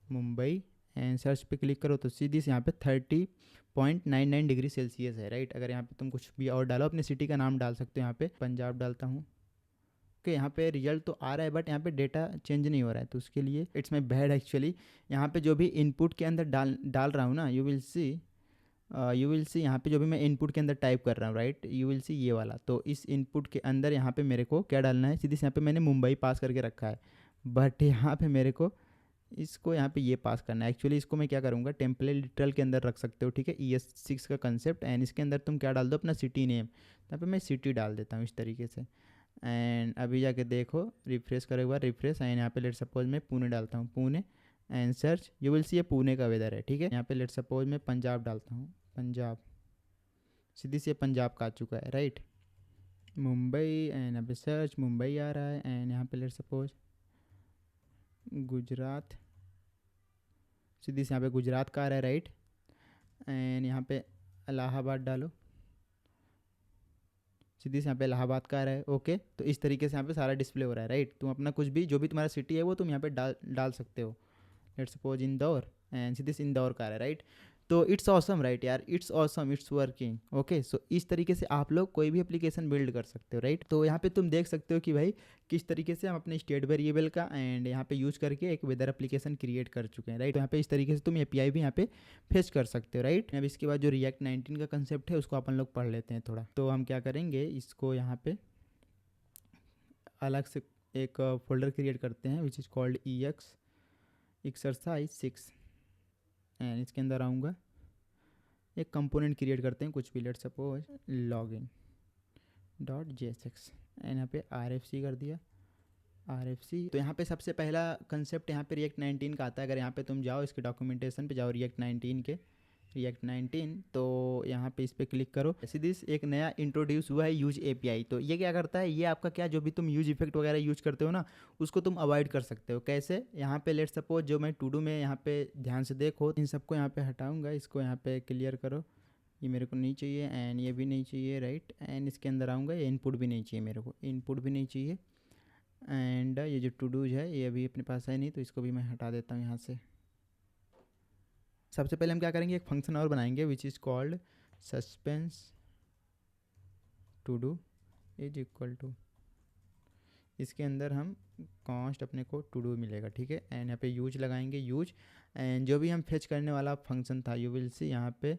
Mumbai, and search पे क्लिक करो तो सीधी से यहाँ पे 30.99 डिग्री सेल्सियस है, राइट। अगर यहाँ पे तुम कुछ भी और डालो, अपने सिटी का नाम डाल सकते हो, यहाँ पे पंजाब डालता हूँ। ओके, यहाँ पे रिजल्ट तो आ रहा है बट यहाँ पे डेटा चेंज नहीं हो रहा है, तो उसके लिए इट्स माई बैड एक्चुअली। यहाँ पे जो भी इनपुट के अंदर डाल रहा हूँ ना, यू विल सी यहाँ पे जो भी मैं इनपुट के अंदर टाइप कर रहा हूँ, राइट, यू विल सी ये वाला। तो इस इनपुट के अंदर यहाँ पे मेरे को क्या डालना है, सीधे से यहाँ पे मैंने मुंबई पास करके रखा है, बट यहाँ पे मेरे को इसको यहाँ पे ये पास करना है। एक्चुअली इसको मैं क्या करूँगा, टेम्पलेट लिटरल के अंदर रख सकते हो, ठीक है, ES6 का कंसेप्ट, एंड इसके अंदर तुम क्या डाल दो, अपना सिटी नेम। यहाँ पे मैं सिटी डाल देता हूँ इस तरीके से, एंड अभी जाके देखो, रिफ्रेश करो एक बार, रिफ्रेश, एंड यहाँ पे लेट सपोज मैं पुणे डालता हूँ, Pune, and search, you will सी ये पुणे का वेदर है, ठीक है। यहाँ पे लेट सपोज मैं पंजाब डालता हूँ, पंजाब, सीधी से पंजाब का आ चुका है, राइट। मुंबई, एंड यहाँ पे सर्च, मुंबई आ रहा है, एंड यहाँ पे लेट सपोज गुजरात, सीधी से यहाँ पे गुजरात का आ रहा है, राइट। एंड यहाँ पे इलाहाबाद डालो, सीधी से यहाँ पे इलाहाबाद का आ रहा है। ओके, तो इस तरीके से यहाँ पे सारा डिस्प्ले हो रहा है, राइट। तुम अपना कुछ भी, जो भी तुम्हारा सिटी है वो तुम यहाँ पे डाल सकते हो, लेट्स सपोज इंदौर, एंड सीधे से इंदौर का आ रहा है, राइट। तो इट्स ऑसम, राइट यार, it's awesome, it's working. Okay, so इस तरीके से आप लोग कोई भी एप्लीकेशन बिल्ड कर सकते हो, राइट। तो यहाँ पे तुम देख सकते हो कि भाई किस तरीके से हम अपने स्टेट वेरिएबल का एंड यहाँ पे यूज करके एक वेदर एप्लीकेशन क्रिएट कर चुके हैं, राइट। तो यहाँ पे इस तरीके से तुम एपीआई भी यहाँ पे फेच कर सकते हो, राइट। अब इसके बाद जो रिएक्ट 19 का कंसेप्ट है उसको अपन लोग पढ़ लेते हैं थोड़ा। तो हम क्या करेंगे, इसको यहाँ पे अलग से एक फोल्डर क्रिएट करते हैं विच is called EX exercise 6, and इसके अंदर आऊँगा, एक कंपोनेंट क्रिएट करते हैं कुछ भी, let suppose login dot JSX, and यहाँ पे RFC कर दिया, RFC। तो यहाँ पे सबसे पहला कंसेप्ट यहाँ पे रिएक्ट 19 का आता है। अगर यहाँ पे तुम जाओ, इसके डॉक्यूमेंटेशन पे जाओ, रिएक्ट 19 के, रिएक्ट 19, तो यहाँ पे इस पर क्लिक करो, सीधी एक नया इंट्रोड्यूस हुआ है यूज API। तो ये क्या करता है, ये आपका क्या, जो भी तुम यूज इफेक्ट वगैरह यूज करते हो ना, उसको तुम अवॉइड कर सकते हो। कैसे, यहाँ पे लेट सपोज जो मैं टू डू में यहाँ पे ध्यान से देखो, इन सबको यहाँ पे हटाऊंगा, इसको यहाँ पे क्लियर करो, ये मेरे को नहीं चाहिए, एंड ये भी नहीं चाहिए, राइट। एंड इसके अंदर आऊँगा, ये इनपुट भी नहीं चाहिए मेरे को, इनपुट भी नहीं चाहिए, एंड ये जो टू डूज है ये अभी अपने पास है नहीं, तो इसको भी मैं हटा देता हूँ यहाँ से। सबसे पहले हम क्या करेंगे, एक फंक्शन और बनाएंगे which is called suspense to do is equal to, इसके अंदर हम कॉन्स्ट अपने को टू डू मिलेगा, ठीक है। एंड यहाँ पे यूज लगाएंगे, यूज, एंड जो भी हम फेच करने वाला फंक्शन था, यू विल सी यहाँ पे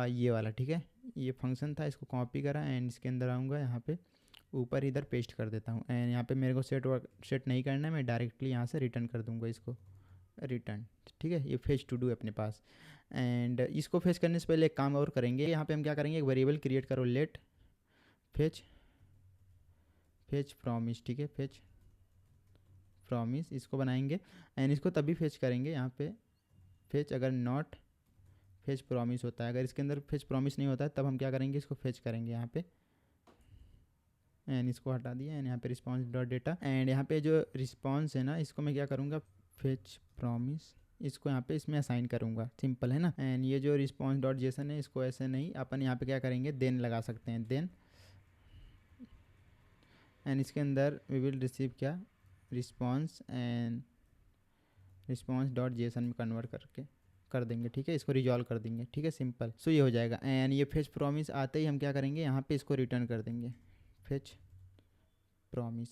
ये वाला, ठीक है, ये फंक्शन था, इसको कॉपी करा, एंड इसके अंदर आऊँगा, यहाँ पे ऊपर इधर पेस्ट कर देता हूँ, एंड यहाँ पे मेरे को सेट नहीं करना है, मैं डायरेक्टली यहाँ से रिटर्न कर दूँगा इसको, रिटर्न, ठीक है। ये फेच टू डू है अपने पास, एंड इसको फेच करने से पहले एक काम और करेंगे, यहाँ पे हम क्या करेंगे, एक वेरिएबल क्रिएट करो, लेट फेच प्रॉमिस, ठीक है, फेच प्रॉमिस, इसको बनाएंगे, एंड इसको तभी फेच करेंगे, यहाँ पे फेच अगर नॉट फेच प्रॉमिस होता है, अगर इसके अंदर फेच प्रॉमिस नहीं होता है तब हम क्या करेंगे, इसको फेच करेंगे यहाँ पे, एंड इसको हटा दिया, एंड यहाँ पे रिस्पॉन्स डॉट डेटा, एंड यहाँ पे जो रिस्पॉन्स है ना, इसको मैं क्या करूँगा, फेच प्रॉमिस, इसको यहाँ पे इसमें असाइन करूँगा, सिंपल है ना। एंड ये जो रिस्पॉन्स डॉट जेसन है, इसको ऐसे नहीं, अपन यहाँ पे क्या करेंगे, देन लगा सकते हैं, देन एंड इसके अंदर वी विल रिसीव क्या, response and response dot JSON में कन्वर्ट करके कर देंगे, ठीक है, इसको रिजॉल्व कर देंगे, ठीक है, सिंपल। सो ये हो जाएगा। एंड ये फेच प्रॉमिस आते ही हम क्या करेंगे, यहाँ पे इसको रिटर्न कर देंगे, फेच प्रॉमिस,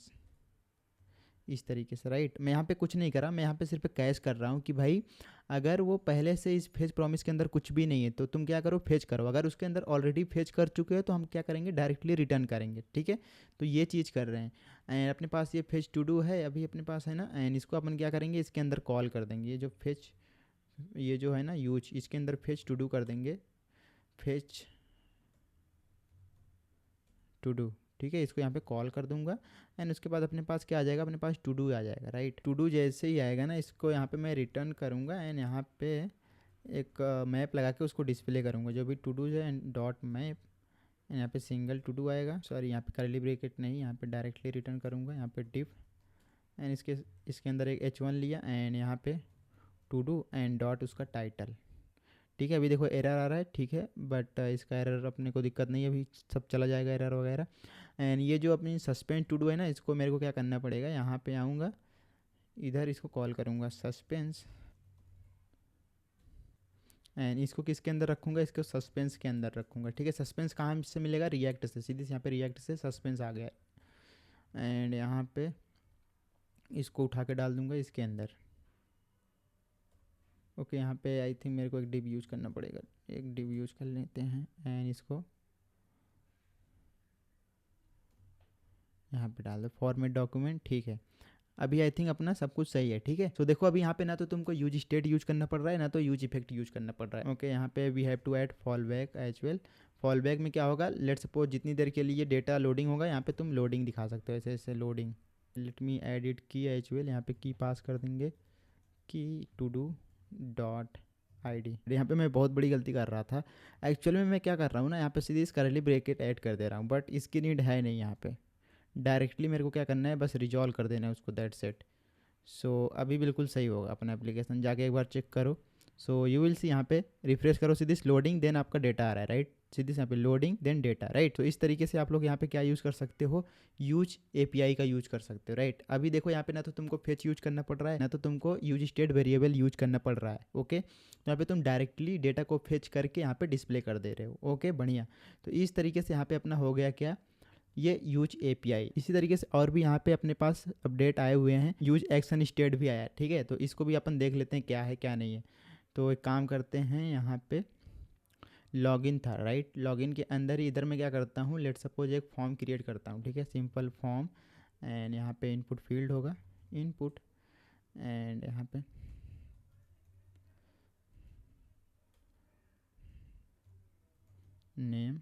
इस तरीके से, राइट। मैं यहाँ पे कुछ नहीं करा, मैं यहाँ पे सिर्फ कैश कर रहा हूँ कि भाई अगर वो पहले से इस फेच प्रॉमिस के अंदर कुछ भी नहीं है तो तुम क्या करो, फेच करो। अगर उसके अंदर ऑलरेडी फेच कर चुके हो तो हम क्या करेंगे, डायरेक्टली रिटर्न करेंगे, ठीक है। तो ये चीज़ कर रहे हैं। एंड अपने पास ये फेच टू डू है अभी अपने पास, है ना। एंड इसको अपन क्या करेंगे, इसके अंदर कॉल कर देंगे, ये जो फेच, ये जो है ना यूज, इसके अंदर फेच टू डू कर देंगे, फेच टू डू, ठीक है। इसको यहाँ पे कॉल कर दूंगा। एंड उसके बाद अपने पास क्या आ जाएगा, अपने पास टू डू आ जाएगा, राइट। टू डू जैसे ही आएगा ना, इसको यहाँ पे मैं रिटर्न करूँगा। एंड यहाँ पे एक मैप लगा के उसको डिस्प्ले करूँगा, जो भी टू डू है, एंड डॉट मैप। यहाँ पे सिंगल टू डू आएगा, सॉरी यहाँ पे करली ब्रैकेट नहीं, यहाँ पे डायरेक्टली रिटर्न करूँगा, यहाँ पे डिफ। एंड इसके अंदर एक H1 लिया, एंड यहाँ पे टू डू एंड डॉट उसका टाइटल, ठीक है। अभी देखो एरर आ रहा है, ठीक है, बट इसका एरर अपने को दिक्कत नहीं है, अभी सब चला जाएगा एरर वगैरह। एंड ये जो अपनी सस्पेंस टू डू है ना, इसको मेरे को क्या करना पड़ेगा, यहाँ पे आऊँगा, इधर इसको कॉल करूँगा सस्पेंस। एंड इसको किसके अंदर रखूँगा, इसको सस्पेंस के अंदर रखूँगा, ठीक है। सस्पेंस कहाँ से मिलेगा, रिएक्ट से, सीधे यहाँ पे रिएक्ट से सस्पेंस आ गया। एंड यहाँ पे इसको उठा के डाल दूँगा इसके अंदर। ओके, यहाँ पे आई थिंक मेरे को एक डिव यूज करना पड़ेगा, एक डिव यूज कर लेते हैं। एंड इसको यहाँ पे डाल दो, फॉर्मेट डॉक्यूमेंट, ठीक है। अभी आई थिंक अपना सब कुछ सही है, ठीक है। तो देखो अभी यहाँ पे ना तो तुमको यूज स्टेट यूज करना पड़ रहा है, ना तो यूज इफेक्ट यूज करना पड़ रहा है। ओके, यहाँ पे we have to add fallback as well. Fallback में क्या होगा, लेट सपोज जितनी देर के लिए डेटा लोडिंग होगा, यहाँ पे तुम लोडिंग दिखा सकते हो, ऐसे ऐसे लोडिंग। लेट मी एडिट की एज वेल, यहाँ पे की पास कर देंगे, की टू डू डॉट ID। यहाँ पे मैं बहुत बड़ी गलती कर रहा था एक्चुअल में। मैं क्या कर रहा हूँ ना, यहाँ पे सीधे इस करली ब्रैकेट ऐड कर दे रहा हूँ, बट इसकी नीड है नहीं। यहाँ पे डायरेक्टली मेरे को क्या करना है, बस रिजॉल्व कर देना है उसको, दैट सेट। सो अभी बिल्कुल सही होगा अपना एप्लीकेशन, जाके एक बार चेक करो। सो यू विल सी, यहाँ पे रिफ्रेश करो, सीधे लोडिंग देन आपका डेटा आ रहा है, राइट। सीधे यहाँ पे लोडिंग देन डेटा, राइट। तो इस तरीके से आप लोग यहाँ पे क्या यूज़ कर सकते हो, यूज API का यूज कर सकते हो, राइट। अभी देखो यहाँ पे ना तो तुमको फेच यूज करना पड़ रहा है, ना तो तुमको यूज स्टेट वेरिएबल यूज करना पड़ रहा है, ओके। तो यहाँ पे तुम डायरेक्टली डेटा को फेच करके यहाँ पे डिस्प्ले कर दे रहे हो, ओके, बढ़िया। तो इस तरीके से यहाँ पे अपना हो गया क्या, ये यूज API। इसी तरीके से और भी यहाँ पे अपने पास अपडेट आए हुए हैं, यूज एक्शन स्टेट भी आया है, ठीक है। तो इसको भी अपन देख लेते हैं क्या है क्या नहीं है। तो एक काम करते हैं, यहाँ पे लॉगिन था, राइट। लॉगिन के अंदर ही इधर मैं क्या करता हूँ, लेट सपोज एक फॉर्म क्रिएट करता हूँ, ठीक है, सिंपल फॉर्म। एंड यहाँ पे इनपुट फील्ड होगा, इनपुट। एंड यहाँ पे नेम,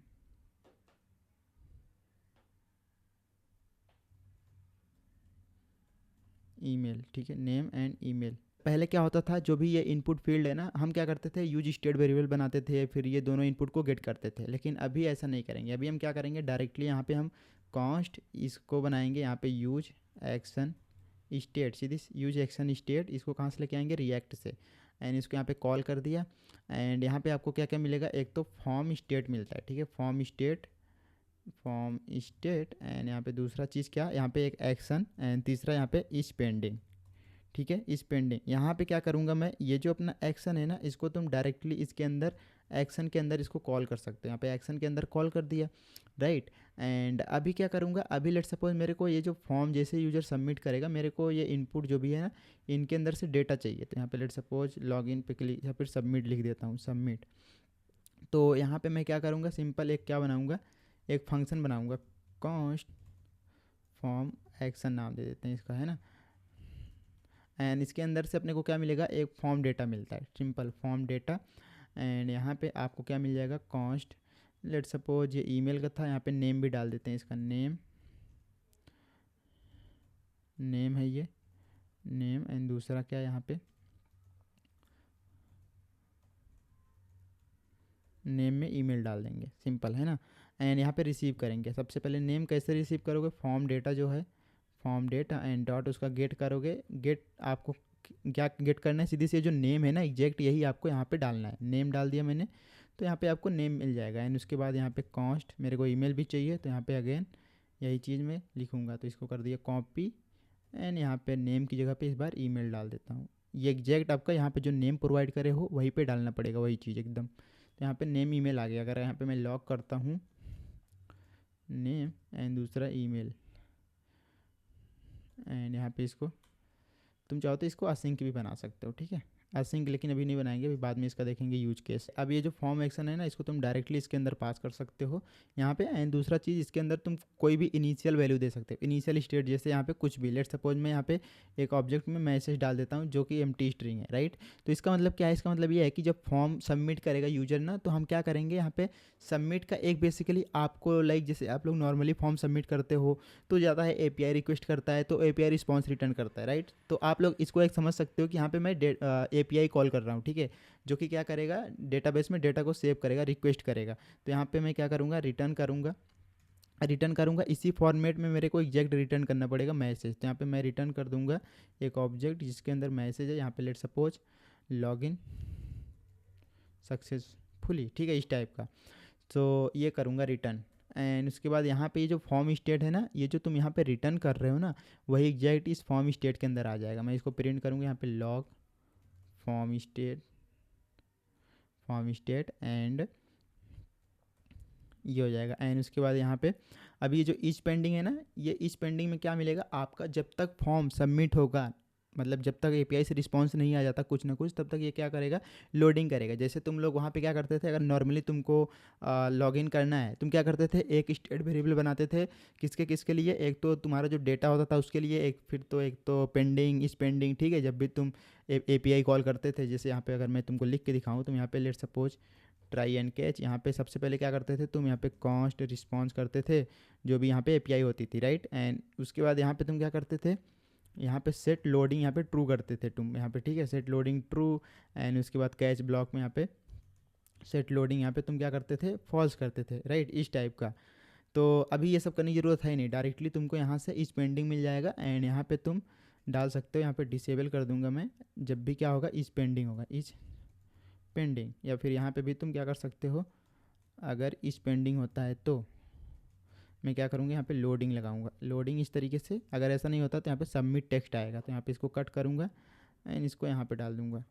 ईमेल, ठीक है, नेम एंड ईमेल। पहले क्या होता था, जो भी ये इनपुट फील्ड है ना, हम क्या करते थे, यूज स्टेट वेरिएबल बनाते थे, फिर ये दोनों इनपुट को गेट करते थे। लेकिन अभी ऐसा नहीं करेंगे, अभी हम क्या करेंगे, डायरेक्टली यहाँ पे हम कॉन्स्ट इसको बनाएंगे, यहाँ पे यूज एक्शन स्टेट, सीधी यूज एक्शन स्टेट, इसको कहाँ से लेके आएंगे, रिएक्ट से। एंड इसको यहाँ पे कॉल कर दिया। एंड यहाँ पे आपको क्या क्या मिलेगा, एक तो फॉर्म स्टेट मिलता है, ठीक है, form state, form state. And यहाँ पे दूसरा चीज़ क्या, यहाँ पे एक एक्शन। एंड तीसरा यहाँ पे इस पेंडिंग, ठीक है, इस पेंडिंग। यहाँ पे क्या करूँगा मैं, ये जो अपना एक्शन है ना, इसको तुम डायरेक्टली इसके अंदर, एक्शन के अंदर इसको कॉल कर सकते हो। यहाँ पे एक्शन के अंदर कॉल कर दिया, राइट। एंड अभी क्या करूँगा, अभी लेट सपोज मेरे को ये जो फॉर्म जैसे यूजर सबमिट करेगा, मेरे को ये इनपुट जो भी है ना, इनके अंदर से डेटा चाहिए। तो यहाँ पे लेट सपोज लॉगिन पे क्लिक, या फिर सबमिट लिख देता हूँ, सबमिट। तो यहाँ पे मैं क्या करूँगा, सिंपल एक क्या बनाऊँगा, एक फंक्शन बनाऊँगा, कॉन्स्ट फॉर्म एक्शन नाम दे देते हैं इसका, है ना। एंड इसके अंदर से अपने को क्या मिलेगा, एक फॉर्म डेटा मिलता है, सिंपल फॉर्म डेटा। एंड यहाँ पे आपको क्या मिल जाएगा, कॉन्स्ट, लेट सपोज ये ईमेल का था, यहाँ पे नेम भी डाल देते हैं, इसका नेम, नेम है ये, नेम। एंड दूसरा क्या, यहाँ पे नेम में ईमेल डाल देंगे, सिंपल, है ना। एंड यहाँ पे रिसीव करेंगे, सबसे पहले नेम कैसे रिसीव करोगे, फॉर्म डेटा जो है, फॉर्म डेटा एंड डॉट उसका गेट करोगे। गेट आपको क्या गेट करना है, सीधी से जो नेम है ना, एग्जैक्ट यही आपको यहाँ पे डालना है। नेम डाल दिया मैंने, तो यहाँ पे आपको नेम मिल जाएगा। एंड उसके बाद यहाँ पे कॉन्स्ट, मेरे को ईमेल भी चाहिए, तो यहाँ पे अगेन यही चीज़ मैं लिखूँगा। तो इसको कर दिया कॉपी एंड यहाँ पे नेम की जगह पे इस बार ईमेल डाल देता हूँ। ये एग्जैक्ट आपका यहाँ पे जो नेम प्रोवाइड करे हो वहीं पे डालना पड़ेगा, वही चीज़ एकदम। तो यहाँ पे नेम ईमेल आ गया। अगर यहाँ पे मैं लॉक करता हूँ नेम एंड दूसरा ईमेल एंड यहाँ पे इसको तुम चाहो तो इसको असिंक भी बना सकते हो, ठीक है। असिंक लेकिन अभी नहीं बनाएंगे, अभी बाद में इसका देखेंगे यूज केस। अब ये जो फॉर्म एक्शन है ना, इसको तुम डायरेक्टली इसके अंदर पास कर सकते हो यहाँ पे। एंड दूसरा चीज़, इसके अंदर तुम कोई भी इनिशियल वैल्यू दे सकते हो, इनिशियल स्टेट। जैसे यहाँ पे कुछ भी, लेट सपोज मैं यहाँ पे एक ऑब्जेक्ट में मैसेज डाल देता हूँ जो कि एम्प्टी स्ट्रिंग है, राइट। तो इसका मतलब क्या है, इसका मतलब ये है कि जब फॉर्म सबमिट करेगा यूजर ना, तो हम क्या करेंगे यहाँ पे सबमिट का एक बेसिकली आपको लाइक जैसे आप लोग नॉर्मली फॉर्म सबमिट करते हो तो ज़्यादा है एपीआई रिक्वेस्ट करता है, तो एपीआई रिस्पॉन्स रिटर्न करता है, राइट। तो आप लोग इसको एक समझ सकते हो कि यहाँ पे मैं एपीआई कॉल कर रहा हूँ, ठीक है, जो कि क्या करेगा, डेटाबेस में डेटा को सेव करेगा, रिक्वेस्ट करेगा। तो यहाँ पे मैं क्या करूँगा, रिटर्न करूँगा इसी फॉर्मेट में मेरे को एग्जैक्ट रिटर्न करना पड़ेगा मैसेज। तो यहाँ पे मैं रिटर्न कर दूंगा एक ऑब्जेक्ट जिसके अंदर मैसेज है। यहाँ पे लेट सपोज लॉगिन सक्सेसफुली, ठीक है, इस टाइप का। तो ये करूँगा रिटर्न। एंड उसके बाद यहाँ पे ये जो फॉर्म स्टेट है ना, ये जो तुम यहाँ पे रिटर्न कर रहे हो ना, वही एग्जैक्ट इस फॉर्म स्टेट के अंदर आ जाएगा। मैं इसको प्रिंट करूँगा यहाँ पे लॉग फॉर्म स्टेट एंड ये हो जाएगा। एंड उसके बाद यहाँ पे अभी ये जो इच पेंडिंग है ना, ये इच पेंडिंग में क्या मिलेगा आपका, जब तक फॉर्म सबमिट होगा, मतलब जब तक एपीआई से रिस्पांस नहीं आ जाता कुछ ना कुछ, तब तक ये क्या करेगा, लोडिंग करेगा। जैसे तुम लोग वहाँ पे क्या करते थे, अगर नॉर्मली तुमको लॉगिन करना है, तुम क्या करते थे, एक स्टेट वेरिएबल बनाते थे। किसके किसके लिए, एक तो तुम्हारा जो डेटा होता था उसके लिए, एक तो पेंडिंग इस पेंडिंग, ठीक है। जब भी तुम एपीआई कॉल करते थे, जैसे यहाँ पे अगर मैं तुमको लिख के दिखाऊँ, तुम यहाँ पे let suppose try and catch, यहाँ पे सबसे पहले क्या करते थे तुम, यहाँ पे कॉन्स्ट रिस्पॉन्स करते थे जो भी यहाँ पे एपीआई होती थी, राइट। एंड उसके बाद यहाँ पे तुम क्या करते थे, यहाँ पे सेट लोडिंग यहाँ पे ट्रू करते थे तुम यहाँ पे, ठीक है, सेट लोडिंग ट्रू। एंड उसके बाद कैच ब्लॉक में यहाँ पे सेट लोडिंग यहाँ पे तुम क्या करते थे, फॉल्स करते थे, राइट, इस टाइप का। तो अभी ये सब करने की ज़रूरत है नहीं, डायरेक्टली तुमको यहाँ से इस पेंडिंग मिल जाएगा। एंड यहाँ पे तुम डाल सकते हो, यहाँ पे डिसेबल कर दूंगा मैं, जब भी क्या होगा, इस पेंडिंग होगा, इस पेंडिंग। या फिर यहाँ पे भी तुम क्या कर सकते हो, अगर इस पेंडिंग होता है तो मैं क्या करूँगा, यहाँ पे लोडिंग लगाऊंगा, लोडिंग इस तरीके से। अगर ऐसा नहीं होता तो यहाँ पे सबमिट टेक्स्ट आएगा, तो यहाँ पे इसको कट करूँगा एंड इसको यहाँ पे डाल दूँगा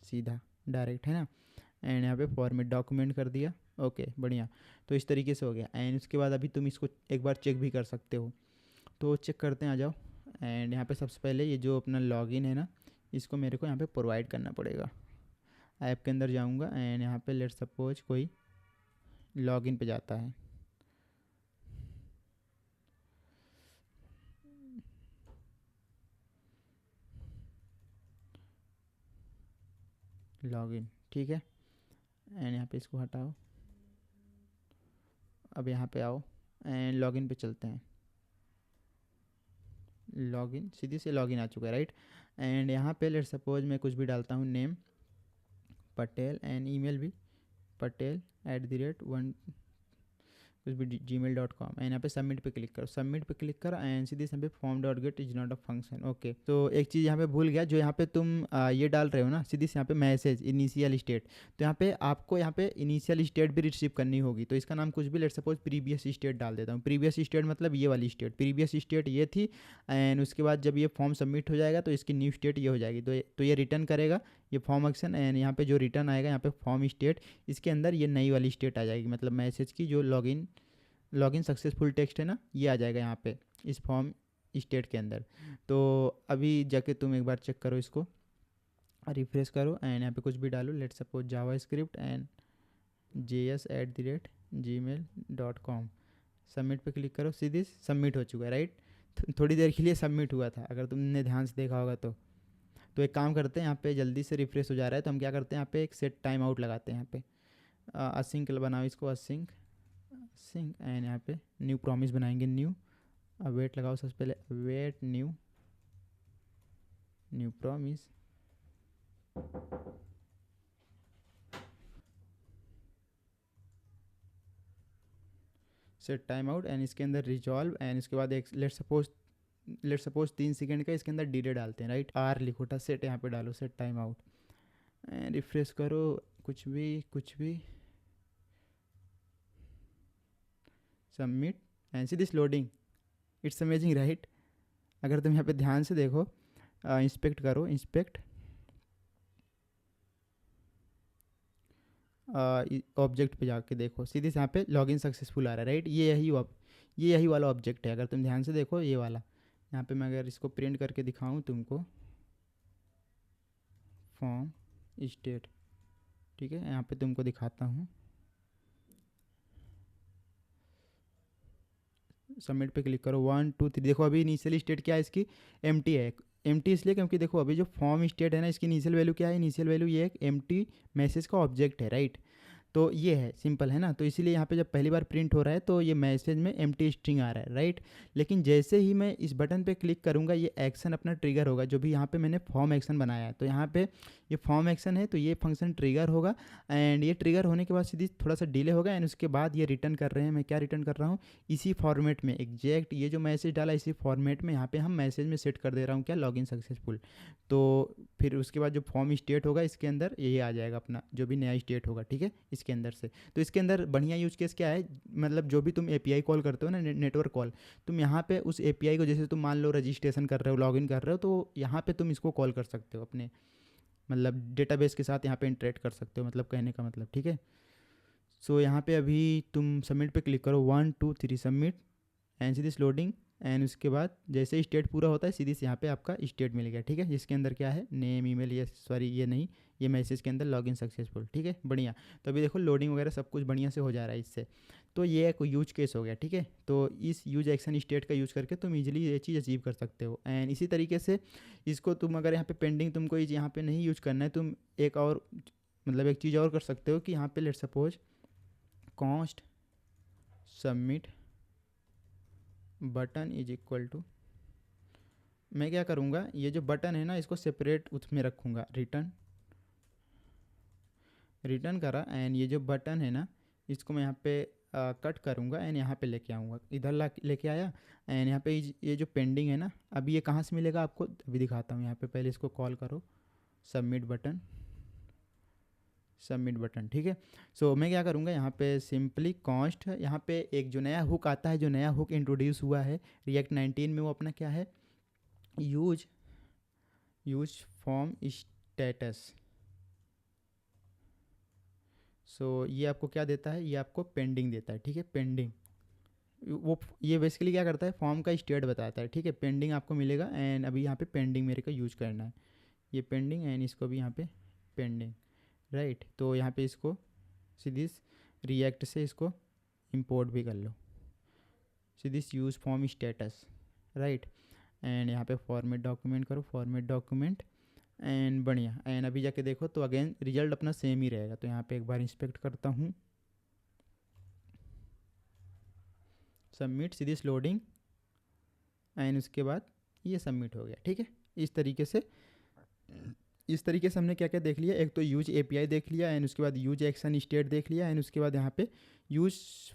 सीधा डायरेक्ट, है ना। एंड यहाँ पे फॉर्मेट डॉक्यूमेंट कर दिया, ओके बढ़िया। तो इस तरीके से हो गया। एंड उसके बाद अभी तुम इसको एक बार चेक भी कर सकते हो, तो चेक करते हैं, आ जाओ। एंड यहाँ पे सबसे पहले ये जो अपना लॉगिन है ना, इसको मेरे को यहाँ पे प्रोवाइड करना पड़ेगा। ऐप के अंदर जाऊँगा एंड यहाँ पे लेट सपोज कोई लॉगिन पे जाता है, लॉगिन, ठीक है। एंड यहाँ पे इसको हटाओ, अब यहाँ पे आओ एंड लॉगिन पे चलते हैं। लॉगिन, सीधी से लॉगिन आ चुका है, राइट। एंड यहाँ पे लेट सपोज मैं कुछ भी डालता हूँ, नेम पटेल एंड ईमेल भी patel@1 कुछ भी gmail.com। एंड यहाँ पे सबमिट पे क्लिक करो एंड सीधे यहाँ पे form dot gate is not a function, okay. तो एक चीज़ यहाँ पे भूल गया, जो यहाँ पे तुम ये डाल रहे हो ना, सीधे से यहाँ पे मैसेज इनिशियल स्टेट, तो यहाँ पे आपको यहाँ पे इनिशियल स्टेट भी रिसीव करनी होगी। तो इसका नाम कुछ भी, लेट सपोज प्रीवियस स्टेट डाल देता हूँ। प्रीवियस स्टेट मतलब ये वाली स्टेट, प्रीवियस स्टेट ये थी। एंड उसके बाद जब ये फॉर्म सबमिट हो जाएगा तो इसकी न्यू स्टेट ये हो जाएगी, तो ये रिटर्न करेगा ये फॉर्म एक्शन। एंड यहाँ पे जो रिटर्न आएगा यहाँ पे फॉर्म स्टेट, इसके अंदर ये नई वाली स्टेट आ जाएगी, मतलब मैसेज की जो लॉगिन सक्सेसफुल टेक्स्ट है ना, ये आ जाएगा यहाँ पे इस फॉर्म स्टेट के अंदर। तो अभी जाके तुम एक बार चेक करो, इसको रिफ्रेश करो एंड यहाँ पे कुछ भी डालो, let suppose Java script and js@gmail.com। Submit पे क्लिक करो, सीधे सबमिट हो चुका है, राइट। थोड़ी देर के लिए सबमिट हुआ था, अगर तुमने ध्यान से देखा होगा तो एक काम करते हैं, यहाँ पे जल्दी से रिफ्रेश हो जा रहा है, तो हम क्या करते हैं, यहाँ पे एक सेट टाइम आउट लगाते हैं। यहाँ पे असिंक बनाओ इसको, असिंक एंड यहाँ पे न्यू प्रॉमिस बनाएंगे, न्यू अवेट लगाओ सबसे पहले, await new promise. Set time out and इसके अंदर रिजॉल्व। एंड इसके बाद एक लेट सपोज 3 सेकंड का इसके अंदर डीले डालते हैं, राइट, आर लिखो था, सेट यहाँ पे डालो, set time out and refresh करो, कुछ भी submit and see this loading. It's amazing right. अगर तुम यहाँ पे ध्यान से देखो, इंस्पेक्ट करो, इंस्पेक्ट ऑब्जेक्ट पे जाके देखो, सीधे से यहाँ पे लॉगिन सक्सेसफुल आ रहा है राइट। ये यही वाला ऑब्जेक्ट है, अगर तुम ध्यान से देखो ये वाला। यहाँ पे मैं अगर इसको प्रिंट करके दिखाऊँ तुमको, फॉर्म स्टेट, ठीक है, यहाँ पे तुमको दिखाता हूँ। सबमिट पे क्लिक करो, 1 2 3, देखो अभी इनिशियल स्टेट क्या है इसकी, एम्प्टी है। एम्प्टी इसलिए क्योंकि देखो अभी जो फॉर्म स्टेट है ना, इसकी इनिशियल वैल्यू क्या है, इनिशियल वैल्यू ये एक एम्प्टी मैसेज का ऑब्जेक्ट है राइट। तो ये है, सिंपल है ना। तो इसीलिए यहाँ पे जब पहली बार प्रिंट हो रहा है तो ये मैसेज में एम्प्टी स्ट्रिंग आ रहा है राइट। लेकिन जैसे ही मैं इस बटन पे क्लिक करूँगा, ये एक्शन अपना ट्रिगर होगा, जो भी यहाँ पे मैंने फॉर्म एक्शन बनाया है। तो यहाँ पे ये फॉर्म एक्शन है, तो ये फंक्शन ट्रिगर होगा। एंड ये ट्रिगर होने के बाद सीधी थोड़ा सा डिले होगा, एंड उसके बाद ये रिटर्न कर रहे हैं। मैं क्या रिटर्न कर रहा हूँ, इसी फॉर्मेट में एग्जैक्ट ये जो मैसेज डाला इसी फॉर्मेट में यहाँ पे हम मैसेज में सेट कर दे रहा हूँ क्या, लॉगिन सक्सेसफुल। तो फिर उसके बाद जो फॉर्म स्टेट होगा इसके अंदर यही आ जाएगा अपना, जो भी नया स्टेट होगा, ठीक है, इसके अंदर से। तो इसके अंदर बढ़िया यूज केस क्या है, मतलब जो भी तुम एपीआई कॉल करते हो ना, नेटवर्क कॉल, तुम यहाँ पे उस एपीआई को, जैसे तुम मान लो रजिस्ट्रेशन कर रहे हो, लॉगिन कर रहे हो, तो यहाँ पे तुम इसको कॉल कर सकते हो अपने मतलब डेटाबेस के साथ, यहाँ पे इंटरेक्ट कर सकते हो, मतलब कहने का मतलब, ठीक है। सो यहाँ पे अभी तुम सबमिट पे क्लिक करो, 1 2 3 submit, and Sidhi loading. And उसके बाद जैसे स्टेट पूरा होता है सीधी से यहाँ पे आपका स्टेट मिल गया, ठीक है, जिसके अंदर क्या है, नेम ईमेल, ये सॉरी ये नहीं, ये मैसेज के अंदर लॉगिन सक्सेसफुल, ठीक है, बढ़िया। तो अभी देखो लोडिंग वगैरह सब कुछ बढ़िया से हो जा रहा है इससे। तो ये एक यूज केस हो गया, ठीक है। तो इस यूज एक्शन स्टेट का यूज़ करके तुम इजीली ये चीज़ अचीव कर सकते हो। एंड इसी तरीके से इसको तुम अगर यहाँ पे पेंडिंग तुमको यहाँ पे नहीं यूज करना है, तुम एक और मतलब एक चीज़ और कर सकते हो कि यहाँ पे let suppose const submit button is equal to, मैं क्या करूँगा, ये जो बटन है ना इसको सेपरेट उसमें रखूँगा, रिटर्न, रिटर्न करा। एंड ये जो बटन है ना इसको मैं यहाँ पे कट करूँगा, एंड यहाँ पे लेके आऊँगा, इधर ला लेके आया। एंड यहाँ पे ये जो पेंडिंग है ना, अभी ये कहाँ से मिलेगा आपको, अभी दिखाता हूँ। यहाँ पे पहले इसको कॉल करो, सबमिट बटन, सबमिट बटन, ठीक है। सो मैं क्या करूँगा, यहाँ पे सिंपली कॉन्स्ट, यहाँ पे एक जो नया हुक आता है, जो नया हुक इंट्रोड्यूस हुआ है रिएक्ट 19 में, वो अपना क्या है, यूज फॉर्म स्टेटस। सो ये आपको क्या देता है, ये आपको पेंडिंग देता है, ठीक है, पेंडिंग। वो ये बेसिकली क्या करता है, फॉर्म का स्टेट बताता है, ठीक है, पेंडिंग आपको मिलेगा। एंड अभी यहाँ पे पेंडिंग मेरे को यूज करना है, ये पेंडिंग, एंड इसको भी यहाँ पे पेंडिंग, राइट। तो यहाँ पे इसको सीधी रिएक्ट से इसको इंपोर्ट भी कर लो, सीधी use form status, right. And यहाँ पे फॉर्मेट डॉक्यूमेंट करो, फॉर्मेट डॉक्यूमेंट, एंड बढ़िया। एंड अभी जाके देखो तो अगेन रिजल्ट अपना सेम ही रहेगा। तो यहाँ पे एक बार इंस्पेक्ट करता हूँ, सबमिट, सीधी लोडिंग, एंड उसके बाद ये सबमिट हो गया, ठीक है। इस तरीके से हमने क्या क्या देख लिया, एक तो यूज एपीआई देख लिया, एंड उसके बाद यूज एक्शन स्टेट देख लिया, एंड उसके बाद यहाँ पे यूज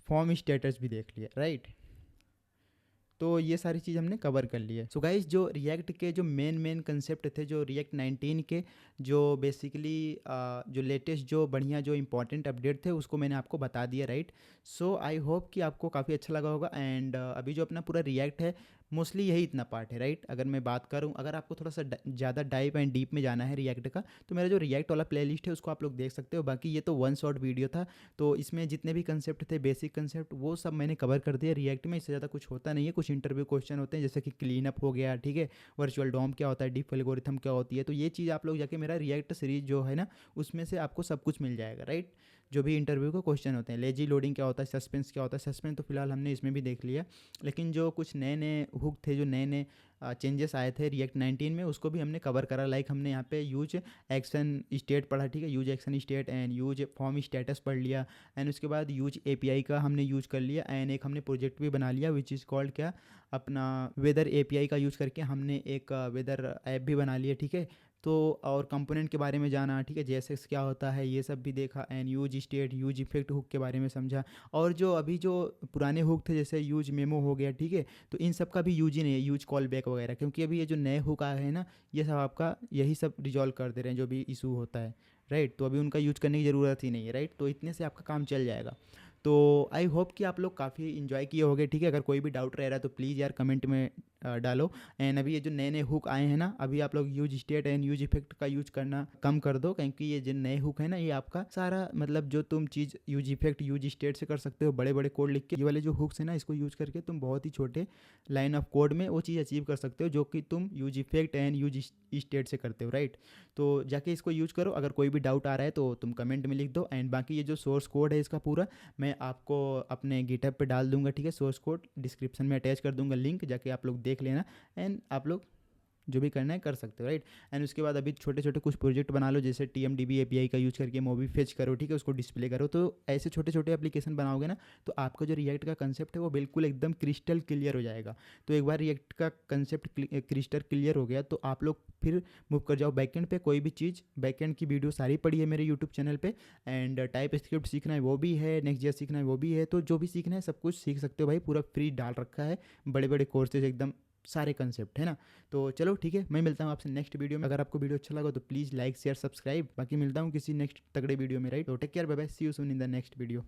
फॉर्म स्टेटस भी देख लिया, राइट। तो ये सारी चीज़ हमने कवर कर ली है। सो गाइस, जो रिएक्ट के जो मेन कंसेप्ट थे, जो रिएक्ट 19 के जो बेसिकली जो लेटेस्ट जो बढ़िया जो इंपॉर्टेंट अपडेट थे, उसको मैंने आपको बता दिया, राइट। सो आई होप कि आपको काफ़ी अच्छा लगा होगा। एंड अभी जो अपना पूरा रिएक्ट है, मोस्टली यही इतना पार्ट है, राइट। अगर मैं बात करूँ, अगर आपको थोड़ा सा ज़्यादा डाइप एंड डीप में जाना है रिएक्ट का, तो मेरा जो रिएक्ट वाला प्लेलिस्ट है उसको आप लोग देख सकते हो। बाकी ये तो वन शॉट वीडियो था, तो इसमें जितने भी कंसेप्ट थे, बेसिक कंसेप्ट, वो सब मैंने कवर कर दिया। रिएक्ट में इससे ज़्यादा कुछ होता नहीं है, कुछ इंटरव्यू क्वेश्चन होते हैं, जैसे कि क्लीन अप हो गया, ठीक है, वर्चुअल डॉम क्या होता है, डीप एल्गोरिथम क्या होती है। तो ये चीज़ आप लोग जाके मेरा रिएक्ट सीरीज जो है ना, उसमें से आपको सब कुछ मिल जाएगा, राइट। जो भी इंटरव्यू के क्वेश्चन होते हैं, लेजी लोडिंग क्या होता है, सस्पेंस क्या होता है, सस्पेंस तो फिलहाल हमने इसमें भी देख लिया, लेकिन जो कुछ नए नए हुक थे, जो नए नए चेंजेस आए थे रिएक्ट 19 में, उसको भी हमने कवर करा। लाइक हमने यहाँ पे यूज एक्शन स्टेट पढ़ा, ठीक है, use action state, and use form status पढ़ लिया, एंड उसके बाद यूज एपीआई का हमने यूज कर लिया, एंड एक हमने प्रोजेक्ट भी बना लिया विच इज़ कॉल्ड क्या, अपना वेदर एपीआई का यूज़ करके हमने एक वेदर ऐप भी बना लिया, ठीक है। तो और कंपोनेंट के बारे में जाना, ठीक है, जेएसएक्स क्या होता है, ये सब भी देखा। And use state, use effect hook के बारे में समझा। और जो अभी जो पुराने हुक थे, जैसे यूज मेमो हो गया, ठीक है, तो इन सब का भी यूज ही नहीं है, यूज कॉल बैक वगैरह, क्योंकि अभी ये जो नए हुक आए हैं ना, ये सब आपका यही सब रिजॉल्व कर दे रहे हैं जो भी इशू होता है, राइट। तो अभी उनका यूज करने की ज़रूरत ही नहीं है, राइट। तो इतने से आपका काम चल जाएगा। तो आई होप कि आप लोग काफ़ी इन्जॉय किए होगे, ठीक है। अगर कोई भी डाउट रह रहा है तो प्लीज़ यार कमेंट में डालो। एंड अभी ये जो नए नए हुक आए हैं ना, अभी आप लोग use state and use effect का यूज करना कम कर दो, क्योंकि ये जो नए हुक है ना, ये आपका सारा मतलब जो तुम चीज़ यूज इफेक्ट यूज स्टेट से कर सकते हो, बड़े बड़े कोड लिख के, ये वाले जो हुक्स है ना, इसको यूज करके तुम बहुत ही छोटे लाइन ऑफ कोड में वो चीज़ अचीव कर सकते हो जो कि तुम use effect and use state से करते हो, राइट। तो जाके इसको यूज करो। अगर कोई भी डाउट आ रहा है तो तुम कमेंट में लिख दो। एंड बाकी ये जो सोर्स कोड है इसका पूरा मैं आपको अपने गिटहब पे डाल दूंगा, ठीक है। सोर्स कोड डिस्क्रिप्शन में अटैच कर दूंगा लिंक, जाके आप लोग देख लेना। एंड आप लोग जो भी करना है कर सकते हो, राइट। एंड उसके बाद अभी छोटे छोटे कुछ प्रोजेक्ट बना लो, जैसे TMDB API का यूज करके मूवी फेच करो, ठीक है, उसको डिस्प्ले करो। तो ऐसे छोटे छोटे एप्लीकेशन बनाओगे ना, तो आपका जो रिएक्ट का कंसेप्ट है वो बिल्कुल एकदम क्रिस्टल क्लियर हो जाएगा। तो एक बार रिएक्ट का कंसेप्ट क्रिस्टल क्लियर हो गया तो आप लोग फिर मूव कर जाओ बैकएंड पे। कोई भी चीज़ बैकएंड की वीडियो सारी पड़ी है मेरे यूट्यूब चैनल पे। एंड टाइप स्क्रिप्ट सीखना है वो भी है, नेक्स्ट.js सीखना है वो भी है। तो जो भी सीखना है सब कुछ सीख सकते हो भाई, पूरा फ्री डाल रखा है, बड़े बड़े कोर्सेज एकदम सारे कंसेप्ट है ना। तो चलो ठीक है, मैं मिलता हूँ आपसे नेक्स्ट वीडियो में। अगर आपको वीडियो अच्छा लगा तो प्लीज़ लाइक शेयर सब्सक्राइब। बाकी मिलता हूँ किसी नेक्स्ट तगड़े वीडियो में, राइट। तो take care, bye bye, see you soon in the next video.